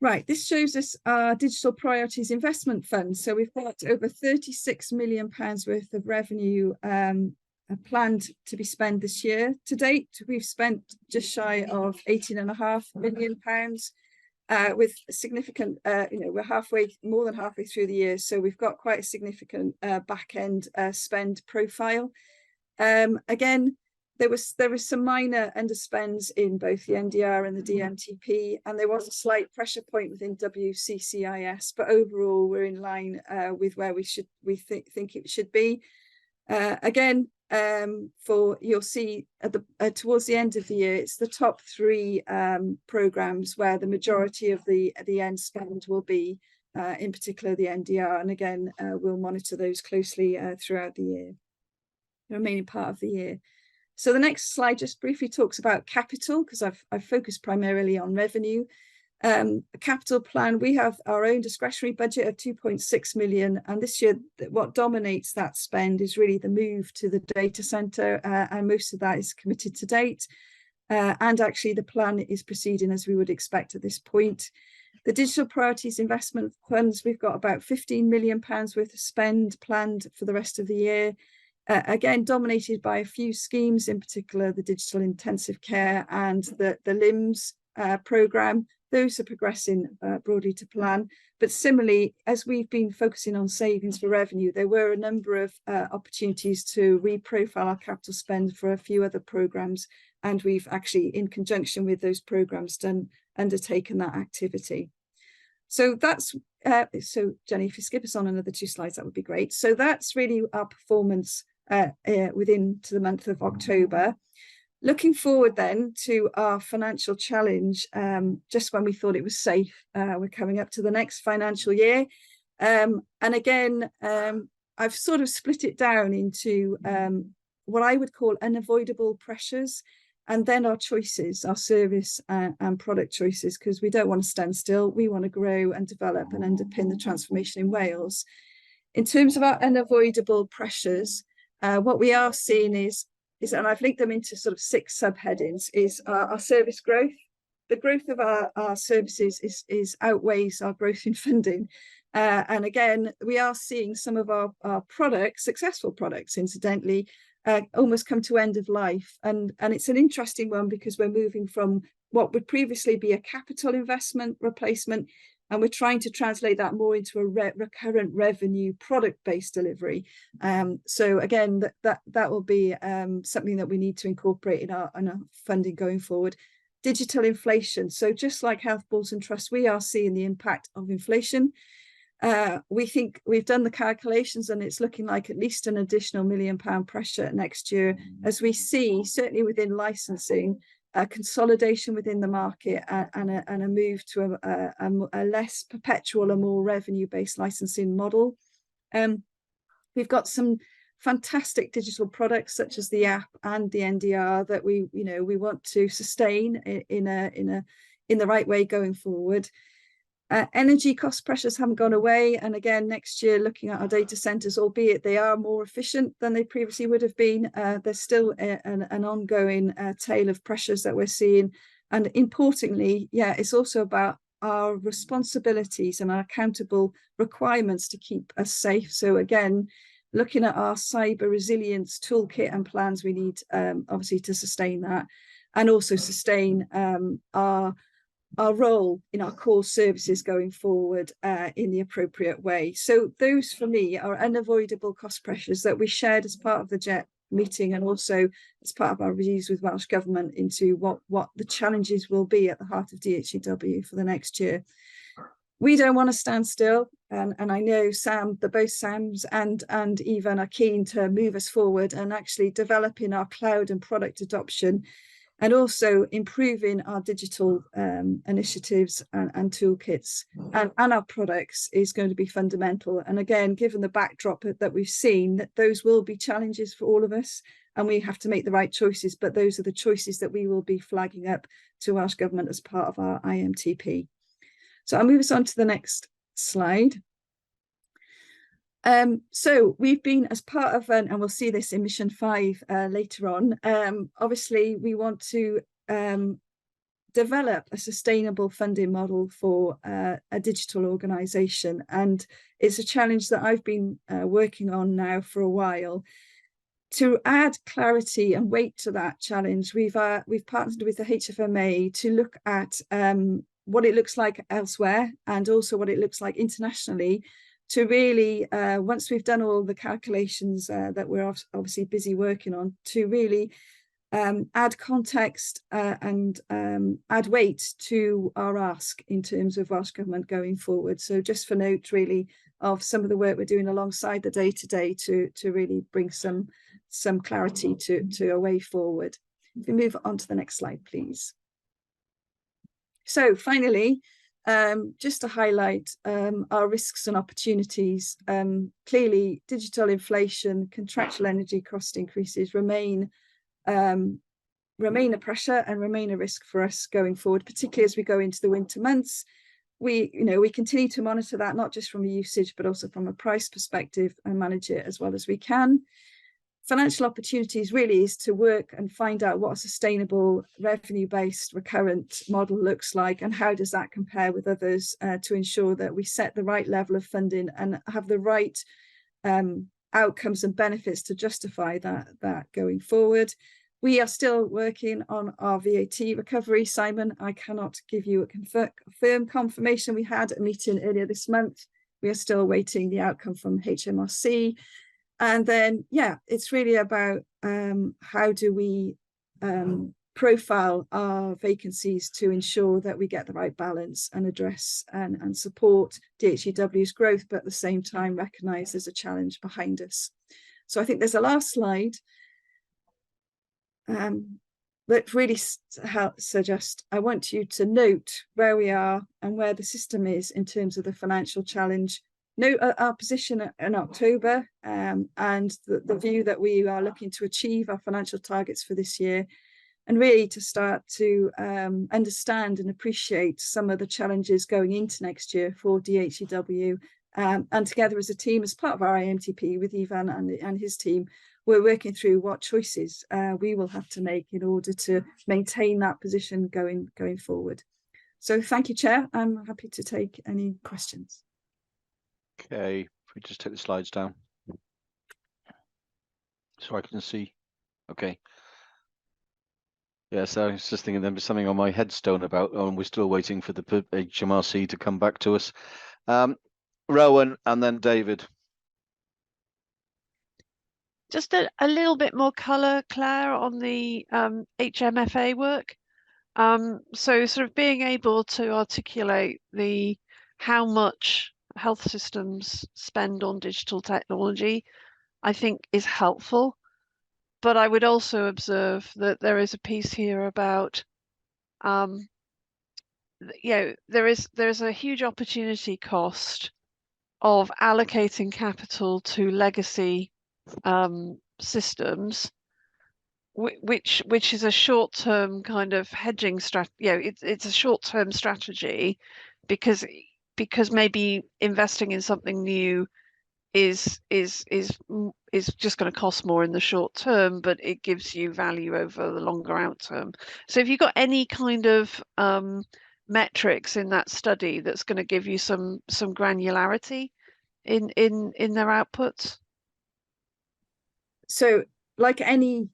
Right, this shows us our Digital Priorities Investment Fund. So we've got over £36 million worth of revenue planned to be spent this year. To date, we've spent just shy of £18.5 million, with significant, you know, we're more than halfway through the year. So we've got quite a significant back end spend profile. Again, there was some minor underspends in both the NDR and the DMTP, and there was a slight pressure point within WCCIS, but overall we're in line with where we think it should be. Again, you'll see at the towards the end of the year, it's the top 3 programs where the majority of the end spend will be, in particular the NDR, and again we'll monitor those closely throughout the year, the remaining part of the year. So the next slide just briefly talks about capital, because I've focused primarily on revenue. A capital plan, we have our own discretionary budget of 2.6 million, and this year what dominates that spend is really the move to the data centre, and most of that is committed to date, and actually the plan is proceeding as we would expect at this point. The Digital Priorities Investment Funds, we've got about £15 million worth of spend planned for the rest of the year. Again, dominated by a few schemes, in particular the Digital Intensive Care and the LIMS programme. Those are progressing broadly to plan. But similarly, as we've been focusing on savings for revenue, there were a number of opportunities to reprofile our capital spend for a few other programmes. And we've actually, in conjunction with those programmes, undertaken that activity. So that's, so Jenny, if you skip us on another 2 slides, that would be great. So that's really our performance within to the month of October. Looking forward then to our financial challenge, just when we thought it was safe, we're coming up to the next financial year. And again, I've sort of split it down into what I would call unavoidable pressures, and then our choices, our service and product choices, because we don't want to stand still. We want to grow and develop and underpin the transformation in Wales. In terms of our unavoidable pressures, what we are seeing is, and I've linked them into sort of 6 subheadings, is our service growth. The growth of our services is outweighs our growth in funding. And again, we are seeing some of our products, successful products, incidentally, almost come to end of life. And it's an interesting one because we're moving from what would previously be a capital investment replacement, and we're trying to translate that more into a recurrent revenue product-based delivery. So again, that will be something that we need to incorporate in our funding going forward. Digital inflation. So just like health boards and trusts, we are seeing the impact of inflation. We think we've done the calculations and it's looking like at least an additional £1 million pressure next year, as we see, certainly within licensing, a consolidation within the market and a move to a less perpetual and more revenue-based licensing model. We've got some fantastic digital products such as the app and the NDR that we want to sustain in the right way going forward. Energy cost pressures haven't gone away, and again next year, looking at our data centers, albeit they are more efficient than they previously would have been, there's still an ongoing tail of pressures that we're seeing. And importantly, yeah, it's also about our responsibilities and our accountable requirements to keep us safe. So again, looking at our cyber resilience toolkit and plans, we need obviously to sustain that, and also sustain our role in our core services going forward in the appropriate way. So those for me are unavoidable cost pressures that we shared as part of the JET meeting, and also as part of our reviews with Welsh Government into what the challenges will be at the heart of DHEW for the next year. We don't want to stand still, and I know both Sam's and Ivan are keen to move us forward and actually developing our cloud and product adoption, and also improving our digital initiatives and toolkits and our products is going to be fundamental. And again, given the backdrop that we've seen, that those will be challenges for all of us, and we have to make the right choices, but those are the choices that we will be flagging up to Welsh Government as part of our IMTP. So I'll move us on to the next slide. So we've been as part of, and we'll see this in Mission 5 later on, obviously we want to develop a sustainable funding model for a digital organisation, and it's a challenge that I've been working on now for a while. To add clarity and weight to that challenge, we've partnered with the HFMA to look at what it looks like elsewhere and also what it looks like internationally, to really, once we've done all the calculations that we're obviously busy working on, to really add context and add weight to our ask in terms of Welsh Government going forward. So just for note really of some of the work we're doing alongside the day-to-day to really bring some clarity to a way forward. If we move on to the next slide, please. So finally, just to highlight our risks and opportunities. Clearly, digital inflation, contractual energy cost increases remain a pressure and remain a risk for us going forward, particularly as we go into the winter months. We continue to monitor that, not just from a usage, but also from a price perspective, and manage it as well as we can. Financial opportunities really is to work and find out what a sustainable revenue-based recurrent model looks like, and how does that compare with others to ensure that we set the right level of funding and have the right outcomes and benefits to justify that going forward. We are still working on our VAT recovery. Simon, I cannot give you a firm confirmation. We had a meeting earlier this month. We are still awaiting the outcome from HMRC. And then, yeah, it's really about how do we profile our vacancies to ensure that we get the right balance and address and support DHEW's growth, but at the same time recognise there's a challenge behind us. So I think there's a last slide that really suggest I want you to note where we are and where the system is in terms of the financial challenge. Note our position in October and the view that we are looking to achieve our financial targets for this year, and really to start to understand and appreciate some of the challenges going into next year for DHEW. And together as a team, as part of our IMTP with Ivan and his team, we're working through what choices we will have to make in order to maintain that position going forward. So thank you, Chair. I'm happy to take any questions. Okay, if we just take the slides down so I can see. Okay. Yeah, so I was just thinking there was something on my headstone about, and we're still waiting for the HMRC to come back to us. Rowan and then David. Just a little bit more colour, Claire, on the HMFA work. So sort of being able to articulate how much health systems spend on digital technology, I think is helpful. I would also observe that there is a piece here about, there is a huge opportunity cost of allocating capital to legacy systems, which is a short-term kind of hedging strategy. It's a short-term strategy because maybe investing in something new is just going to cost more in the short term, but it gives you value over the longer out term. So if you've got any kind of metrics in that study that's going to give you some granularity in their outputs. So like any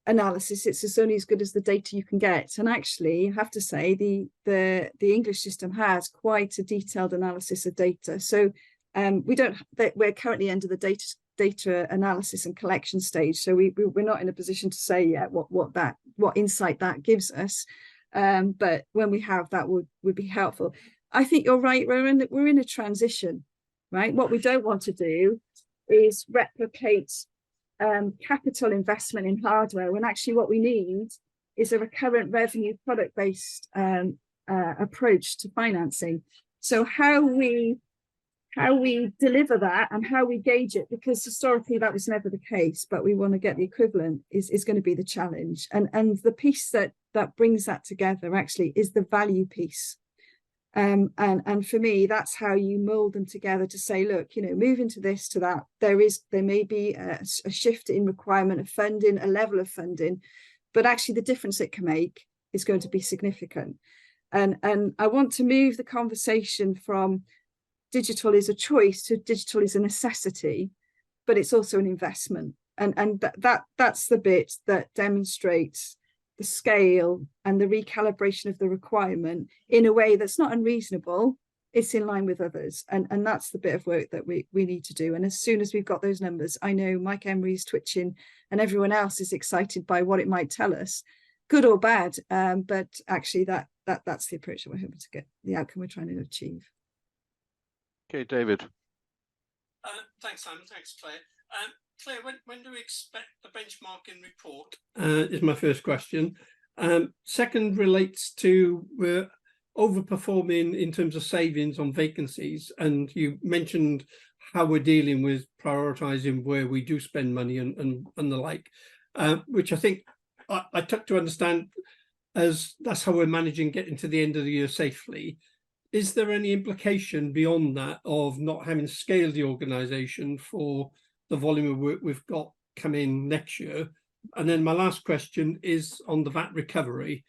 analysis, it's only as good as the data you can get. And actually, I have to say the English system has quite a detailed analysis of data. So we're currently under the data analysis and collection stage. So we're not in a position to say yet what insight that gives us. But when we have that would be helpful. I think you're right. We're in a transition, right? What we don't want to do is replicate capital investment in hardware, when actually what we need is a recurrent revenue product-based approach to financing. So how we deliver that and how we gauge it, because historically that was never the case, but we want to get the equivalent, is going to be the challenge. And the piece that brings that together actually is the value piece. And for me, that's how you mold them together to say, look, moving to this, to that, there may be a shift in requirement of funding, a level of funding, but actually the difference it can make is going to be significant. And I want to move the conversation from digital is a choice to digital is a necessity, but it's also an investment. And that's the bit that demonstrates the scale and the recalibration of the requirement in a way that's not unreasonable. It's in line with others. And that's the bit of work that we need to do. And as soon as we've got those numbers, I know Mike Emery's twitching and everyone else is excited by what it might tell us, good or bad. But actually that's the approach that we're hoping to get, the outcome we're trying to achieve. Okay, David. Thanks, Simon. Thanks, Claire. Claire, when do we expect the benchmarking report? Is my first question. Second relates to we're overperforming in terms of savings on vacancies, and you mentioned how we're dealing with prioritising where we do spend money and the like, which I think I took to understand as that's how we're managing getting to the end of the year safely. Is there any implication beyond that of not having scaled the organisation for the volume of work we've got coming next year? And then my last question is on the VAT recovery.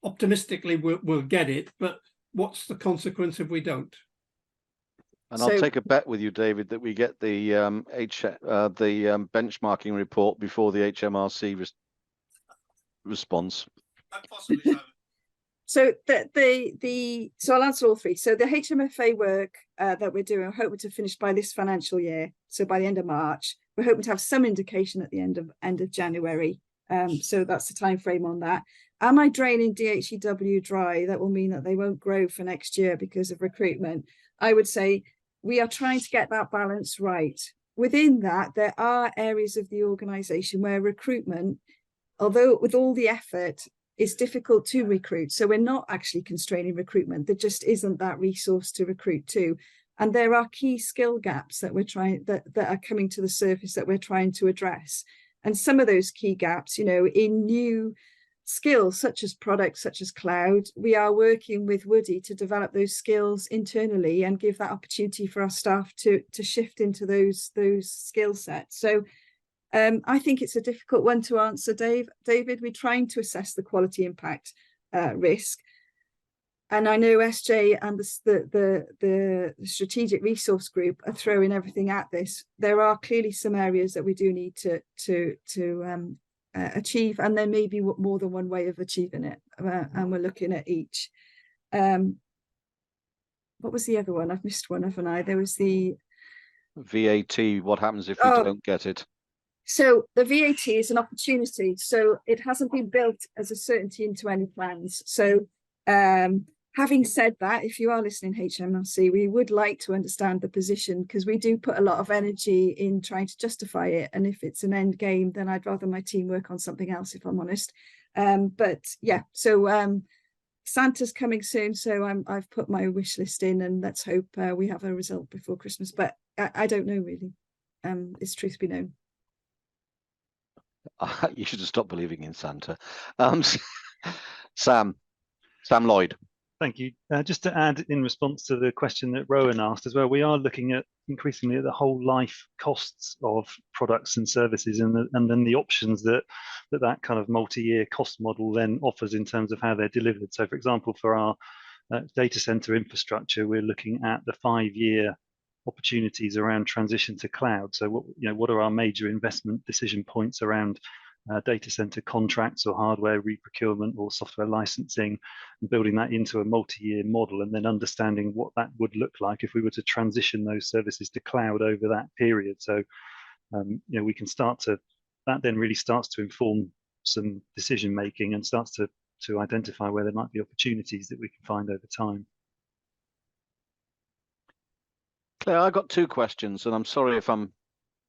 Optimistically, we'll get it, but what's the consequence if we don't? And I'll take a bet with you, David, that we get the benchmarking report before the HMRC response. Possibly so. So so I'll answer all three. So the HMFA work that we're doing, we're hoping to finish by this financial year. So by the end of March, we're hoping to have some indication at the end of January. So that's the time frame on that. Am I draining DHEW dry? That will mean that they won't grow for next year because of recruitment. I would say we are trying to get that balance right. Within that, there are areas of the organisation where recruitment, although with all the effort, it's difficult to recruit. So we're not actually constraining recruitment. There just isn't that resource to recruit to. And there are key skill gaps that that are coming to the surface that we're trying to address. And some of those key gaps, in new skills such as products, such as cloud, we are working with Woody to develop those skills internally and give that opportunity for our staff to shift into those skill sets. So I think it's a difficult one to answer, David. We're trying to assess the quality impact risk. And I know SJ and the strategic resource group are throwing everything at this. There are clearly some areas that we do need to achieve, and there may be more than one way of achieving it. And we're looking at each. What was the other one? I've missed one, haven't I? There was the VAT. What happens if we don't get it? So the VAT is an opportunity. So it hasn't been built as a certainty into any plans. So Having said that, if you are listening, HMRC, we would like to understand the position, because we do put a lot of energy in trying to justify it. And if it's an end game, then I'd rather my team work on something else, if I'm honest. But yeah, so Santa's coming soon, so I've put my wish list in, and let's hope we have a result before Christmas. But I don't know really. It's truth be known. You should have stopped believing in Santa. Sam Lloyd. Thank you. Just to add in response to the question that Rowan asked as well, we are looking at increasingly at the whole life costs of products and services, and then the options that kind of multi-year cost model then offers in terms of how they're delivered. So, for example, for our data center infrastructure, we're looking at the 5-year opportunities around transition to cloud. So, what are our major investment decision points around data center contracts or hardware reprocurement or software licensing, and building that into a multi-year model, and then understanding what that would look like if we were to transition those services to cloud over that period. So, we can start to, that then really starts to inform some decision making and starts to identify where there might be opportunities that we can find over time. Claire, I got 2 questions, and I'm sorry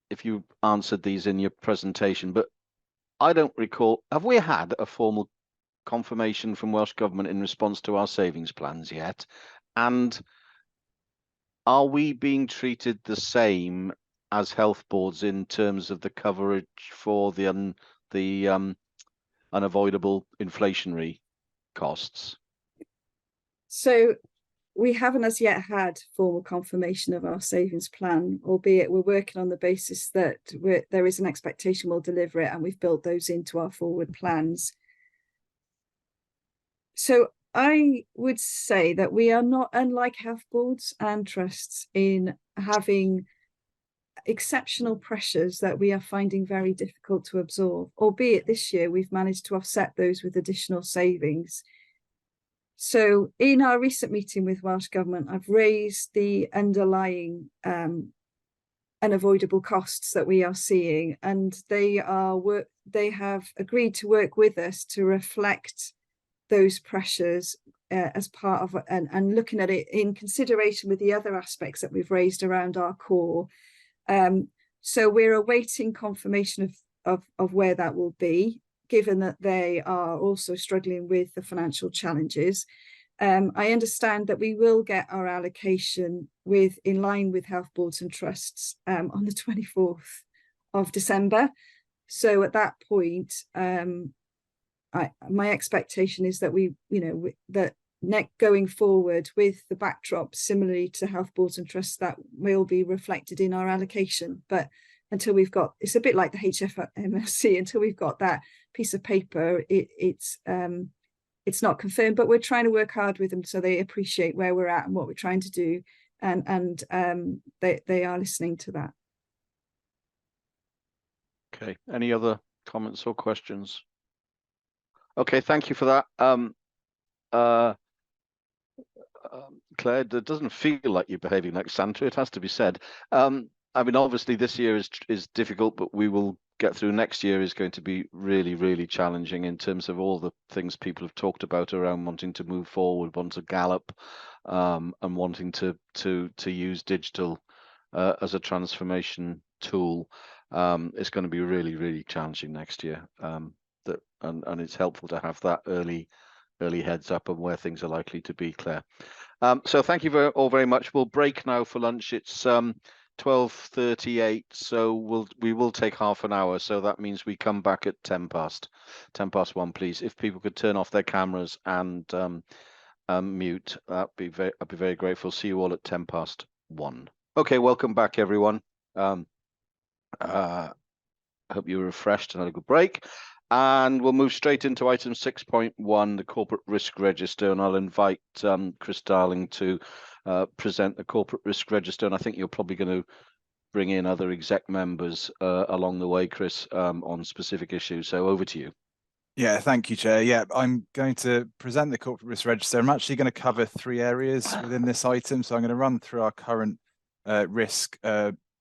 if you answered these in your presentation, but I don't recall, have we had a formal confirmation from Welsh Government in response to our savings plans yet? And are we being treated the same as health boards in terms of the coverage for the unavoidable inflationary costs? So we haven't as yet had formal confirmation of our savings plan, albeit we're working on the basis that there is an expectation we'll deliver it, and we've built those into our forward plans. So I would say that we are not unlike health boards and trusts in having exceptional pressures that we are finding very difficult to absorb, albeit this year we've managed to offset those with additional savings. So in our recent meeting with Welsh Government, I've raised the underlying unavoidable costs that we are seeing, and they have agreed to work with us to reflect those pressures as part of and looking at it in consideration with the other aspects that we've raised around our core. So we're awaiting confirmation of where that will be, given that they are also struggling with the financial challenges. I understand that we will get our allocation in line with health boards and trusts on the 24th of December. So at that point, my expectation is that going forward with the backdrop similarly to health boards and trusts, that will be reflected in our allocation. But until we've got, it's a bit like the HMRC, until we've got that piece of paper, it's not confirmed, but we're trying to work hard with them so they appreciate where we're at and what we're trying to do, and they are listening to that. Okay, any other comments or questions? Okay, thank you for that. Claire, it doesn't feel like you're behaving like Santa, it has to be said. I mean, obviously this year is difficult, but we will get through. Next year is going to be really, really challenging in terms of all the things people have talked about around wanting to move forward, want to gallop, and wanting to use digital as a transformation tool. It's going to be really, really challenging next year. And it's helpful to have that early heads up on where things are likely to be, Claire. So thank you all very much. We'll break now for lunch. It's 12:38, so we will take half an hour. So that means we come back at 10:1, please. If people could turn off their cameras and mute, I'd be very grateful. See you all at 10:1. Okay, welcome back, everyone. I hope you were refreshed and had a good break. And we'll move straight into item 6.1, the corporate risk register, and I'll invite Chris Darling to present the corporate risk register. And I think you're probably going to bring in other exec members along the way, Chris, on specific issues. So over to you. Yeah, thank you, Chair. Yeah, I'm going to present the corporate risk register. I'm actually going to cover 3 areas within this item. So I'm going to run through our current risk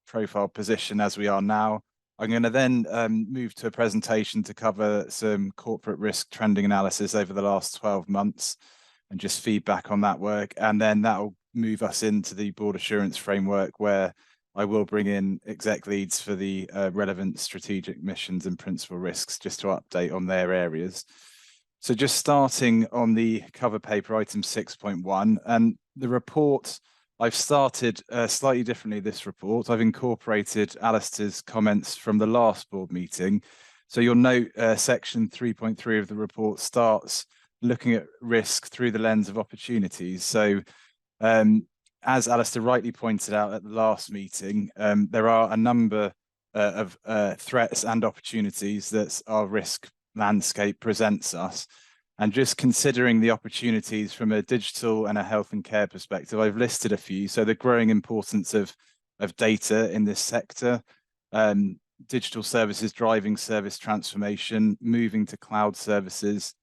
profile position as we are now. I'm going to then move to a presentation to cover some corporate risk trending analysis over the last 12 months. and just feedback on that work. And then that'll move us into the board assurance framework, where I will bring in exec leads for the relevant strategic missions and principal risks, just to update on their areas. So just starting on the cover paper, item 6.1, and the report, I've started slightly differently this report. I've incorporated Alistair's comments from the last board meeting. So you'll note section 3.3 of the report starts looking at risk through the lens of opportunities. So as Alistair rightly pointed out at the last meeting, there are a number of threats and opportunities that our risk landscape presents us. And just considering the opportunities from a digital and a health and care perspective, I've listed a few. So the growing importance of data in this sector, digital services driving service transformation, moving to cloud services,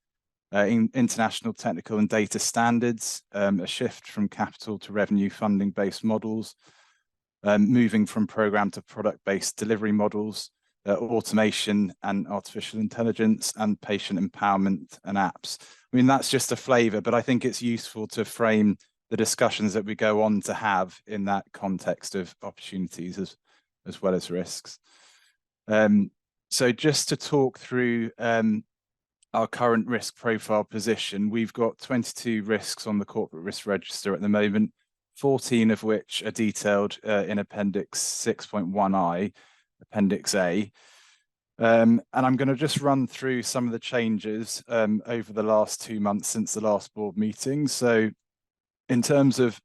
international technical and data standards, a shift from capital to revenue funding-based models, moving from program to product-based delivery models, automation and artificial intelligence, and patient empowerment and apps. I mean, that's just a flavour, but I think it's useful to frame the discussions that we go on to have in that context of opportunities as well as risks. So just to talk through our current risk profile position, we've got 22 risks on the corporate risk register at the moment, 14 of which are detailed in Appendix 6.1i, Appendix A. And I'm going to just run through some of the changes over the last 2 months since the last board meeting. So in terms of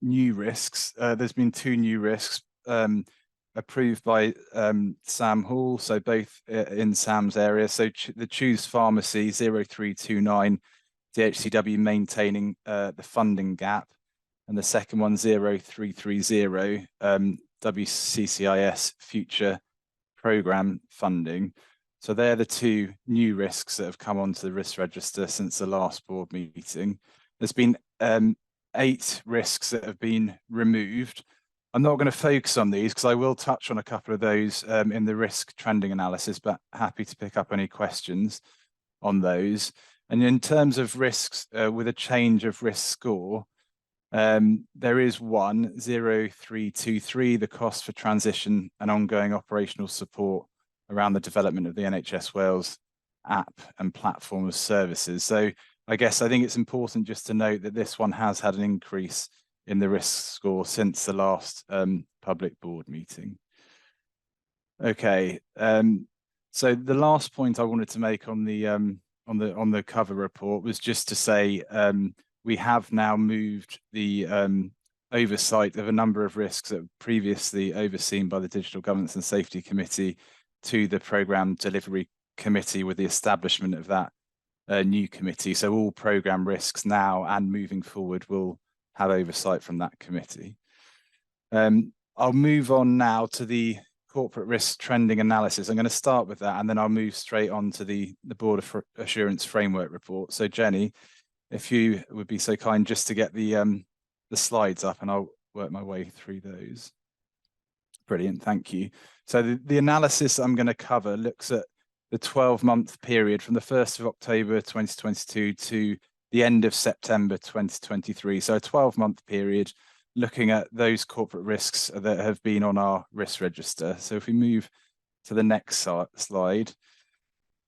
new risks, there's been 2 new risks approved by Sam Hall, so both in Sam's area. So the Choose Pharmacy 0329 DHCW maintaining the funding gap, and the second one 0330 WCCIS future program funding. So they're the 2 new risks that have come onto the risk register since the last board meeting. There's been 8 risks that have been removed. I'm not going to focus on these because I will touch on a couple of those in the risk trending analysis, but happy to pick up any questions on those. And in terms of risks with a change of risk score, there is one 0323, the cost for transition and ongoing operational support around the development of the NHS Wales app and platform of services. So I think it's important just to note that this one has had an increase in the risk score since the last public board meeting. Okay, so the last point I wanted to make on the cover report was just to say we have now moved the oversight of a number of risks that were previously overseen by the Digital Governance and Safety Committee to the Programme Delivery Committee with the establishment of that new committee. So all programme risks now and moving forward will have oversight from that committee. I'll move on now to the corporate risk trending analysis. I'm going to start with that, and then I'll move straight on to the Board Assurance Framework report. So Jenny, if you would be so kind just to get the slides up, and I'll work my way through those. Brilliant, thank you. So the analysis I'm going to cover looks at the 12-month period from the 1st of October 2022 to the end of September 2023. So a 12-month period looking at those corporate risks that have been on our risk register. So if we move to the next slide.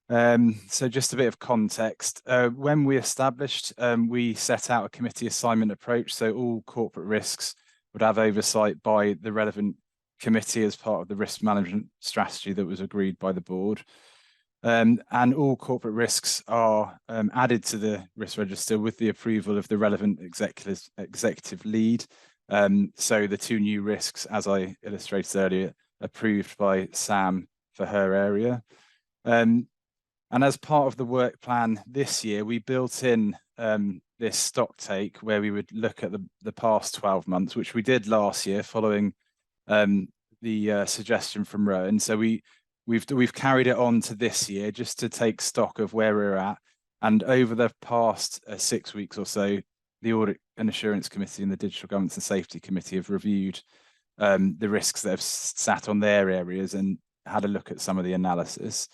So just a bit of context. When we established, we set out a committee assignment approach. So all corporate risks would have oversight by the relevant committee as part of the risk management strategy that was agreed by the board. And all corporate risks are added to the risk register with the approval of the relevant executive lead. So the 2 new risks, as I illustrated earlier, approved by Sam for her area. And as part of the work plan this year, we built in this stock take where we would look at the past 12 months, which we did last year following the suggestion from Rowan. So we've carried it on to this year just to take stock of where we're at. And over the past 6 weeks or so, the Audit and Assurance Committee and the Digital Governance and Safety Committee have reviewed the risks that have sat on their areas and had a look at some of the analysis.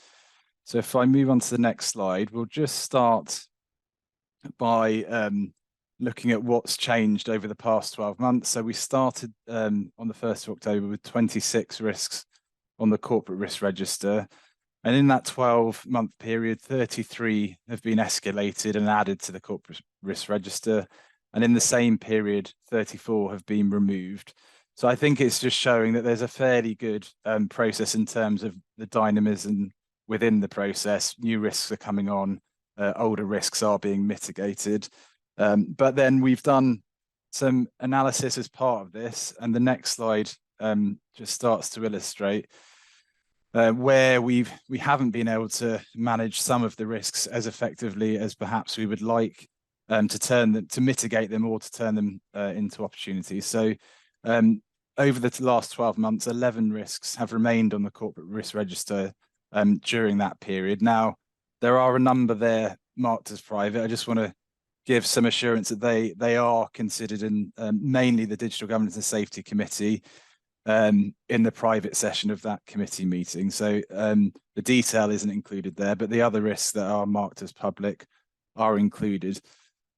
So if I move on to the next slide, we'll just start by looking at what's changed over the past 12 months. So we started on the 1st of October with 26 risks on the corporate risk register. And in that 12-month period, 33 have been escalated and added to the corporate risk register. And in the same period, 34 have been removed. So I think it's just showing that there's a fairly good process in terms of the dynamism within the process. New risks are coming on, older risks are being mitigated. But then we've done some analysis as part of this, and the next slide just starts to illustrate where we haven't been able to manage some of the risks as effectively as perhaps we would like to mitigate them or to turn them into opportunities. So over the last 12 months, 11 risks have remained on the corporate risk register during that period. Now, there are a number there marked as private. I just want to give some assurance that they are considered in mainly the Digital Governance and Safety Committee in the private session of that committee meeting. So the detail isn't included there, but the other risks that are marked as public are included.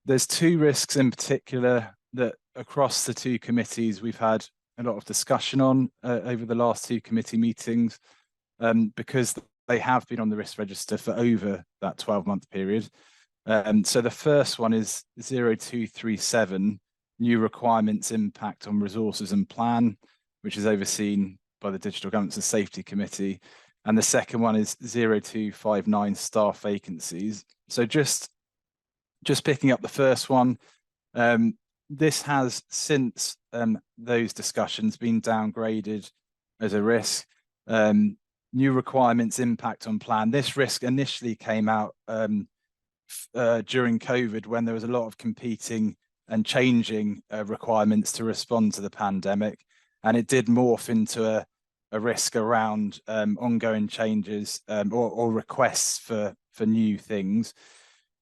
There's two risks in particular that across the two committees we've had a lot of discussion on over the last two committee meetings because they have been on the risk register for over that 12-month period. So the first one is 0237, new requirements impact on resources and plan, which is overseen by the Digital Governance and Safety Committee. And the second one is 0259, staff vacancies. So just picking up the first one, this has since those discussions been downgraded as a risk. New requirements impact on plan. This risk initially came out during COVID when there was a lot of competing and changing requirements to respond to the pandemic. And it did morph into a risk around ongoing changes or requests for new things.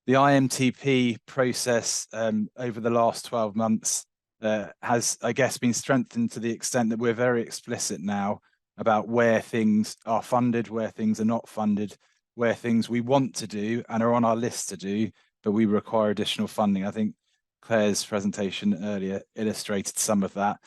The IMTP process over the last 12 months has, I guess, been strengthened to the extent that we're very explicit now about where things are funded, where things are not funded, where things we want to do and are on our list to do, but we require additional funding. I think Claire's presentation earlier illustrated some of that.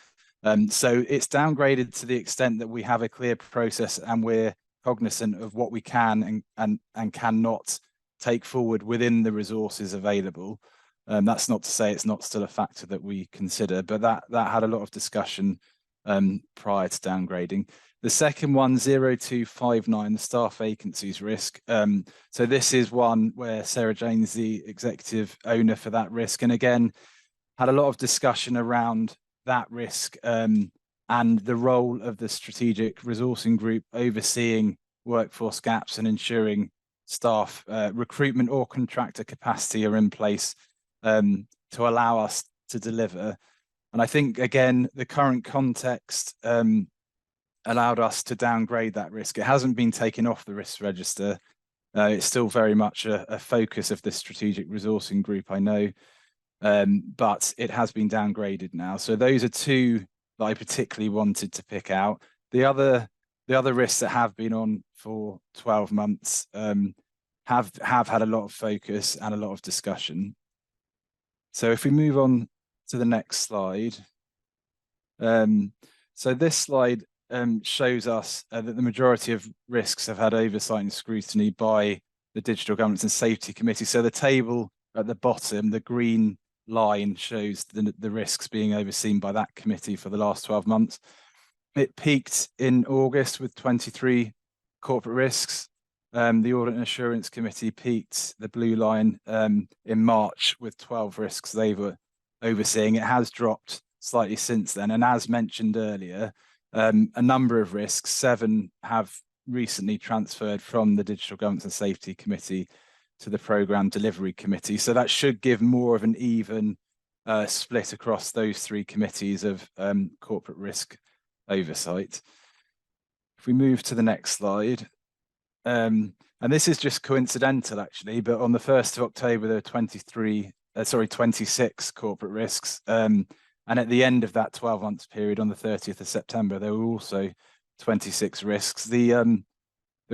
So it's downgraded to the extent that we have a clear process and we're cognizant of what we can and cannot take forward within the resources available. That's not to say it's not still a factor that we consider, but that had a lot of discussion prior to downgrading. The second one, 0259, the staff vacancies risk. So this is one where Sarah Jane's the executive owner for that risk. And again, had a lot of discussion around that risk and the role of the strategic resourcing group overseeing workforce gaps and ensuring staff recruitment or contractor capacity are in place to allow us to deliver. And I think, again, the current context allowed us to downgrade that risk. It hasn't been taken off the risk register. It's still very much a focus of the strategic resourcing group, I know, but it has been downgraded now. So those are two that I particularly wanted to pick out. The other risks that have been on for 12 months have had a lot of focus and a lot of discussion. So if we move on to the next slide. So this slide shows us that the majority of risks have had oversight and scrutiny by the Digital Governance and Safety Committee. So the table at the bottom, the green line, shows the risks being overseen by that committee for the last 12 months. It peaked in August with 23 corporate risks. The Audit and Assurance Committee peaked, the blue line, in March with 12 risks they were overseeing. It has dropped slightly since then. And as mentioned earlier, a number of risks, 7 have recently transferred from the Digital Governance and Safety Committee to the Programme Delivery Committee. So that should give more of an even split across those 3 committees of corporate risk oversight. If we move to the next slide, and this is just coincidental actually, but on the 1st of October, there were 26 corporate risks. And at the end of that 12-month period, on the 30th of September, there were also 26 risks. The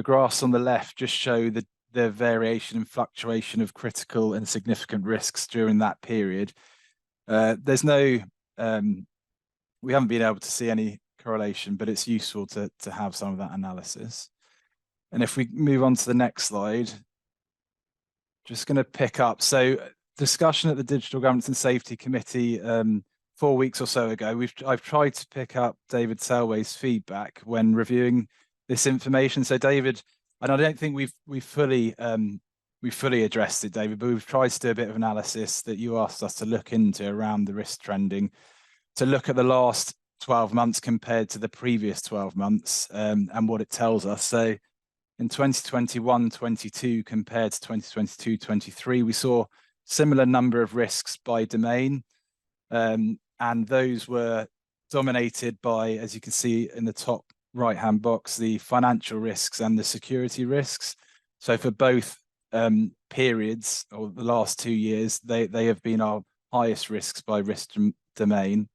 graphs on the left just show the the variation and fluctuation of critical and significant risks during that period. There's no, we haven't been able to see any correlation, but it's useful to have some of that analysis. And if we move on to the next slide, just going to pick up. So discussion at the Digital Governance and Safety Committee 4 weeks or so ago, I've tried to pick up David Selway's feedback when reviewing this information. So David, and I don't think we've fully addressed it, David, but we've tried to do a bit of analysis that you asked us to look into around the risk trending, to look at the last 12 months compared to the previous 12 months and what it tells us. So in 2021-22 compared to 2022-23, we saw similar number of risks by domain, and those were dominated by, as you can see in the top right-hand box, the financial risks and the security risks. So for both periods, or the last 2 years, they have been our highest risks by risk domain.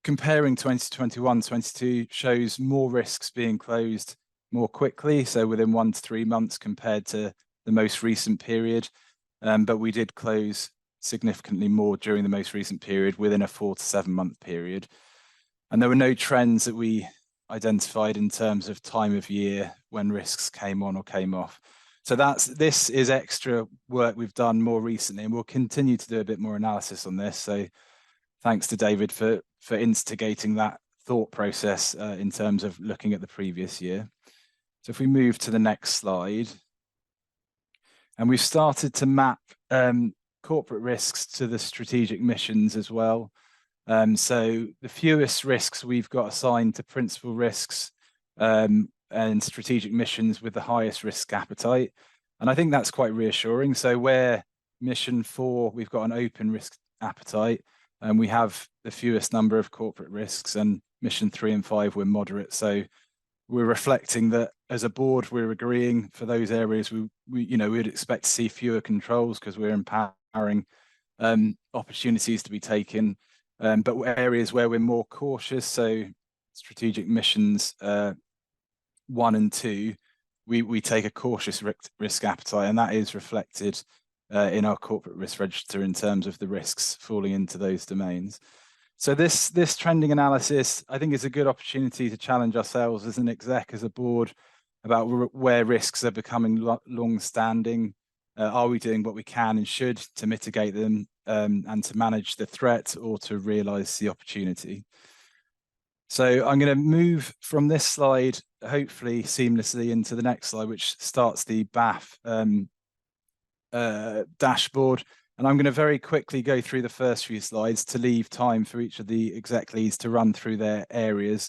Comparing 2021-22 shows more risks being closed more quickly, so within 1 to 3 months compared to the most recent period, but we did close significantly more during the most recent period within a 4 to 7 month period. And there were no trends that we identified in terms of time of year when risks came on or came off. So this is extra work we've done more recently, and we'll continue to do a bit more analysis on this. So thanks to David for instigating that thought process in terms of looking at the previous year. So if we move to the next slide, and we've started to map corporate risks to the strategic missions as well. So the fewest risks we've got assigned to principal risks and strategic missions with the highest risk appetite. And I think that's quite reassuring. So where mission 4, we've got an open risk appetite, and we have the fewest number of corporate risks, and mission 3 and 5 we're moderate. So we're reflecting that as a board, we're agreeing for those areas we'd expect to see fewer controls because we're empowering opportunities to be taken. But areas where we're more cautious, so strategic missions 1 and 2, we take a cautious risk appetite, and that is reflected in our corporate risk register in terms of the risks falling into those domains. So this trending analysis, I think, is a good opportunity to challenge ourselves as an exec, as a board, about where risks are becoming long-standing. Are we doing what we can and should to mitigate them and to manage the threat or to realise the opportunity? So I'm going to move from this slide, hopefully seamlessly, into the next slide, which starts the BAF dashboard. And I'm going to very quickly go through the first few slides to leave time for each of the exec leads to run through their areas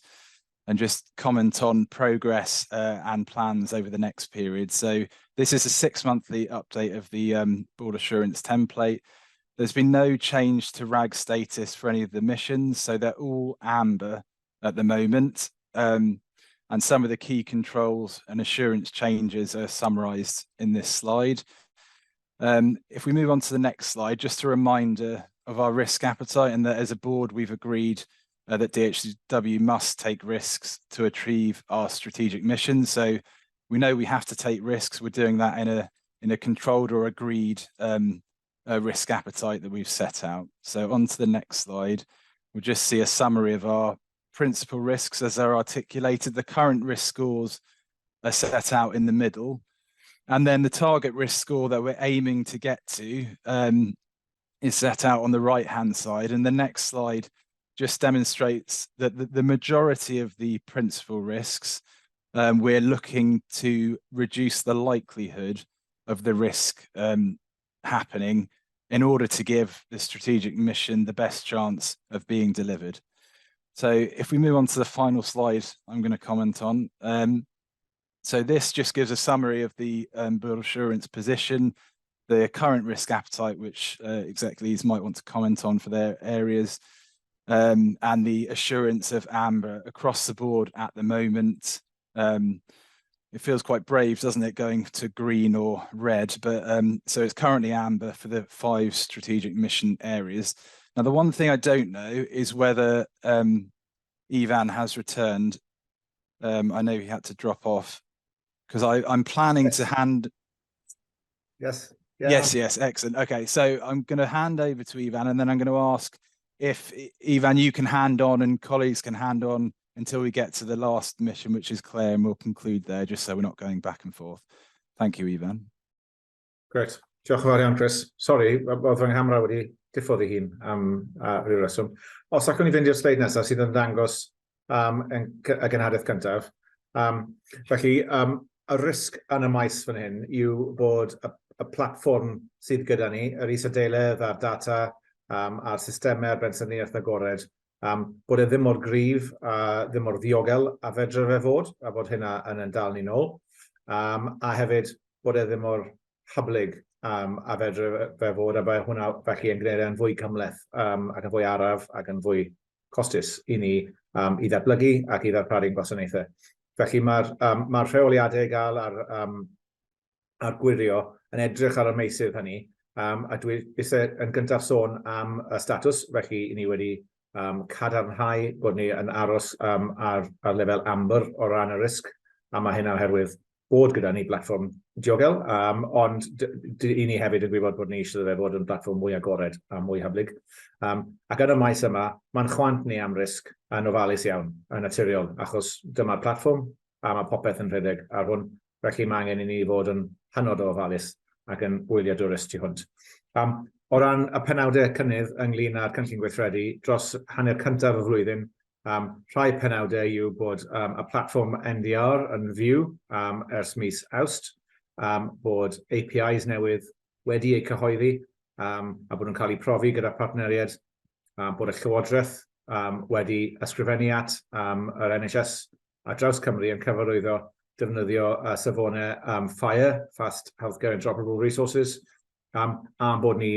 and just comment on progress and plans over the next period. So this is a 6-monthly update of the board assurance template. There's been no change to RAG status for any of the missions, so they're all amber at the moment. And some of the key controls and assurance changes are summarised in this slide. If we move on to the next slide, just a reminder of our risk appetite, and that as a board we've agreed that DHW must take risks to achieve our strategic mission. So we know we have to take risks. We're doing that in a controlled or agreed risk appetite that we've set out. So on to the next slide, we'll just see a summary of our principal risks as they're articulated. The current risk scores are set out in the middle. And then the target risk score that we're aiming to get to is set out on the right-hand side. And the next slide just demonstrates that the majority of the principal risks, we're looking to reduce the likelihood of the risk happening in order to give the strategic mission the best chance of being delivered. So if we move on to the final slide, I'm going to comment on. So this just gives a summary of the Bwrdd assurance position, the current risk appetite, which exec leads might want to comment on for their areas, and the assurance of amber across the board at the moment. It feels quite brave, doesn't it, going to green or red, but so it's currently amber for the 5 strategic mission areas. Now, the one thing I don't know is whether Ivan has returned. I know he had to drop off because I'm planning to hand. Yes. Yes, excellent. Okay, so I'm going to hand over to Ivan, and then I'm going to ask if Ivan, you can hand on and colleagues can hand on until we get to the last mission, which is Claire, and we'll conclude there, just so we're not going back and forth. Thank you, Ivan. Great. Diolch yn fawr iawn, Chris. Sorry, oedd fy nghamera wedi diffodd ei hun am rhyw reswm. Os allwn ni fynd i'r sleid nesaf sydd yn dangos y genhadaeth cyntaf. Felly, y risg yn y maes fan hyn yw bod y platfform sydd gyda ni, yr is-adeiledd a'r data, a'r systemau a'r bensyniaeth agored, bod e ddim mor gryf, ddim mor ddiogel a fedre fe fod, a bod hynna yn dal ni nôl. A hefyd, bod e ddim mor hyblyg a fedre fe fod, a bod hwnna felly yn gwneud e'n fwy cymleth ac yn fwy araf ac yn fwy costus i ni i ddatblygu ac i ddarparu'n gwasanaethau. Felly mae'r rheoliadau i gael ar gwirio yn edrych ar y meysydd hynny, a dwi eisiau yn gyntaf sôn am y statws, felly i ni wedi cadarnhau bod ni yn aros ar lefel amber o ran y risg, a mae hynna oherwydd bod gyda ni platfform diogel, ond i ni hefyd yn gwybod bod ni eisiau fe fod yn platfform mwy agored a mwy hyblyg. Ac yn y maes yma, mae'n chwant ni am risg yn ofalus iawn, yn naturiol, achos dyma'r platfform a mae popeth yn rhedeg ar hwn, felly mae angen i ni fod yn hynod o ofalus ac yn wyliadwrus tu hwnt. O ran y penawdau cynnydd ynglyn â'r cynllun gweithredu dros hanner cyntaf y flwyddyn, rhai penawdau yw bod y platfform NDR yn fyw ers mis Awst, bod APIs newydd wedi eu cyhoeddi a bod nhw'n cael eu profi gyda partneriaid, bod y Llywodraeth wedi ysgrifennu at yr NHS a draws Cymru yn cyfarwyddo defnyddio safonau FHIR, Fast Healthcare Interoperable Resources, a bod ni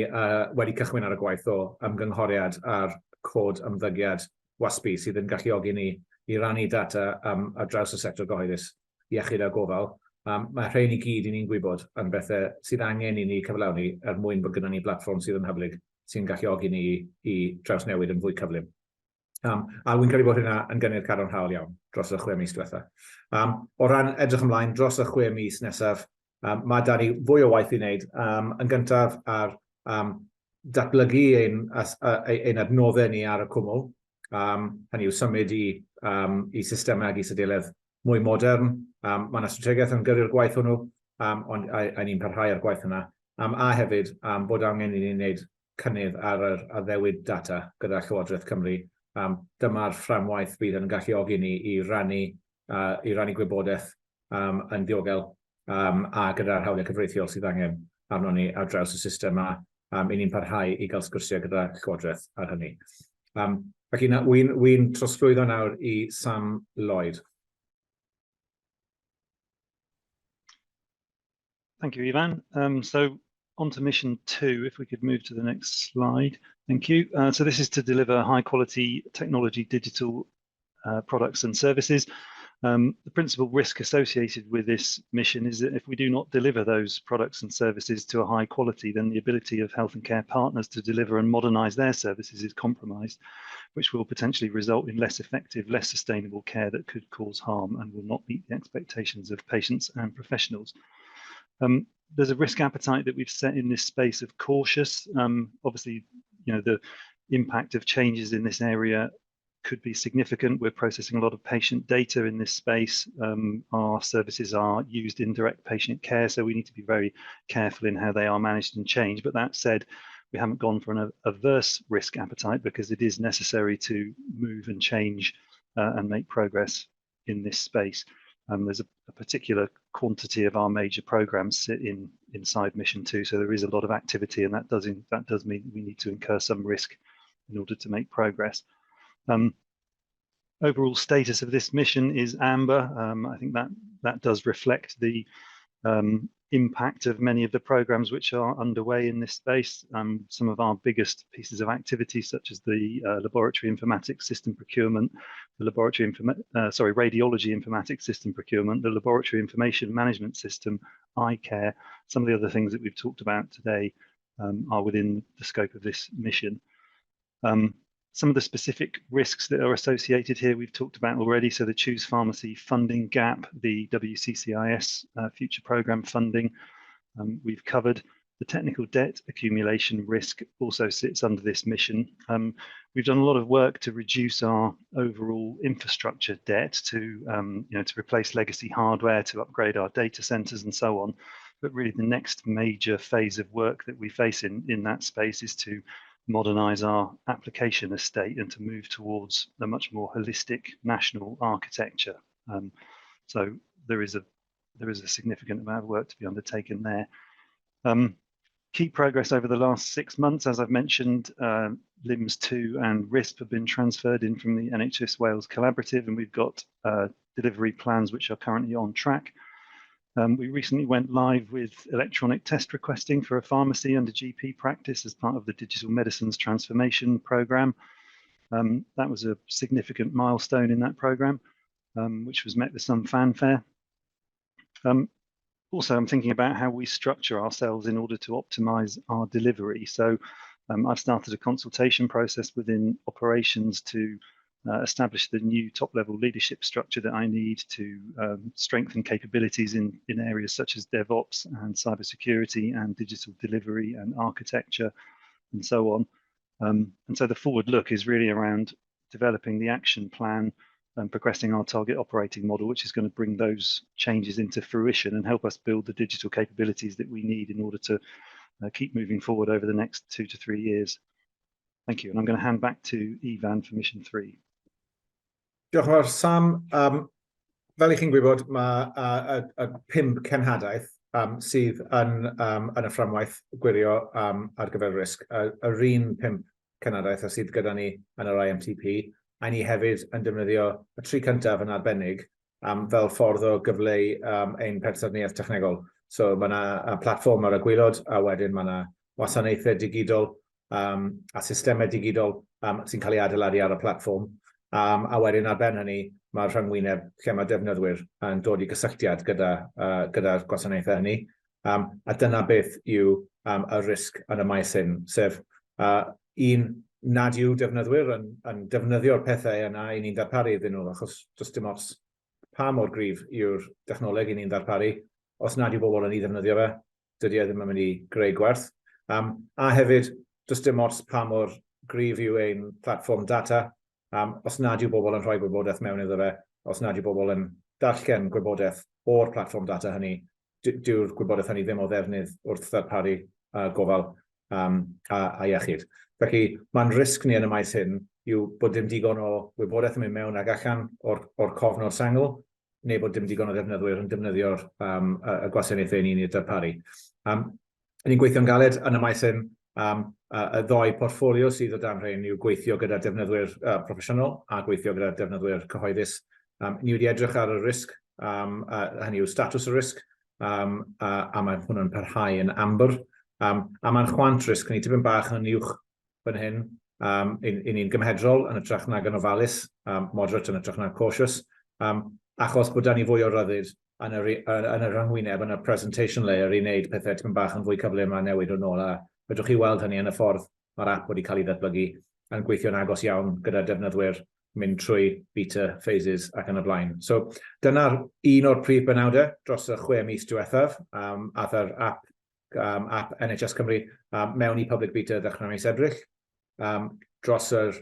wedi cychwyn ar y gwaith o ymgynghoriad ar cod ymddygiad WASPI sydd yn galluogi ni i rannu data ar draws y sector gyhoeddus iechyd a gofal. Mae rhain i gyd i ni'n gwybod yn bethau sydd angen i ni cyflawni mwyn bod gyda ni platfform sydd yn hyblyg sy'n galluogi ni i draws newid yn fwy cyflym. A wy'n credu bod hynna yn gynnydd cadarnhaol iawn dros y 6 mis diwetha. O ran edrych ymlaen dros y 6 mis nesaf, mae da ni fwy o waith i wneud. Yn gyntaf ar datblygu ein adnoddau ni ar y cwmwl. Hynny yw symud i systemau ag is-adeiledd mwy modern. Mae yna strategaeth yn gyrru'r gwaith hwnnw, ond ni'n parhau ar gwaith yna. A hefyd bod angen i ni wneud cynnydd ar yr addewid data gyda Llywodraeth Cymru. Dyma'r fframwaith bydd yn galluogi ni i rannu gwybodaeth yn diogel a gyda'r hawliau cyfreithiol sydd angen arno ni ar draws y system a i ni'n parhau i gael sgwrsiau gyda Llywodraeth ar hynny. Felly wy'n trosglwyddo nawr i Sam Lloyd. Thank you, Ivan. So on to mission 2, if we could move to the next slide. Thank you. So this is to deliver high quality technology digital products and services. The principal risk associated with this mission is that if we do not deliver those products and services to a high quality, then the ability of health and care partners to deliver and modernise their services is compromised, which will potentially result in less effective, less sustainable care that could cause harm and will not meet the expectations of patients and professionals. There's a risk appetite that we've set in this space of cautious. Obviously, the impact of changes in this area could be significant. We're processing a lot of patient data in this space. Our services are used in direct patient care, so we need to be very careful in how they are managed and changed. But that said, we haven't gone for an averse risk appetite because it is necessary to move and change and make progress in this space. There's a particular quantity of our major programs sit inside Mission 2, so there is a lot of activity, and that does mean we need to incur some risk in order to make progress. Overall status of this mission is amber. I think that does reflect the impact of many of the programs which are underway in this space. Some of our biggest pieces of activity, such as the laboratory informatics system procurement, the radiology informatics system procurement, the laboratory information management system, iCare, some of the other things that we've talked about today are within the scope of this mission. Some of the specific risks that are associated here we've talked about already. So the Choose Pharmacy funding gap, the WCCIS future programme funding, we've covered. The technical debt accumulation risk also sits under this mission. We've done a lot of work to reduce our overall infrastructure debt to replace legacy hardware, to upgrade our data centres and so on. But really the next major phase of work that we face in that space is to modernise our application estate and to move towards a much more holistic national architecture. So there is a significant amount of work to be undertaken there. Key progress over the last 6 months, as I've mentioned, LIMS 2 and RISP have been transferred in from the NHS Wales Collaborative, and we've got delivery plans which are currently on track. We recently went live with electronic test requesting for a pharmacy under GP practice as part of the Digital Medicines Transformation Programme. That was a significant milestone in that programme, which was met with some fanfare. Also, I'm thinking about how we structure ourselves in order to optimise our delivery. So I've started a consultation process within operations to establish the new top-level leadership structure that I need to strengthen capabilities in areas such as DevOps and cybersecurity and digital delivery and architecture and so on. And so the forward look is really around developing the action plan and progressing our target operating model, which is going to bring those changes into fruition and help us build the digital capabilities that we need in order to keep moving forward over the next 2 to 3 years. Thank you. And I'm going to hand back to Ivan for mission 3. Diolch yn fawr, Sam. Fel i chi'n gwybod, mae y 5 cenhadaeth sydd yn y fframwaith gwirio ar gyfer risg. Yr un 5 cenhadaeth sydd gyda ni yn yr IMTP, a ni hefyd yn defnyddio y 3 cyntaf yn arbennig fel ffordd o gyfleu ein pensaerniaeth technegol. So mae yna platfform ar y gwaelod, a wedyn mae yna wasanaethau digidol a systemau digidol sy'n cael ei adeiladu ar y platfform. A wedyn ar ben hynny, mae'r rhyngwyneb lle mae defnyddwyr yn dod i gysylltiad gyda'r gwasanaethau hynny. A dyna beth yw y risg yn y maes hyn, sef un nad yw defnyddwyr yn defnyddio'r pethau yna i ni'n darparu iddyn nhw, achos does dim ots pa mor gryf yw'r technoleg i ni'n darparu, os nad yw bobl yn ei ddefnyddio fe, dydy e ddim yn mynd i greu gwerth. A hefyd, does dim ots pa mor gryf yw ein platfform data, os nad yw bobl yn rhoi gwybodaeth mewn iddo fe, os nad yw bobl yn darllen gwybodaeth o'r platfform data hynny, dyw'r gwybodaeth hynny ddim o ddefnydd wrth ddarparu gofal a iechyd. Felly, mae'n risg ni yn y maes hyn yw bod dim digon o wybodaeth yn mynd mewn ag allan o'r cofn o'r sengl, neu bod dim digon o ddefnyddwyr yn defnyddio'r gwasanaethau ni'n ei darparu. Ni'n gweithio'n galed yn y maes hyn, y ddoi portffolio sydd o dan rhain yw gweithio gyda defnyddwyr proffesiynol a gweithio gyda defnyddwyr cyhoeddus. Ni wedi edrych ar y risg, hynny yw statws y risg, a mae hwnnw'n parhau yn amber. A mae'n chwant risg, ni tipyn bach yn uwch fan hyn, i ni'n gymhedrol yn ytrach nag yn ofalus, moderate yn ytrach nag cautious, achos bod da ni fwy o ryddid yn y rhyngwyneb, yn y presentation layer i wneud pethau tipyn bach yn fwy cyflym a newid o'n ôl. A fedrwch chi weld hynny yn y ffordd mae'r app wedi cael ei ddatblygu yn gweithio'n agos iawn gyda defnyddwyr mynd trwy beta phases ac yn y blaen. So dyna'r un o'r prif benawdau dros y 6 mis diwethaf, ath yr app NHS Cymru mewn i public beta ddechrau mis Ebrill. Dros yr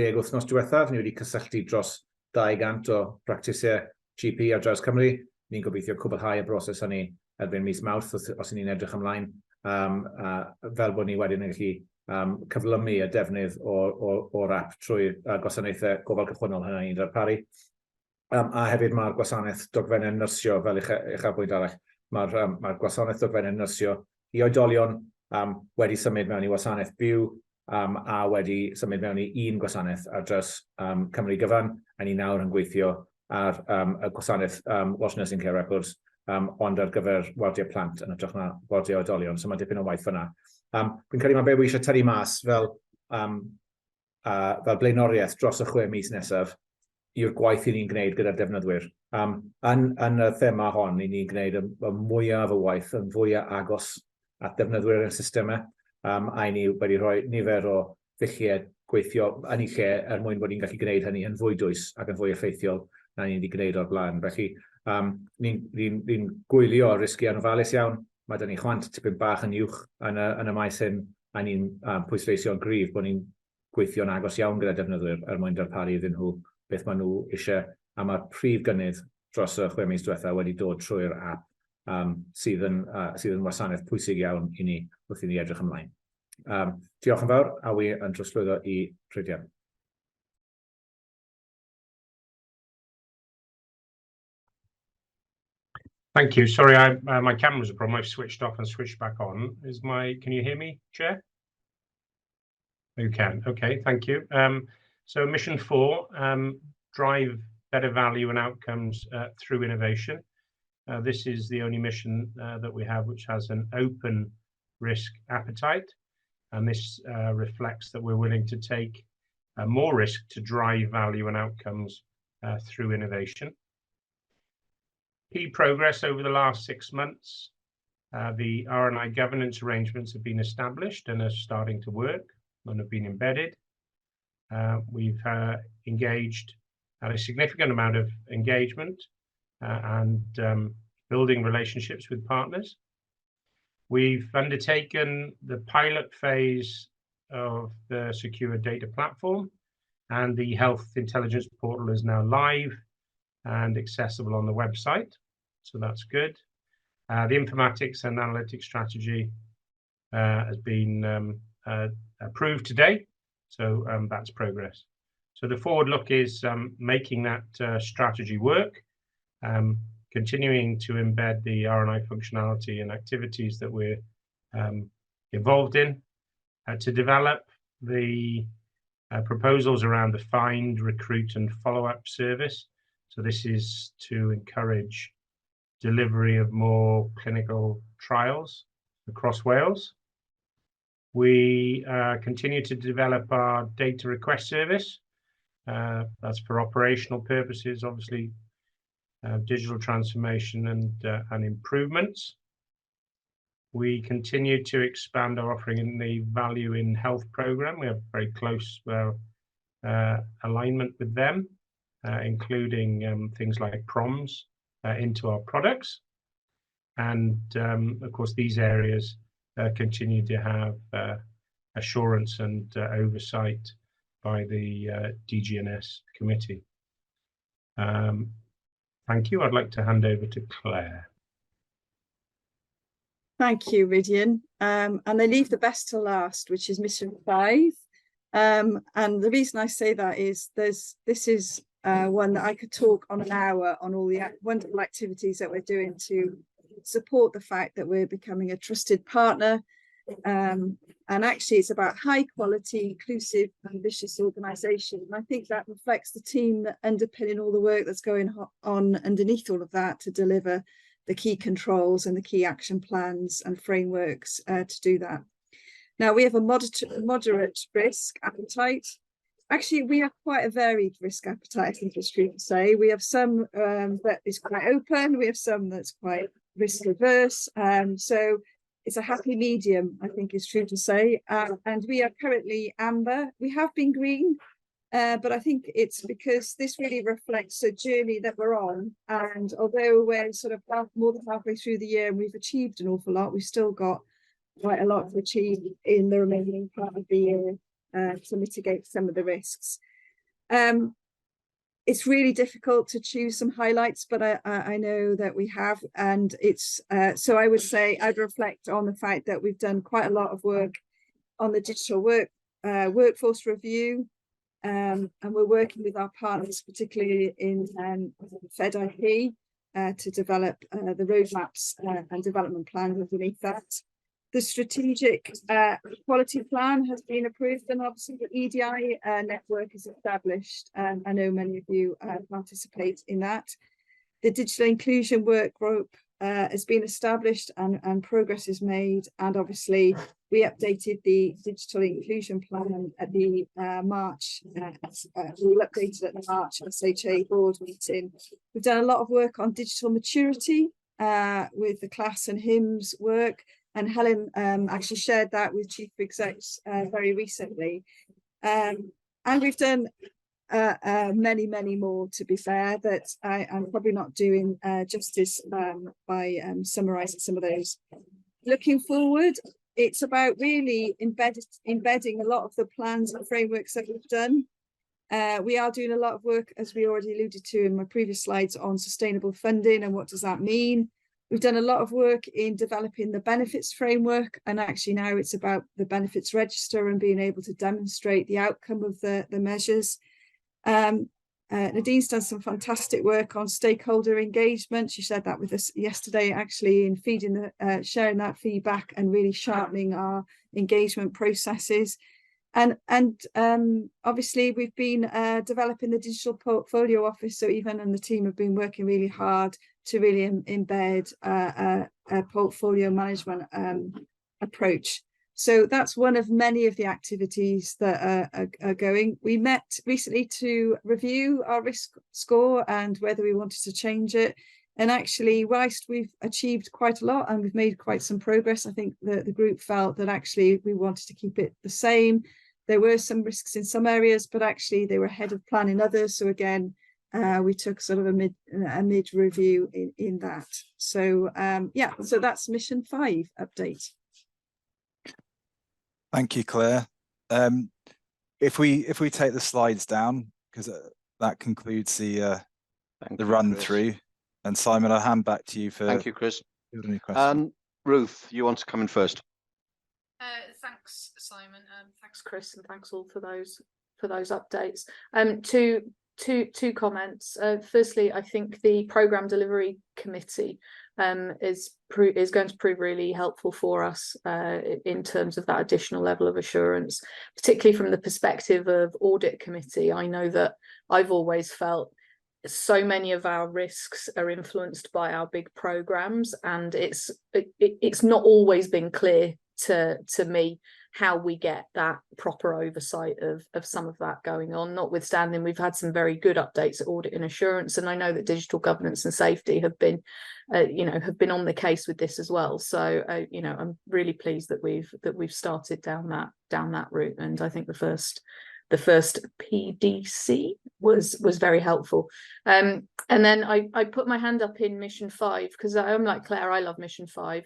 10 wythnos diwethaf, ni wedi cysylltu dros 200 o practisiau GP ar draws Cymru. Ni'n gobeithio cwblhau y broses hynny erbyn mis Mawrth os ni'n edrych ymlaen. Fel bod ni wedyn yn gallu cyflymu y defnydd o'r app trwy gwasanaethau gofal cychwynnol hynny ni'n darparu. A hefyd mae'r gwasanaeth dogfennau nyrsio fel uchafbwynt arall. Mae'r gwasanaeth dogfennau nyrsio i oedolion wedi symud mewn i wasanaeth byw a wedi symud mewn i un gwasanaeth ar draws Cymru gyfan, a ni nawr yn gweithio ar y gwasanaeth Welsh Nursing Care Records, ond ar gyfer wardiau plant yn ytrach na wardiau oedolion, so mae dipyn o waith yna. Fi'n credu mae be wi eisiau tynnu mas fel blaenoriaeth dros y 6 mis nesaf yw'r gwaith i ni'n gwneud gyda'r defnyddwyr. Yn y thema hon, i ni'n gwneud y mwyaf o waith yn fwyaf agos at defnyddwyr yn systemau, a ni wedi rhoi nifer o ddulliau gweithio yn ei lle mwyn bod ni'n gallu gwneud hynny yn fwy dwys ac yn fwy effeithiol na ni'n wedi gwneud o'r blaen. Felly, ni'n gwylio risgu anofalus iawn. Mae da ni chwant tipyn bach yn uwch yn y maes hyn, a ni'n pwysleisio'n gryf bod ni'n gweithio'n agos iawn gyda defnyddwyr mwyn darparu iddyn nhw beth maen nhw eisiau. A mae'r prif gynnydd dros y 6 mis diwetha wedi dod trwy'r app sydd yn wasanaeth pwysig iawn i ni wrth i ni edrych ymlaen. Diolch yn fawr, a wi yn trosglwyddo i Rhydian. Thank you. Sorry, my camera's a problem. I've switched off and switched back on. Can you hear me, Chair? You can. Okay, thank you. So mission 4, drive better value and outcomes through innovation. This is the only mission that we have which has an open risk appetite, and this reflects that we're willing to take more risk to drive value and outcomes through innovation. Key progress over the last 6 months. The R&I governance arrangements have been established and are starting to work and have been embedded. We've engaged a significant amount of engagement and building relationships with partners. We've undertaken the pilot phase of the secure data platform, and the health intelligence portal is now live and accessible on the website, so that's good. The informatics and analytics strategy has been approved today, so that's progress. So the forward look is making that strategy work, continuing to embed the R&I functionality and activities that we're involved in, to develop the proposals around the find, recruit and follow-up service. So this is to encourage delivery of more clinical trials across Wales. We continue to develop our data request service. That's for operational purposes, obviously, digital transformation and improvements. We continue to expand our offering in the Value in Health programme. We have very close alignment with them, including things like proms into our products. And of course, these areas continue to have assurance and oversight by the DGNS committee. Thank you. I'd like to hand over to Claire. Thank you, Rhydian. And I leave the best to last, which is mission 5. And the reason I say that is this is one that I could talk on an hour on all the wonderful activities that we're doing to support the fact that we're becoming a trusted partner. And actually it's about high quality, inclusive, ambitious organisation. And I think that reflects the team that underpinning all the work that's going on underneath all of that to deliver the key controls and the key action plans and frameworks to do that. Now we have a moderate risk appetite. Actually, we have quite a varied risk appetite, I think it's true to say. We have some that is quite open, we have some that's quite risk averse. So it's a happy medium, I think it's true to say. And we are currently amber. We have been green, but I think it's because this really reflects a journey that we're on. And although we're sort of more than halfway through the year and we've achieved an awful lot, we've still got quite a lot to achieve in the remaining part of the year to mitigate some of the risks. It's really difficult to choose some highlights, but I know that we have, and it's so I would say I'd reflect on the fact that we've done quite a lot of work on the digital workforce review, and we're working with our partners, particularly in FedIP, to develop the roadmaps and development plans underneath that. The strategic quality plan has been approved, and obviously the EDI network is established. I know many of you participate in that. The digital inclusion work group has been established and progress is made. And obviously we updated the digital inclusion plan at the March, we updated at the March SHA board meeting. We've done a lot of work on digital maturity with the class and HIMSS work. And Helen actually shared that with chief execs very recently. And we've done many more, to be fair, that I'm probably not doing justice by summarising some of those. Looking forward, it's about really embedding a lot of the plans and frameworks that we've done. We are doing a lot of work, as we already alluded to in my previous slides, on sustainable funding and what does that mean. We've done a lot of work in developing the benefits framework, and actually now it's about the benefits register and being able to demonstrate the outcome of the measures. Nadine's done some fantastic work on stakeholder engagement. She shared that with us yesterday, actually, in sharing that feedback and really sharpening our engagement processes. And obviously we've been developing the digital portfolio office. So Yvonne and the team have been working really hard to really embed a portfolio management approach. So that's one of many of the activities that are going. We met recently to review our risk score and whether we wanted to change it. And actually, whilst we've achieved quite a lot and we've made quite some progress, I think the group felt that actually we wanted to keep it the same. There were some risks in some areas, but actually they were ahead of plan in others. So again, we took sort of a mid review in that. So yeah, so that's mission 5 update. Thank you, Claire. If we take the slides down, because that concludes the run through. And Simon, I'll hand back to you for. Thank you, Chris. Any questions? Ruth, you want to come in first? Thanks, Simon. Thanks, Chris, and thanks all for those updates. Two comments. Firstly, I think the Programme Delivery Committee is going to prove really helpful for us in terms of that additional level of assurance, particularly from the perspective of Audit Committee. I know that I've always felt so many of our risks are influenced by our big programs, and it's not always been clear to me how we get that proper oversight of some of that going on. Notwithstanding, we've had some very good updates at Audit and Assurance, and I know that digital governance and safety have been on the case with this as well. So I'm really pleased that we've started down that route, and I think the first PDC was very helpful. And then I put my hand up in mission 5 because I'm like Claire, I love mission 5.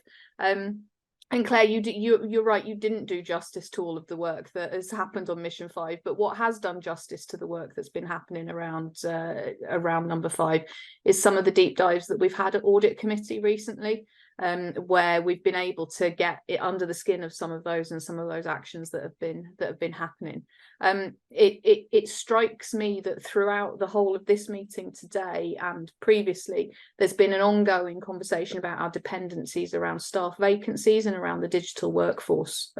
And Claire, you're right, you didn't do justice to all of the work that has happened on mission 5, but what has done justice to the work that's been happening around number 5 is some of the deep dives that we've had at Audit Committee recently, where we've been able to get it under the skin of some of those actions that have been happening. It strikes me that throughout the whole of this meeting today and previously, there's been an ongoing conversation about our dependencies around staff vacancies and around the digital workforce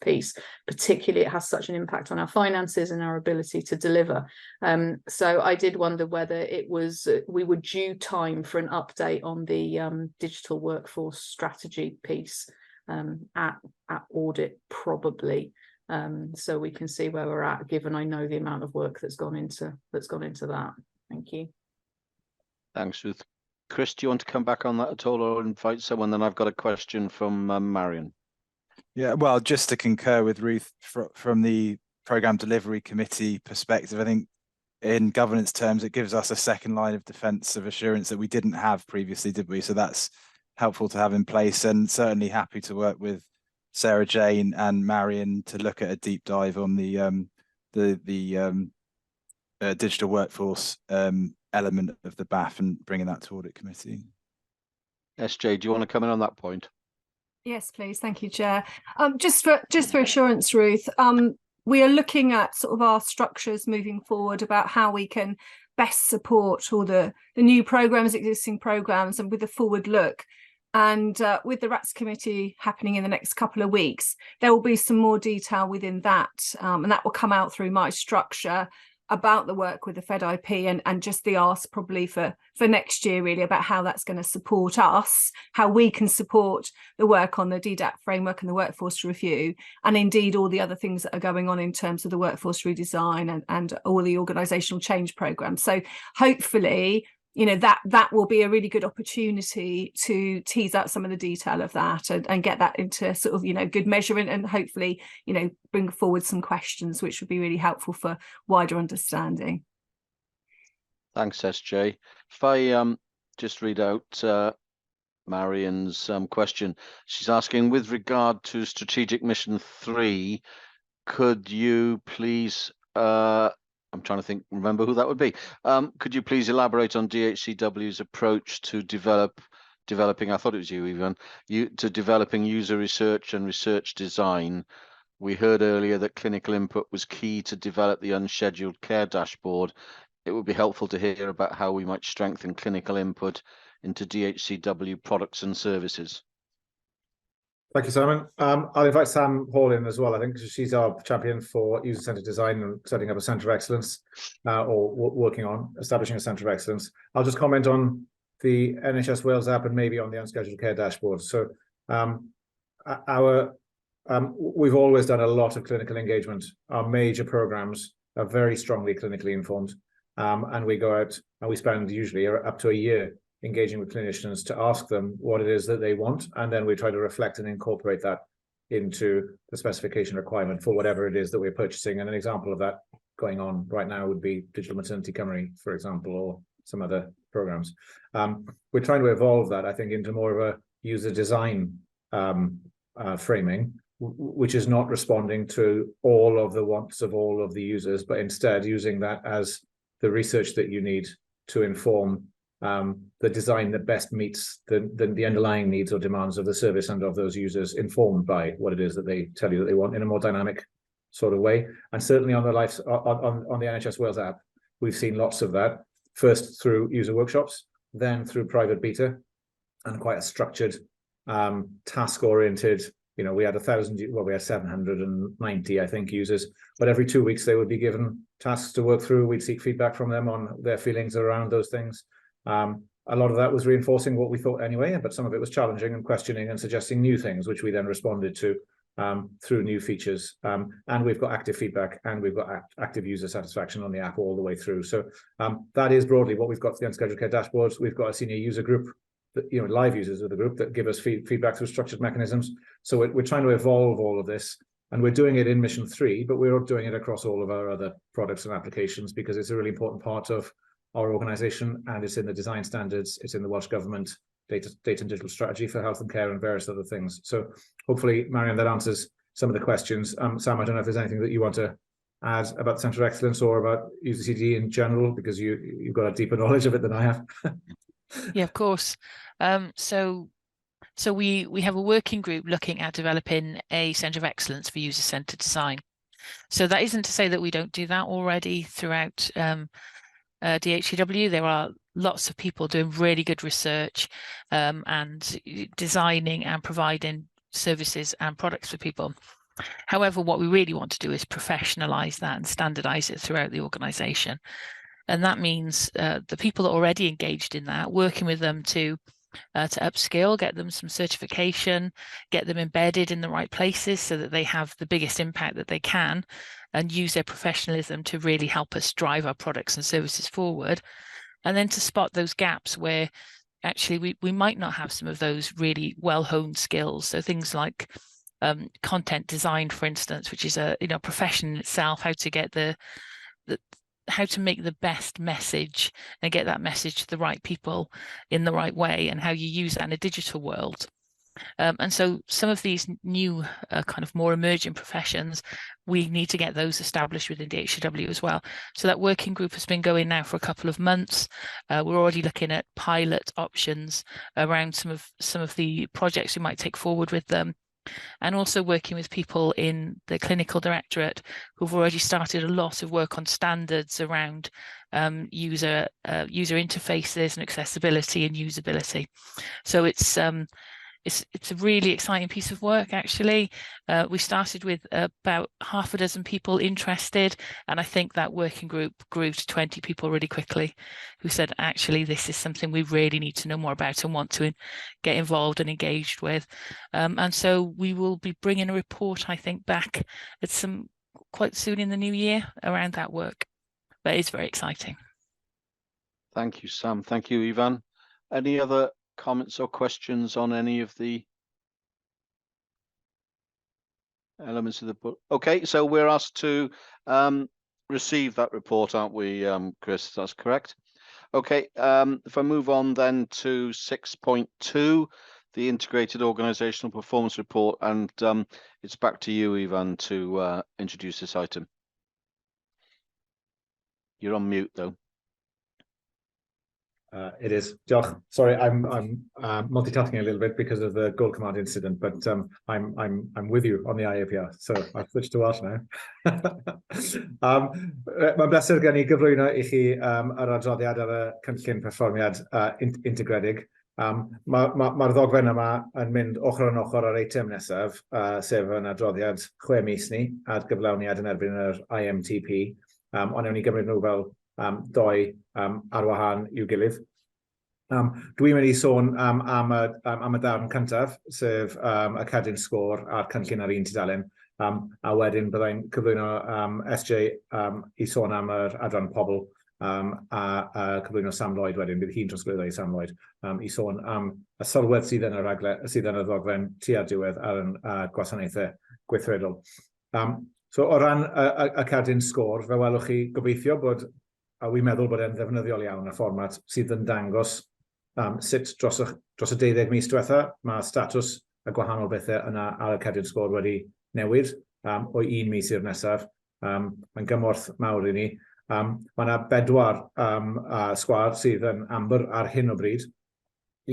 piece. Particularly, it has such an impact on our finances and our ability to deliver. So I did wonder whether we were due time for an update on the digital workforce strategy piece at Audit, probably, so we can see where we're at, given I know the amount of work that's gone into that. Thank you. Thanks, Ruth. Chris, do you want to come back on that at all, or invite someone? Then I've got a question from Marion. Yeah, well, just to concur with Ruth, from the Programme Delivery Committee perspective, I think in governance terms, it gives us a second line of defence of assurance that we didn't have previously, did we? So that's helpful to have in place, and certainly happy to work with Sarah Jane and Marion to look at a deep dive on the digital workforce element of the BAF and bringing that to Audit Committee. SJ, do you want to come in on that point? Yes, please. Thank you, Chair. Just for assurance, Ruth, we are looking at sort of our structures moving forward about how we can best support all the new programmes, existing programmes, and with a forward look. And with the RATS committee happening in the next couple of weeks, there will be some more detail within that, and that will come out through my structure about the work with the Fed IP and just the ask probably for next year, really, about how that's going to support us, how we can support the work on the DDAP framework and the workforce review, and indeed all the other things that are going on in terms of the workforce redesign and all the organisational change programmes. So hopefully that will be a really good opportunity to tease out some of the detail of that and get that into sort of, good measurement, and hopefully, bring forward some questions which would be really helpful for wider understanding. Thanks, SJ. If I just read out Marion's question. She's asking, with regard to Strategic Mission 3, could you please, I'm trying to remember who that would be. Could you please elaborate on DHCW's approach to developing, I thought it was you, Ivan, to developing user research and research design? We heard earlier that clinical input was key to develop the unscheduled care dashboard. It would be helpful to hear about how we might strengthen clinical input into DHCW products and services. Thank you, Simon. I'll invite Sam Hall in as well. I think she's our champion for user-centered design and setting up a centre of excellence, or working on establishing a centre of excellence. I'll just comment on the NHS Wales app and maybe on the unscheduled care dashboard. So we've always done a lot of clinical engagement. Our major programmes are very strongly clinically informed, and we go out and we spend usually up to a year engaging with clinicians to ask them what it is that they want, and then we try to reflect and incorporate that into the specification requirement for whatever it is that we're purchasing. And an example of that going on right now would be Digital Maternity Cymraeg, for example, or some other programs. We're trying to evolve that, I think, into more of a user design framing, which is not responding to all of the wants of all of the users, but instead using that as the research that you need to inform the design that best meets the underlying needs or demands of the service and of those users, informed by what it is that they tell you that they want in a more dynamic sort of way. And certainly on the NHS Wales app, we've seen lots of that, first through user workshops, then through private beta, and quite a structured, task-oriented. We had 790, I think, users, but every 2 weeks they would be given tasks to work through. We'd seek feedback from them on their feelings around those things. A lot of that was reinforcing what we thought anyway, but some of it was challenging and questioning and suggesting new things, which we then responded to through new features. And we've got active feedback, and we've got active user satisfaction on the app all the way through. So that is broadly what we've got for the unscheduled care dashboards. We've got a senior user group, that, live users of the group that give us feedback through structured mechanisms. So we're trying to evolve all of this, and we're doing it in Mission 3, but we're doing it across all of our other products and applications, because it's a really important part of our organisation, and it's in the design standards, it's in the Welsh Government data and digital strategy for health and care and various other things. So hopefully, Marion, that answers some of the questions. Sam, I don't know if there's anything that you want to add about Centre of Excellence or about UCD in general, because you've got a deeper knowledge of it than I have. Yeah, of course. So we have a working group looking at developing a Centre of Excellence for user-centered design. So that isn't to say that we don't do that already throughout DHCW. There are lots of people doing really good research and designing and providing services and products for people. However, what we really want to do is professionalize that and standardize it throughout the organization. And that means the people that are already engaged in that, working with them to upskill, get them some certification, get them embedded in the right places so that they have the biggest impact that they can, and use their professionalism to really help us drive our products and services forward. And then to spot those gaps where actually we might not have some of those really well-honed skills. So things like content design, for instance, which is a profession in itself, how to get how to make the best message and get that message to the right people in the right way, and how you use that in a digital world. And so some of these new kind of more emerging professions, we need to get those established within DHCW as well. So that working group has been going now for a couple of months. We're already looking at pilot options around some of the projects we might take forward with them, and also working with people in the clinical directorate who've already started a lot of work on standards around user interfaces and accessibility and usability. So it's a really exciting piece of work, actually. We started with about half a dozen people interested, and I think that working group grew to 20 people really quickly who said, actually, this is something we really need to know more about and want to get involved and engaged with. And so we will be bringing a report, I think, back at quite soon in the new year around that work. But it's very exciting. Thank you, Sam. Thank you, Ivan. Any other comments or questions on any of the elements of the book? Okay, so we're asked to receive that report, aren't we, Chris? That's correct. Okay, if I move on then to 6.2, the Integrated Organisational Performance Report, and it's back to you, Ivan, to introduce this item. You're on mute, though. It is. Diolch. Sorry, I'm multitasking a little bit because of the Gold Command incident, but I'm with you on the IAPR, so I've switched to Welsh now. Mae'n bleser gen I gyflwyno I chi yr adroddiad ar y cynllun perfformiad integredig. Mae'r ddogfen yma yn mynd ochr yn ochr ar eitem nesaf, sef yn adroddiad 6 mis ni ar gyflawniad yn erbyn yr IMTP. Ond ewn ni gymryd nhw fel doi ar wahân i'w gilydd. Dwi'n mynd I sôn am y darn cyntaf, sef y cerdyn sgôr a'r cynllun ar un tudalen, a wedyn byddai'n cyflwyno SJ I sôn am yr adran pobl a cyflwyno Sam Lloyd wedyn, bydd hi'n trosglwyddo I Sam Lloyd, I sôn am y sylwedd sydd yn y ddogfen tua'r diwedd ar y gwasanaethau gweithredol. So o ran y cerdyn sgôr, fe welwch chi gobeithio bod, a wi'n meddwl bod e'n ddefnyddiol iawn y fformat sydd yn dangos sut dros y 12 mis diwetha, mae statws y gwahanol bethau yna ar y cerdyn sgôr wedi newid o 1 mis i'r nesaf. Mae'n gymorth mawr I ni. Mae yna 4 sgwar sydd yn amber ar hyn o bryd.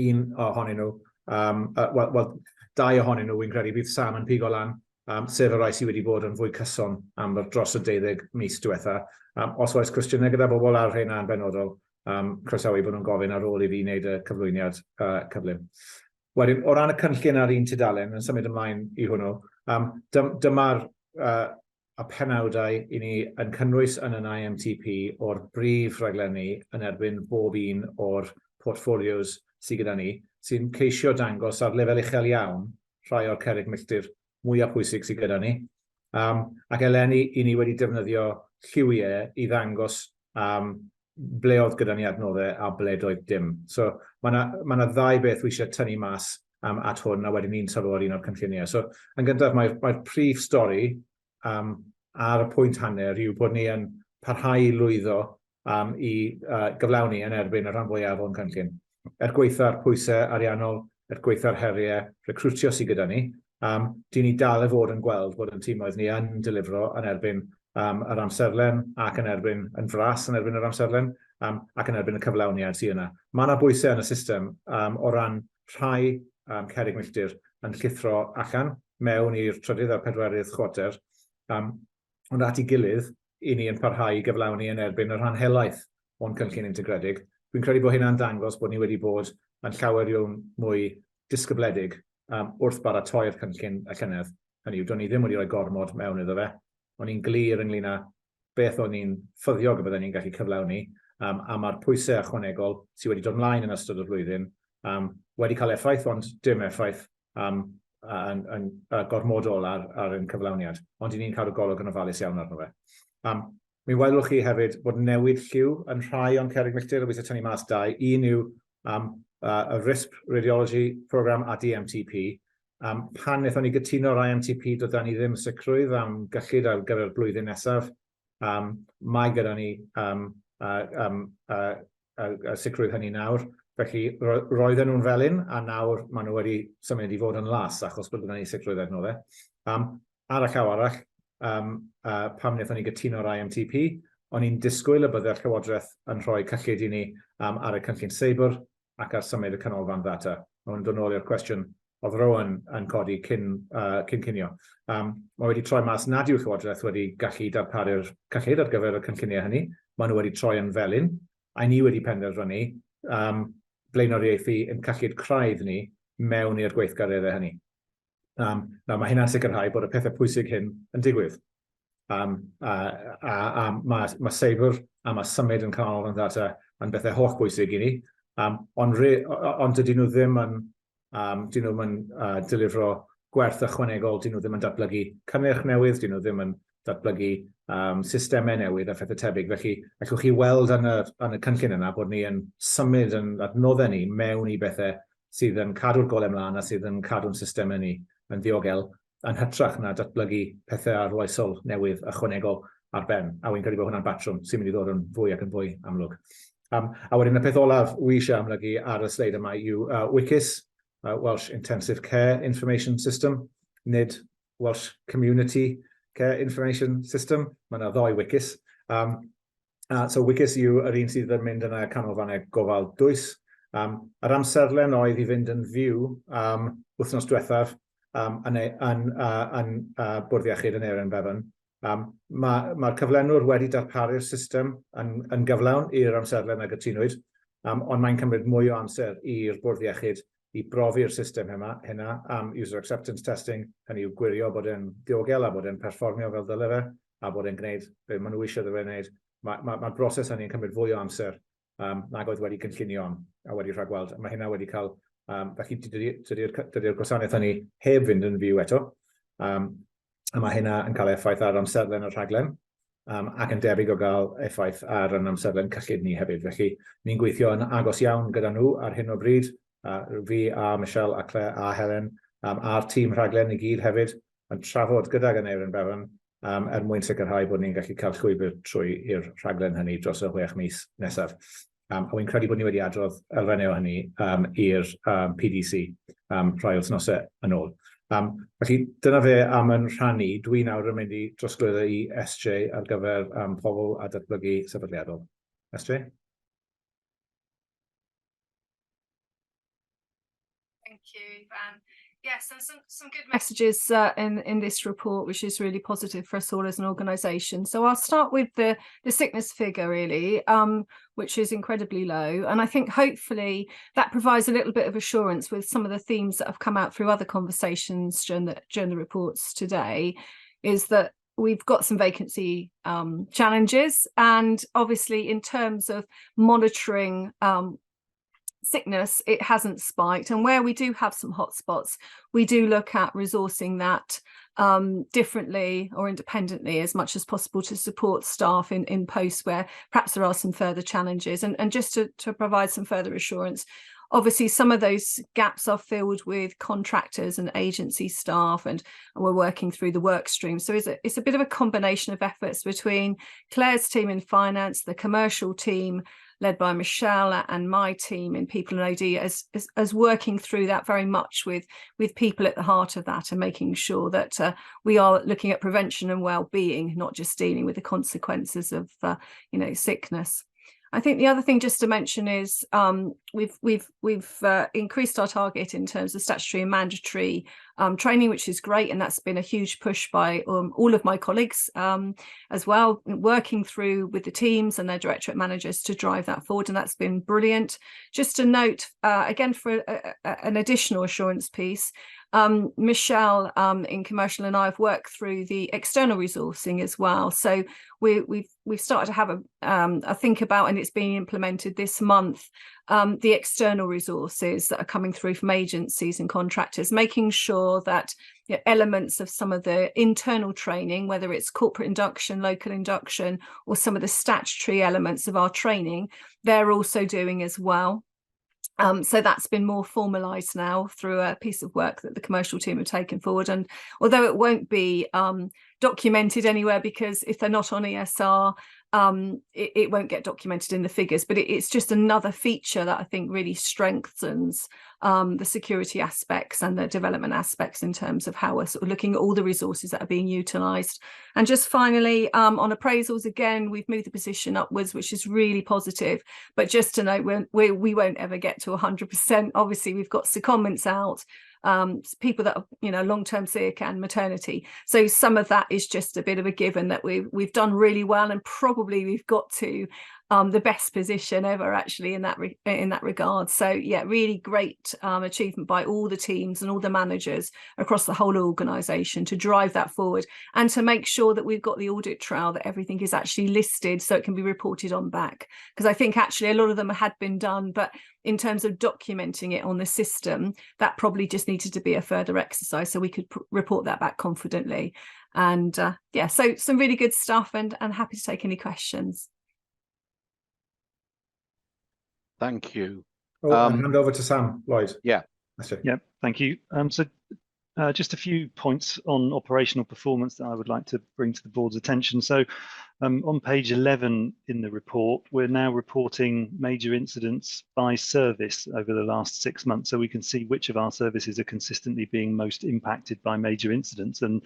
Un ohonyn nhw, wel, 2 ohonyn nhw, wi'n credu bydd Sam yn pigo lan, sef y rai sydd wedi bod yn fwy cyson am dros y 12 mis diwetha. Os oes cwestiynau gyda bobl ar hyn a'n benodol, croesawu bod nhw'n gofyn ar ôl I fi wneud y cyflwyniad cyflym. Wedyn, o ran y cynllun ar un tudalen, yn symud ymlaen I hwnnw, dyma'r penawdau I ni yn cynnwys yn yn IMTP o'r brif rhaglenni yn erbyn bob un o'r portfolios sydd gyda ni, sy'n ceisio dangos ar lefel uchel iawn rhai o'r cerrig milltir mwyaf pwysig sydd gyda ni. Ac eleni I ni wedi defnyddio lliwiau I ddangos ble oedd gyda ni adnoddau a ble doedd dim. So mae yna 2 beth wi eisiau tynnu mas at hwn a wedyn ni'n sylw ar un o'r cynlluniau. So yn gyntaf mae'r prif stori ar y pwynt hanner yw bod ni yn parhau I lwyddo I gyflawni yn erbyn y rhan fwyaf o'n cynllun. Gweitha'r pwysau ariannol, gweitha'r heriau, recrwtio sydd gyda ni, dyn ni dal fod yn gweld bod yn tîmoedd ni yn delifro yn erbyn yr amserlen ac yn erbyn yn fras yn erbyn yr amserlen ac yn erbyn y cyflawniad sydd yna. Mae yna bwysau yn y system o ran rhai cerrig milltir yn llithro allan mewn i'r trydydd a'r pedwerydd chwarter, ond at ei gilydd I ni yn parhau I gyflawni yn erbyn y rhan helaeth o'n cynllun integredig. Dwi'n credu bod hynna'n dangos bod ni wedi bod yn llawer iawn mwy disgybledig wrth baratoi'r cynllun y llynedd. Hynny yw, do'n ni ddim wedi rhoi gormod mewn iddo fe. O'n i'n glir ynglyn â beth o'n i'n ffyddiog y byddwn ni'n gallu cyflawni, a mae'r pwysau ychwanegol sydd wedi dod ymlaen yn ystod y flwyddyn wedi cael effaith, ond dim effaith yn gormodol ar ein cyflawniad. Ond ni'n cael y golwg yn ofalus iawn arno fe. Mi welwch chi hefyd bod newid lliw yn rhai o'n cerrig milltir, a weithio tynnu mas 2. Un yw y RISP Radiology Programme a DMTP. Pan wnaethon ni gytuno'r IMTP, doedden ni ddim sicrwydd am gyllid ar gyfer y blwyddyn nesaf. Mae gyda ni sicrwydd hynny nawr. Felly roedden nhw'n felyn, a nawr maen nhw wedi symud I fod yn las, achos bod gyda ni sicrwydd arno fe. Ar y llaw arall, pam wnaethon ni gytuno'r IMTP, o'n i'n disgwyl y byddai'r Llywodraeth yn rhoi cyllid I ni ar y cynllun seibr ac ar symud y canolfan ddata. Mae'n dod nôl i'r cwestiwn oedd Rowan yn codi cyn cynio. Mae wedi troi mas nad yw'r Llywodraeth wedi gallu darparu'r cyllid ar gyfer y cynlluniau hynny. Maen nhw wedi troi yn felyn, a ni wedi penderfynu blaenoriaethu yn cyllid craidd ni mewn i'r gweithgareddau hynny. Mae hynna'n sicrhau bod y pethau pwysig hyn yn digwydd. Mae seibr a mae symud yn canolfan ddata yn bethau holl bwysig I ni, ond dydyn nhw ddim yn delifro gwerth ychwanegol, dyn nhw ddim yn datblygu cynnyrch newydd, dyn nhw ddim yn datblygu systemau newydd a phethau tebyg. Felly, allwch chi weld yn y cynllun yna bod ni yn symud yn adnoddau ni mewn i bethau sydd yn cadw'r golau ymlaen a sydd yn cadw'n systemau ni yn ddiogel, yn hytrach na datblygu pethau arloesol newydd ychwanegol ar ben. A wy'n credu bod hwnna'n batrwm sy'n mynd i ddod yn fwy ac yn fwy amlwg. A wedyn y peth olaf wi eisiau amlygu ar y sleid yma yw WICIS, Welsh Intensive Care Information System, nid Welsh Community Care Information System. Mae yna ddoi WICIS. So WICIS yw yr un sydd yn mynd yn y canolfannau gofal dwys. Yr amserlen oedd i fynd yn fyw wythnos diwethaf yn Bwrdd Iechyd yn Erin Bevan. Mae'r cyflenwr wedi darparu'r system yn gyflawn i'r amserlen a gytunwyd, ond mae'n cymryd mwy o amser i'r Bwrdd Iechyd i brofi'r system hynna am user acceptance testing, hynny yw gwirio bod e'n diogel a bod e'n perfformio fel dyle fe, a bod e'n gwneud be maen nhw eisiau dde fe wneud. Mae'r broses hynny'n cymryd fwy o amser nag oedd wedi cynllunio a wedi rhagweld. Mae hynna wedi cael, felly dydy'r gwasanaeth hynny heb fynd yn fyw eto, a mae hynna yn cael effaith ar amserlen y rhaglen, ac yn debyg o gael effaith ar yn amserlen cyllid ni hefyd. Felly, ni'n gweithio yn agos iawn gyda nhw ar hyn o bryd, fi a Michelle a Claire a Helen a'r tîm rhaglen i gyd hefyd yn trafod gydag yn Erin Bevan mwyn sicrhau bod ni'n gallu cael llwybr trwy i'r rhaglen hynny dros y 6 mis nesaf. A wy'n credu bod ni wedi adrodd elfennau o hynny i'r PDC rhai wythnosau yn ôl. Felly, dyna fe am yn rhannu. Dwi nawr yn mynd i drosglwyddo i SJ ar gyfer pobl a datblygu sefydliadol. SJ? Thank you, Van. Yes, and some good messages in this report, which is really positive for us all as an organisation. So I'll start with the sickness figure, really, which is incredibly low. And I think hopefully that provides a little bit of assurance with some of the themes that have come out through other conversations during the reports today, is that we've got some vacancy challenges. And obviously in terms of monitoring sickness, it hasn't spiked, and where we do have some hotspots, we do look at resourcing that differently or independently as much as possible to support staff in posts where perhaps there are some further challenges, and just to provide some further assurance. Obviously, some of those gaps are filled with contractors and agency staff, and we're working through the work stream. So it's a bit of a combination of efforts between Claire's team in finance, the commercial team led by Michelle, and my team in people and OD as working through that very much with people at the heart of that, and making sure that we are looking at prevention and well-being, not just dealing with the consequences of sickness. I think the other thing just to mention is we've increased our target in terms of statutory and mandatory training, which is great, and that's been a huge push by all of my colleagues as well, working through with the teams and their directorate managers to drive that forward, and that's been brilliant. Just to note, again, for an additional assurance piece, Michelle in commercial and I have worked through the external resourcing as well. So we've started to have a think about, and it's being implemented this month, the external resources that are coming through from agencies and contractors, making sure that elements of some of the internal training, whether it's corporate induction, local induction, or some of the statutory elements of our training, they're also doing as well. So that's been more formalised now through a piece of work that the commercial team have taken forward. And although it won't be documented anywhere, because if they're not on ESR, it won't get documented in the figures, but it's just another feature that I think really strengthens the security aspects and the development aspects in terms of how we're sort of looking at all the resources that are being utilised. And just finally, on appraisals, again, we've moved the position upwards, which is really positive. But just to note, we won't ever get to 100%. Obviously, we've got secondments out, people that are long-term sick and maternity. So some of that is just a bit of a given that we've done really well, and probably we've got to the best position ever actually in that regard. So yeah, really great achievement by all the teams and all the managers across the whole organisation to drive that forward, and to make sure that we've got the audit trail, that everything is actually listed so it can be reported on back. Because I think actually a lot of them had been done, but in terms of documenting it on the system, that probably just needed to be a further exercise so we could report that back confidently. And yeah, so some really good stuff, and happy to take any questions. Thank you. And hand over to Sam Lloyd. Yeah. That's it. Yeah, thank you. So just a few points on operational performance that I would like to bring to the board's attention. So on page 11 in the report, we're now reporting major incidents by service over the last 6 months, so we can see which of our services are consistently being most impacted by major incidents. And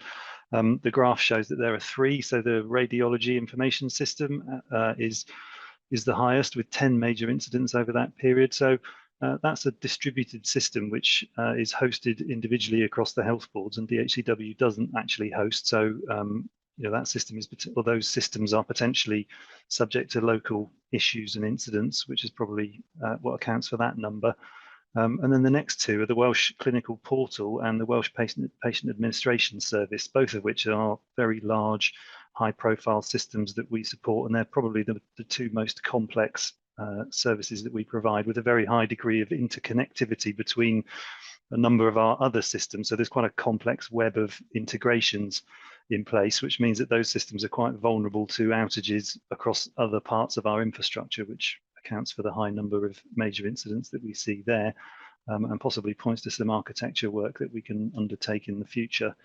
the graph shows that there are 3. So the radiology information system is the highest, with 10 major incidents over that period. So that's a distributed system which is hosted individually across the health boards, and DHCW doesn't actually host. So that system is, or those systems are potentially subject to local issues and incidents, which is probably what accounts for that number. And then the next 2 are the Welsh Clinical Portal and the Welsh Patient Administration Service, both of which are very large, high-profile systems that we support, and they're probably the 2 most complex services that we provide, with a very high degree of interconnectivity between a number of our other systems. So there's quite a complex web of integrations in place, which means that those systems are quite vulnerable to outages across other parts of our infrastructure, which accounts for the high number of major incidents that we see there, and possibly points to some architecture work that we can undertake in the future.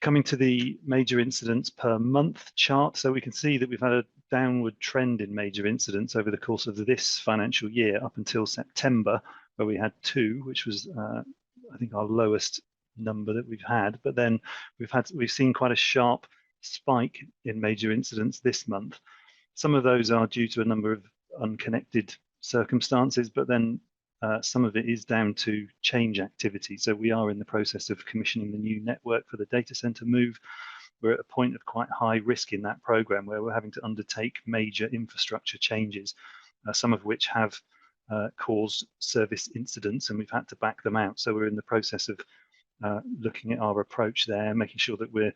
Coming to the major incidents per month chart, so we can see that we've had a downward trend in major incidents over the course of this financial year up until September, where we had 2, which was I think our lowest number that we've had. But then we've seen quite a sharp spike in major incidents this month. Some of those are due to a number of unconnected circumstances, but then some of it is down to change activity. So we are in the process of commissioning the new network for the data center move. We're at a point of quite high risk in that program, where we're having to undertake major infrastructure changes, some of which have caused service incidents, and we've had to back them out. So we're in the process of looking at our approach there, making sure that we're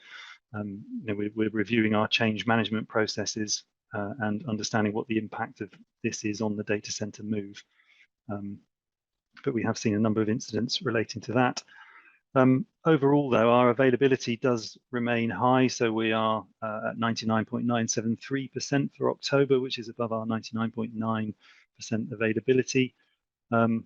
reviewing our change management processes and understanding what the impact of this is on the data center move. But we have seen a number of incidents relating to that. Overall, though, our availability does remain high, so we are at 99.973% for October, which is above our 99.9% availability. And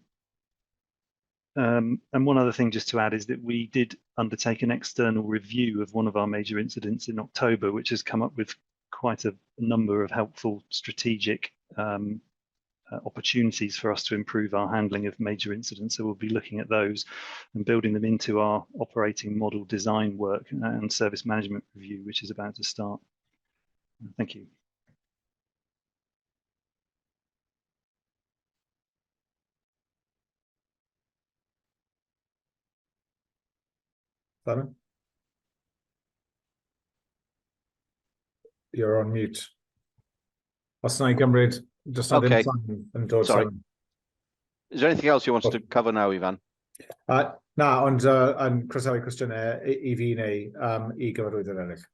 one other thing just to add is that we did undertake an external review of one of our major incidents in October, which has come up with quite a number of helpful strategic opportunities for us to improve our handling of major incidents. So we'll be looking at those and building them into our operating model design work and service management review, which is about to start. Thank you. Simon? You're on mute. Os na I gymryd, just not Okay. yn dod. Sorry. Simon. Is there anything else you want to cover now, Ifan? Na, ond yn croesawu cwestiynau I fi neu I gyfarwyddwyr eraill.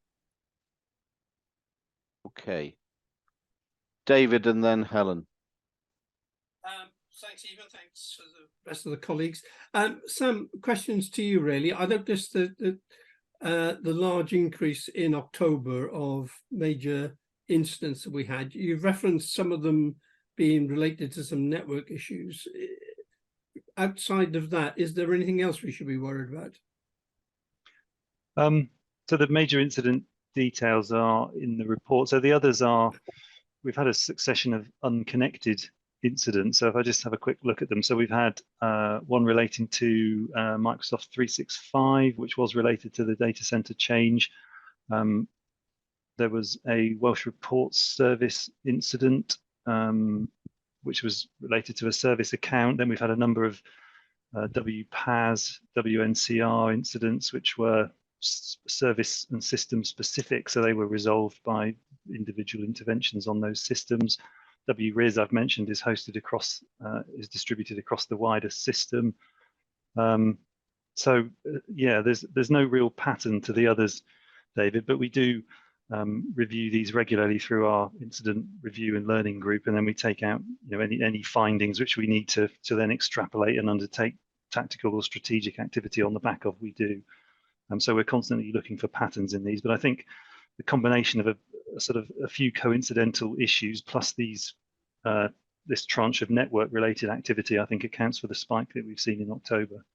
Okay. David and then Helen. Thanks, Ivan. Thanks for the rest of the colleagues. Some questions to you, really. I noticed that the large increase in October of major incidents that we had. You've referenced some of them being related to some network issues. Outside of that, is there anything else we should be worried about? So the major incident details are in the report. So the others are, we've had a succession of unconnected incidents. So if I just have a quick look at them. So we've had one relating to Microsoft 365, which was related to the data center change. There was a Welsh Reports Service incident, which was related to a service account. Then we've had a number of WPAS, WNCR incidents, which were service and system specific. So they were resolved by individual interventions on those systems. WRIS, I've mentioned, is hosted across, is distributed across the wider system. So yeah, there's no real pattern to the others, David, but we do review these regularly through our incident review and learning group, and then we take out any findings which we need to then extrapolate and undertake tactical or strategic activity on the back of. We do. So we're constantly looking for patterns in these, but I think the combination of a few coincidental issues plus these this tranche of network-related activity, I think accounts for the spike that we've seen in October.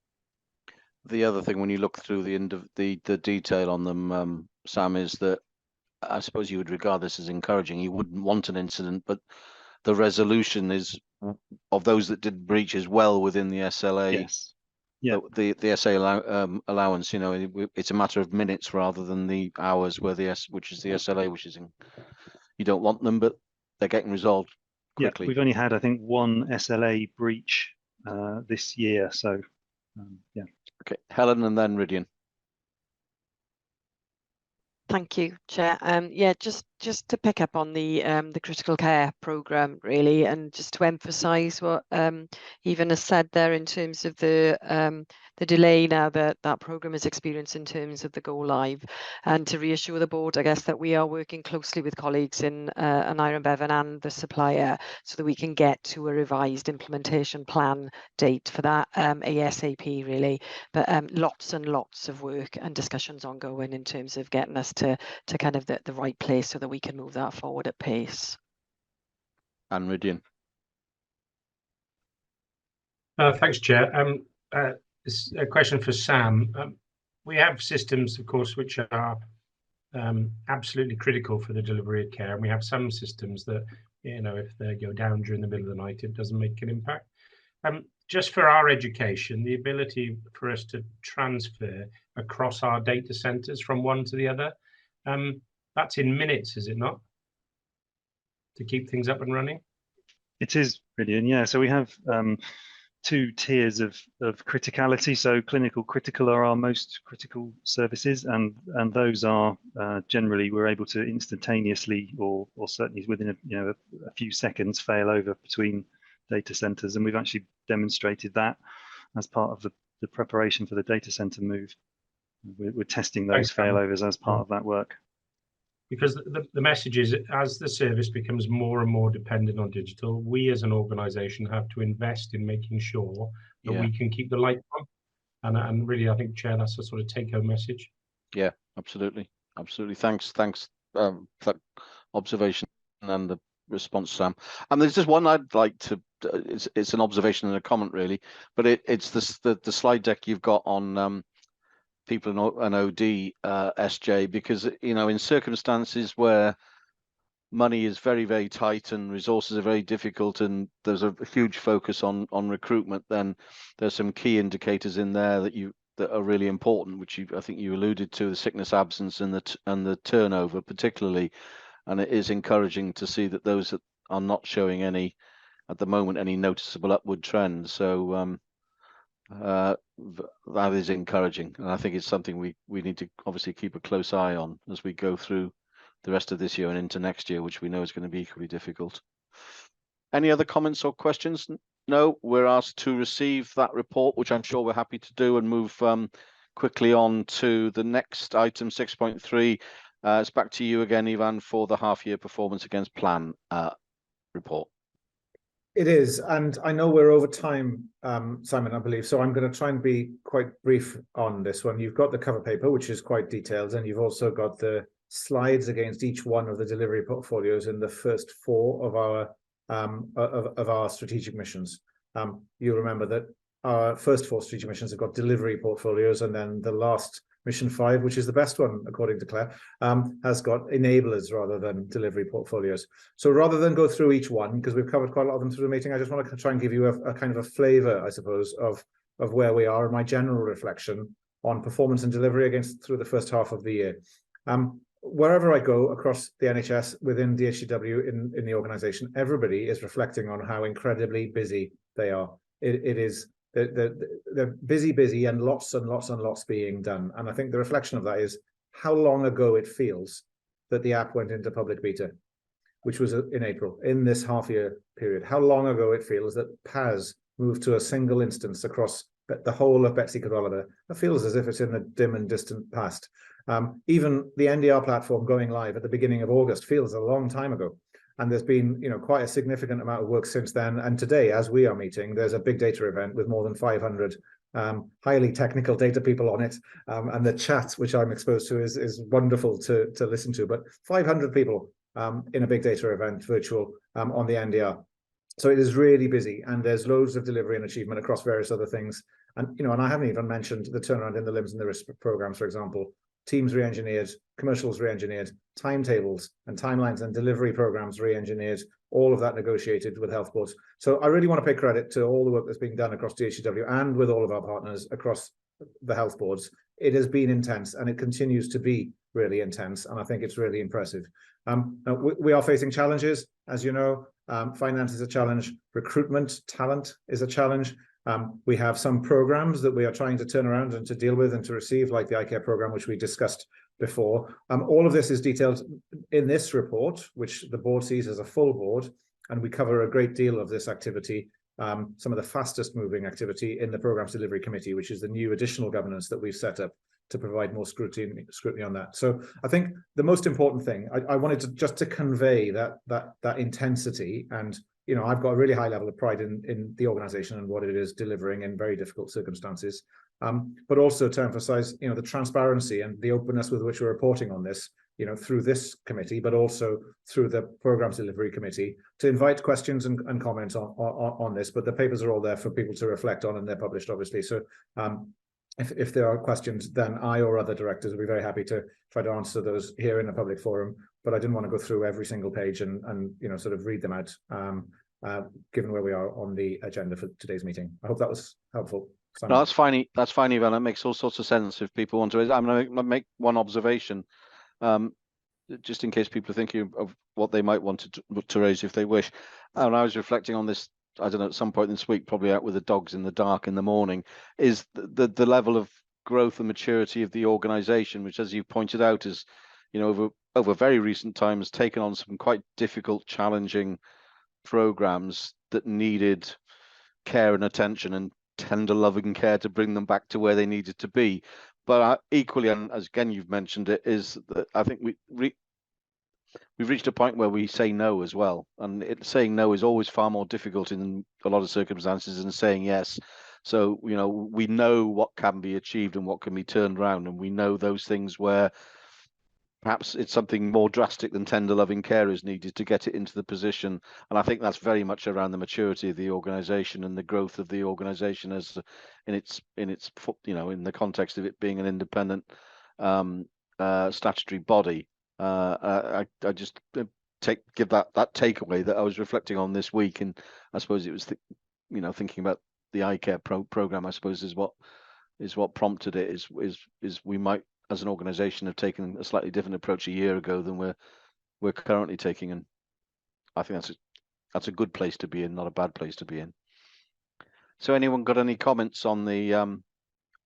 The other thing, when you look through the detail on them, Sam, is that I suppose you would regard this as encouraging. You wouldn't want an incident, but the resolution is of those that did breach is well within the SLA. Yes. Yeah. The SA allowance, you know, it's a matter of minutes rather than the hours, where which is the SLA, which is you don't want them, but they're getting resolved quickly. Yeah, we've only had, I think, one SLA breach this year, so yeah. Okay, Helen, and then Rydian. Thank you, Chair. Yeah, just to pick up on the critical care programme, really, and just to emphasise what Evan has said there in terms of the delay now that programme is experiencing in terms of the go live, and to reassure the board, I guess, that we are working closely with colleagues in Iron Bevan and the supplier so that we can get to a revised implementation plan date for that ASAP, really. But lots and lots of work and discussions ongoing in terms of getting us to kind of the right place so that we can move that forward at pace. And Rydian. Thanks, Chair. This is a question for Sam. We have systems, of course, which are absolutely critical for the delivery of care, and we have some systems that, you know, if they go down during the middle of the night, it doesn't make an impact. Just for our education, the ability for us to transfer across our data centres from one to the other, that's in minutes, is it not? To keep things up and running? It is, Rydian, yeah. So we have two tiers of criticality. So clinical critical are our most critical services, and those are generally we're able to instantaneously or certainly within a few seconds fail over between data centers, and we've actually demonstrated that as part of the preparation for the data center move. We're testing those failovers as part of that work. Because the message is, as the service becomes more and more dependent on digital, we as an organisation have to invest in making sure that we can keep the light on. And really, I think, Chair, that's a sort of take-home message. Yeah, absolutely. Thanks for that observation and the response, Sam. And there's just one I'd like to. It's an observation and a comment, really, but it's the slide deck you've got on people and OD, SJ, because, you know, in circumstances where money is very, very tight and resources are very difficult, and there's a huge focus on recruitment, then there's some key indicators in there that are really important, which I think you alluded to, the sickness absence and the turnover particularly. And it is encouraging to see that those that are not showing any at the moment any noticeable upward trend. So that is encouraging, and I think it's something we need to obviously keep a close eye on as we go through the rest of this year and into next year, which we know is going to be equally difficult. Any other comments or questions? No, we're asked to receive that report, which I'm sure we're happy to do, and move quickly on to the next item, 6.3. It's back to you again, Ivan, for the half-year performance against plan report. It is, and I know we're over time, Simon, I believe, so I'm going to try and be quite brief on this one. You've got the cover paper, which is quite detailed, and you've also got the slides against each one of the delivery portfolios in the first four of our strategic missions. You remember that our first four strategic missions have got delivery portfolios, and then the last mission 5, which is the best one, according to Claire, has got enablers rather than delivery portfolios. So rather than go through each one, because we've covered quite a lot of them through the meeting, I just want to try and give you a kind of a flavour, I suppose, of where we are and my general reflection on performance and delivery through the first half of the year. Wherever I go across the NHS, within DHCW, in the organisation, everybody is reflecting on how incredibly busy they are. It is. They're busy, and lots being done. And I think the reflection of that is how long ago it feels that the app went into public beta, which was in April, in this half-year period. How long ago it feels that PAS moved to a single instance across the whole of Betsy Cadwallader. It feels as if it's in the dim and distant past. Even the NDR platform going live at the beginning of August feels a long time ago. And there's been, quite a significant amount of work since then. And today, as we are meeting, there's a big data event with more than 500 highly technical data people on it, and the chat which I'm exposed to is wonderful to listen to. But 500 people in a big data event, virtual, on the NDR. So it is really busy, and there's loads of delivery and achievement across various other things. And and I haven't even mentioned the turnaround in the LIMS and the risk programs, for example. Teams re-engineered, commercials re-engineered, timetables and timelines and delivery programs re-engineered, all of that negotiated with health boards. So I really want to pay credit to all the work that's being done across DHCW and with all of our partners across the health boards. It has been intense, and it continues to be really intense, and I think it's really impressive. We are facing challenges, as you know. Finance is a challenge, recruitment, talent is a challenge. We have some programs that we are trying to turn around and to deal with and to receive, like the iCare program, which we discussed before. All of this is detailed in this report, which the board sees as a full board, and we cover a great deal of this activity, some of the fastest moving activity in the Programmes Delivery Committee, which is the new additional governance that we've set up to provide more scrutiny on that. So I think the most important thing, I wanted to just to convey that intensity, and I've got a really high level of pride in the organisation and what it is delivering in very difficult circumstances, but also to emphasise the transparency and the openness with which we're reporting on this, through this committee, but also through the Programmes Delivery Committee, to invite questions and comments on this. But the papers are all there for people to reflect on, and they're published, obviously. So if there are questions, then I or other directors will be very happy to try to answer those here in a public forum. But I didn't want to go through every single page and sort of read them out, given where we are on the agenda for today's meeting. I hope that was helpful. Simon. No, that's fine. That's fine, Ivan. It makes all sorts of sense if people want to. I'm going to make one observation, just in case people are thinking of what they might want to raise if they wish. And I was reflecting on this, I don't know, at some point this week, probably out with the dogs in the dark in the morning, is the level of growth and maturity of the organisation, which, as you pointed out, is, over very recent times, taken on some quite difficult, challenging programs that needed care and attention and tender loving care to bring them back to where they needed to be. But equally, and as again you've mentioned it, is that I think we've reached a point where we say no as well, and saying no is always far more difficult in a lot of circumstances than saying yes. So we know what can be achieved and what can be turned around, and we know those things where perhaps it's something more drastic than tender loving care is needed to get it into the position. And I think that's very much around the maturity of the organisation and the growth of the organisation as in its in the context of it being an independent statutory body. I just give that takeaway that I was reflecting on this week, and I suppose it was thinking about the iCare program. I suppose is what prompted it. Is we might, as an organisation, have taken a slightly different approach a year ago than we're currently taking, and I think that's a good place to be in, not a bad place to be in. So, anyone got any comments on the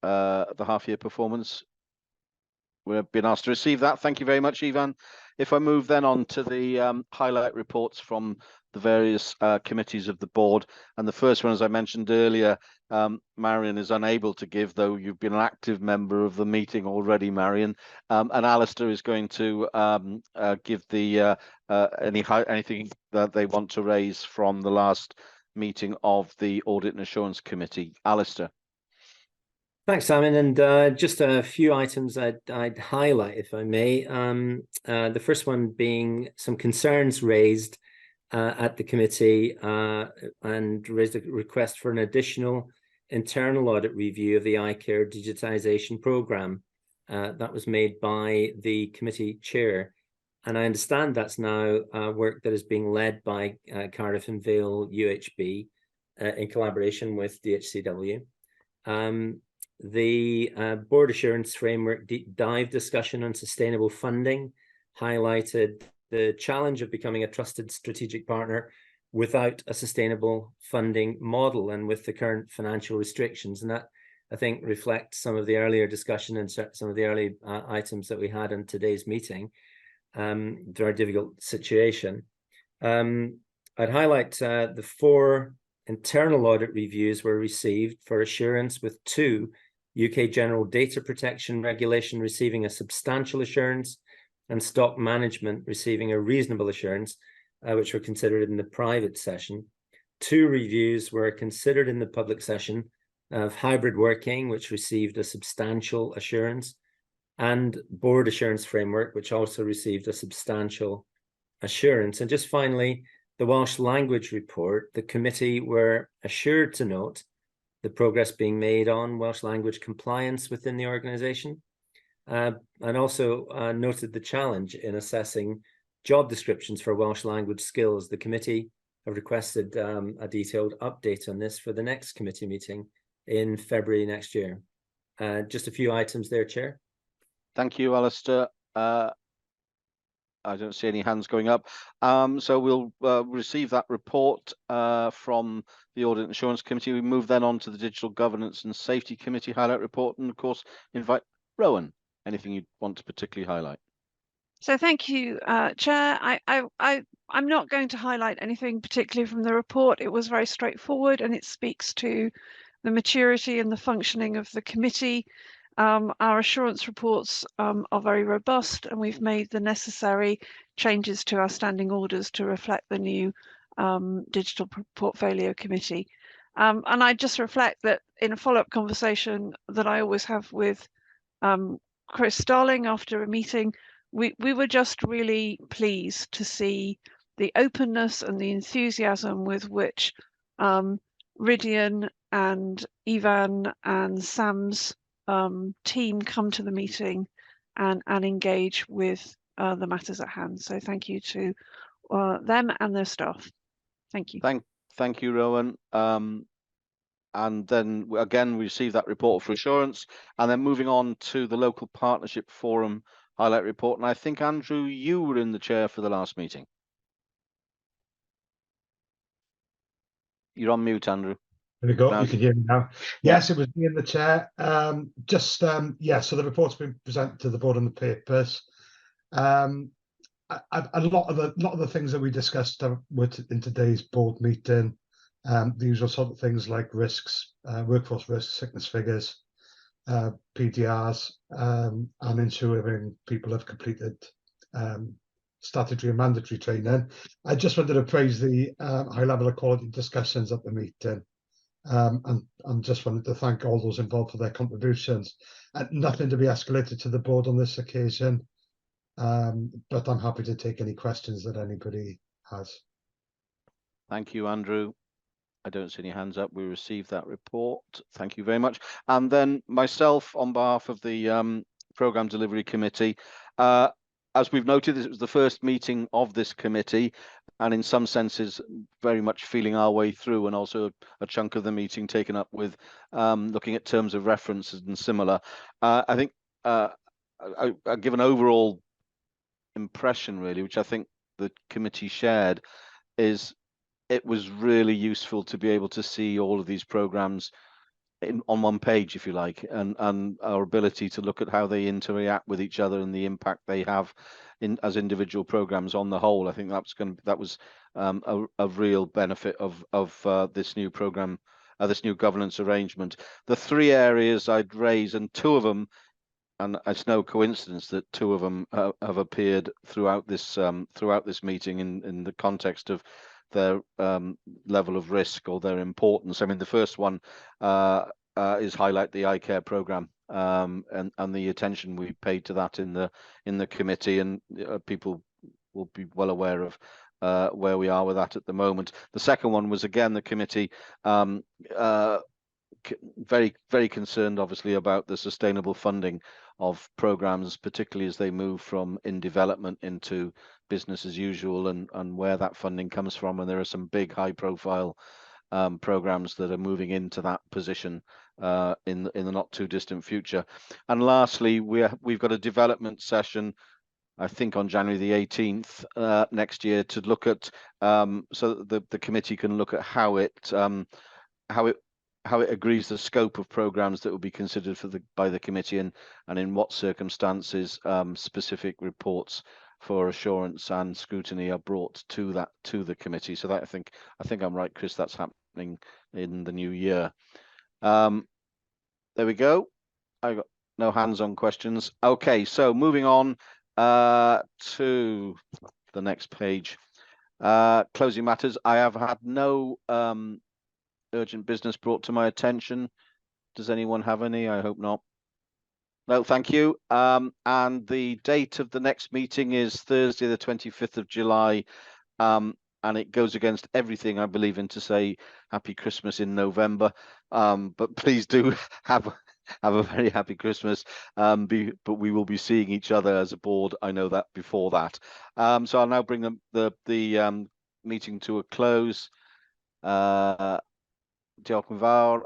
half-year performance? We've been asked to receive that. Thank you very much, Ivan. If I move then on to the highlight reports from the various committees of the board, and the first one, as I mentioned earlier, Marion is unable to give, though you've been an active member of the meeting already, Marion, and Alistair is going to give the anything that they want to raise from the last meeting of the Audit and Assurance Committee. Alistair. Thanks, Simon. And just a few items I'd highlight, if I may. The first one being some concerns raised at the committee and raised a request for an additional internal audit review of the iCare digitisation programme. That was made by the committee chair. And I understand that's now work that is being led by Cardiff and Vale UHB in collaboration with DHCW. The board assurance framework deep dive discussion on sustainable funding highlighted the challenge of becoming a trusted strategic partner without a sustainable funding model and with the current financial restrictions. And that, I think, reflects some of the earlier discussion and some of the early items that we had in today's meeting. Very difficult situation. I'd highlight the 4 internal audit reviews were received for assurance, with 2 UK General Data Protection Regulation receiving a substantial assurance and stock management receiving a reasonable assurance, which were considered in the private session. 2 reviews were considered in the public session of hybrid working, which received a substantial assurance, and board assurance framework, which also received a substantial assurance. And just finally, the Welsh language report, the committee were assured to note the progress being made on Welsh language compliance within the organisation, and also noted the challenge in assessing job descriptions for Welsh language skills. The committee have requested a detailed update on this for the next committee meeting in February next year. Just a few items there, Chair. Thank you, Alistair. I don't see any hands going up. So we'll receive that report from the Audit and Assurance Committee. We move then on to the Digital Governance and Safety Committee highlight report, and of course invite Rowan. Anything you'd want to particularly highlight? So thank you, Chair. I'm not going to highlight anything particularly from the report. It was very straightforward, and it speaks to the maturity and the functioning of the committee. Our assurance reports are very robust, and we've made the necessary changes to our standing orders to reflect the new Digital Portfolio Committee. And I just reflect that in a follow-up conversation that I always have with Chris Starling after a meeting, we were just really pleased to see the openness and the enthusiasm with which Rydian and Ivan and Sam's team come to the meeting and engage with the matters at hand. So thank you to them and their staff. Thank you. Thank you, Rowan. And then again, we received that report for assurance, and then moving on to the Local Partnership Forum highlight report. And I think, Andrew, you were in the chair for the last meeting. You're on mute, Andrew. There we go. You can hear me now. Yes, it was me in the chair. Yeah, so the report's been presented to the board on the papers. A lot of the things that we discussed were in today's board meeting. The usual sort of things like risks, workforce risks, sickness figures, PDRs, and ensuring people have completed statutory and mandatory training. I just wanted to praise the high level of quality discussions at the meeting. And just wanted to thank all those involved for their contributions. Nothing to be escalated to the board on this occasion, but I'm happy to take any questions that anybody has. Thank you, Andrew. I don't see any hands up. We received that report. Thank you very much. And then myself, on behalf of the Programme Delivery Committee, as we've noted, this was the first meeting of this committee, and in some senses very much feeling our way through, and also a chunk of the meeting taken up with looking at terms of reference and similar. I think I give an overall impression, really, which I think the committee shared, is it was really useful to be able to see all of these programs on one page, if you like, and our ability to look at how they interact with each other and the impact they have as individual programs on the whole. I think that was a real benefit of this new program, this new governance arrangement. The three areas I'd raise, and two of them, and it's no coincidence that two of them have appeared throughout this meeting in the context of their level of risk or their importance. I mean, the first one is highlight the iCare programme and the attention we paid to that in the committee, and people will be well aware of where we are with that at the moment. The second one was, again, the committee very, very concerned, obviously, about the sustainable funding of programs, particularly as they move from in development into business as usual, and where that funding comes from. And there are some big, high-profile programs that are moving into that position in the not too distant future. And lastly, we've got a development session, I think on January the 18th next year, to look at so that the committee can look at how it agrees the scope of programs that will be considered by the committee, and in what circumstances specific reports for assurance and scrutiny are brought to the committee. So that I think I'm right, Chris, that's happening in the new year. There we go. I got no hands on questions. Okay, so moving on to the next page. Closing matters. I have had no urgent business brought to my attention Does anyone have any? I hope not. No, thank you. And the date of the next meeting is Thursday, the 25th of July. And it goes against everything I believe in to say Happy Christmas in November. But please do have a very happy Christmas. But we will be seeing each other as a board. I know that before that. So I'll now bring the meeting to a close. Diolch yn fawr.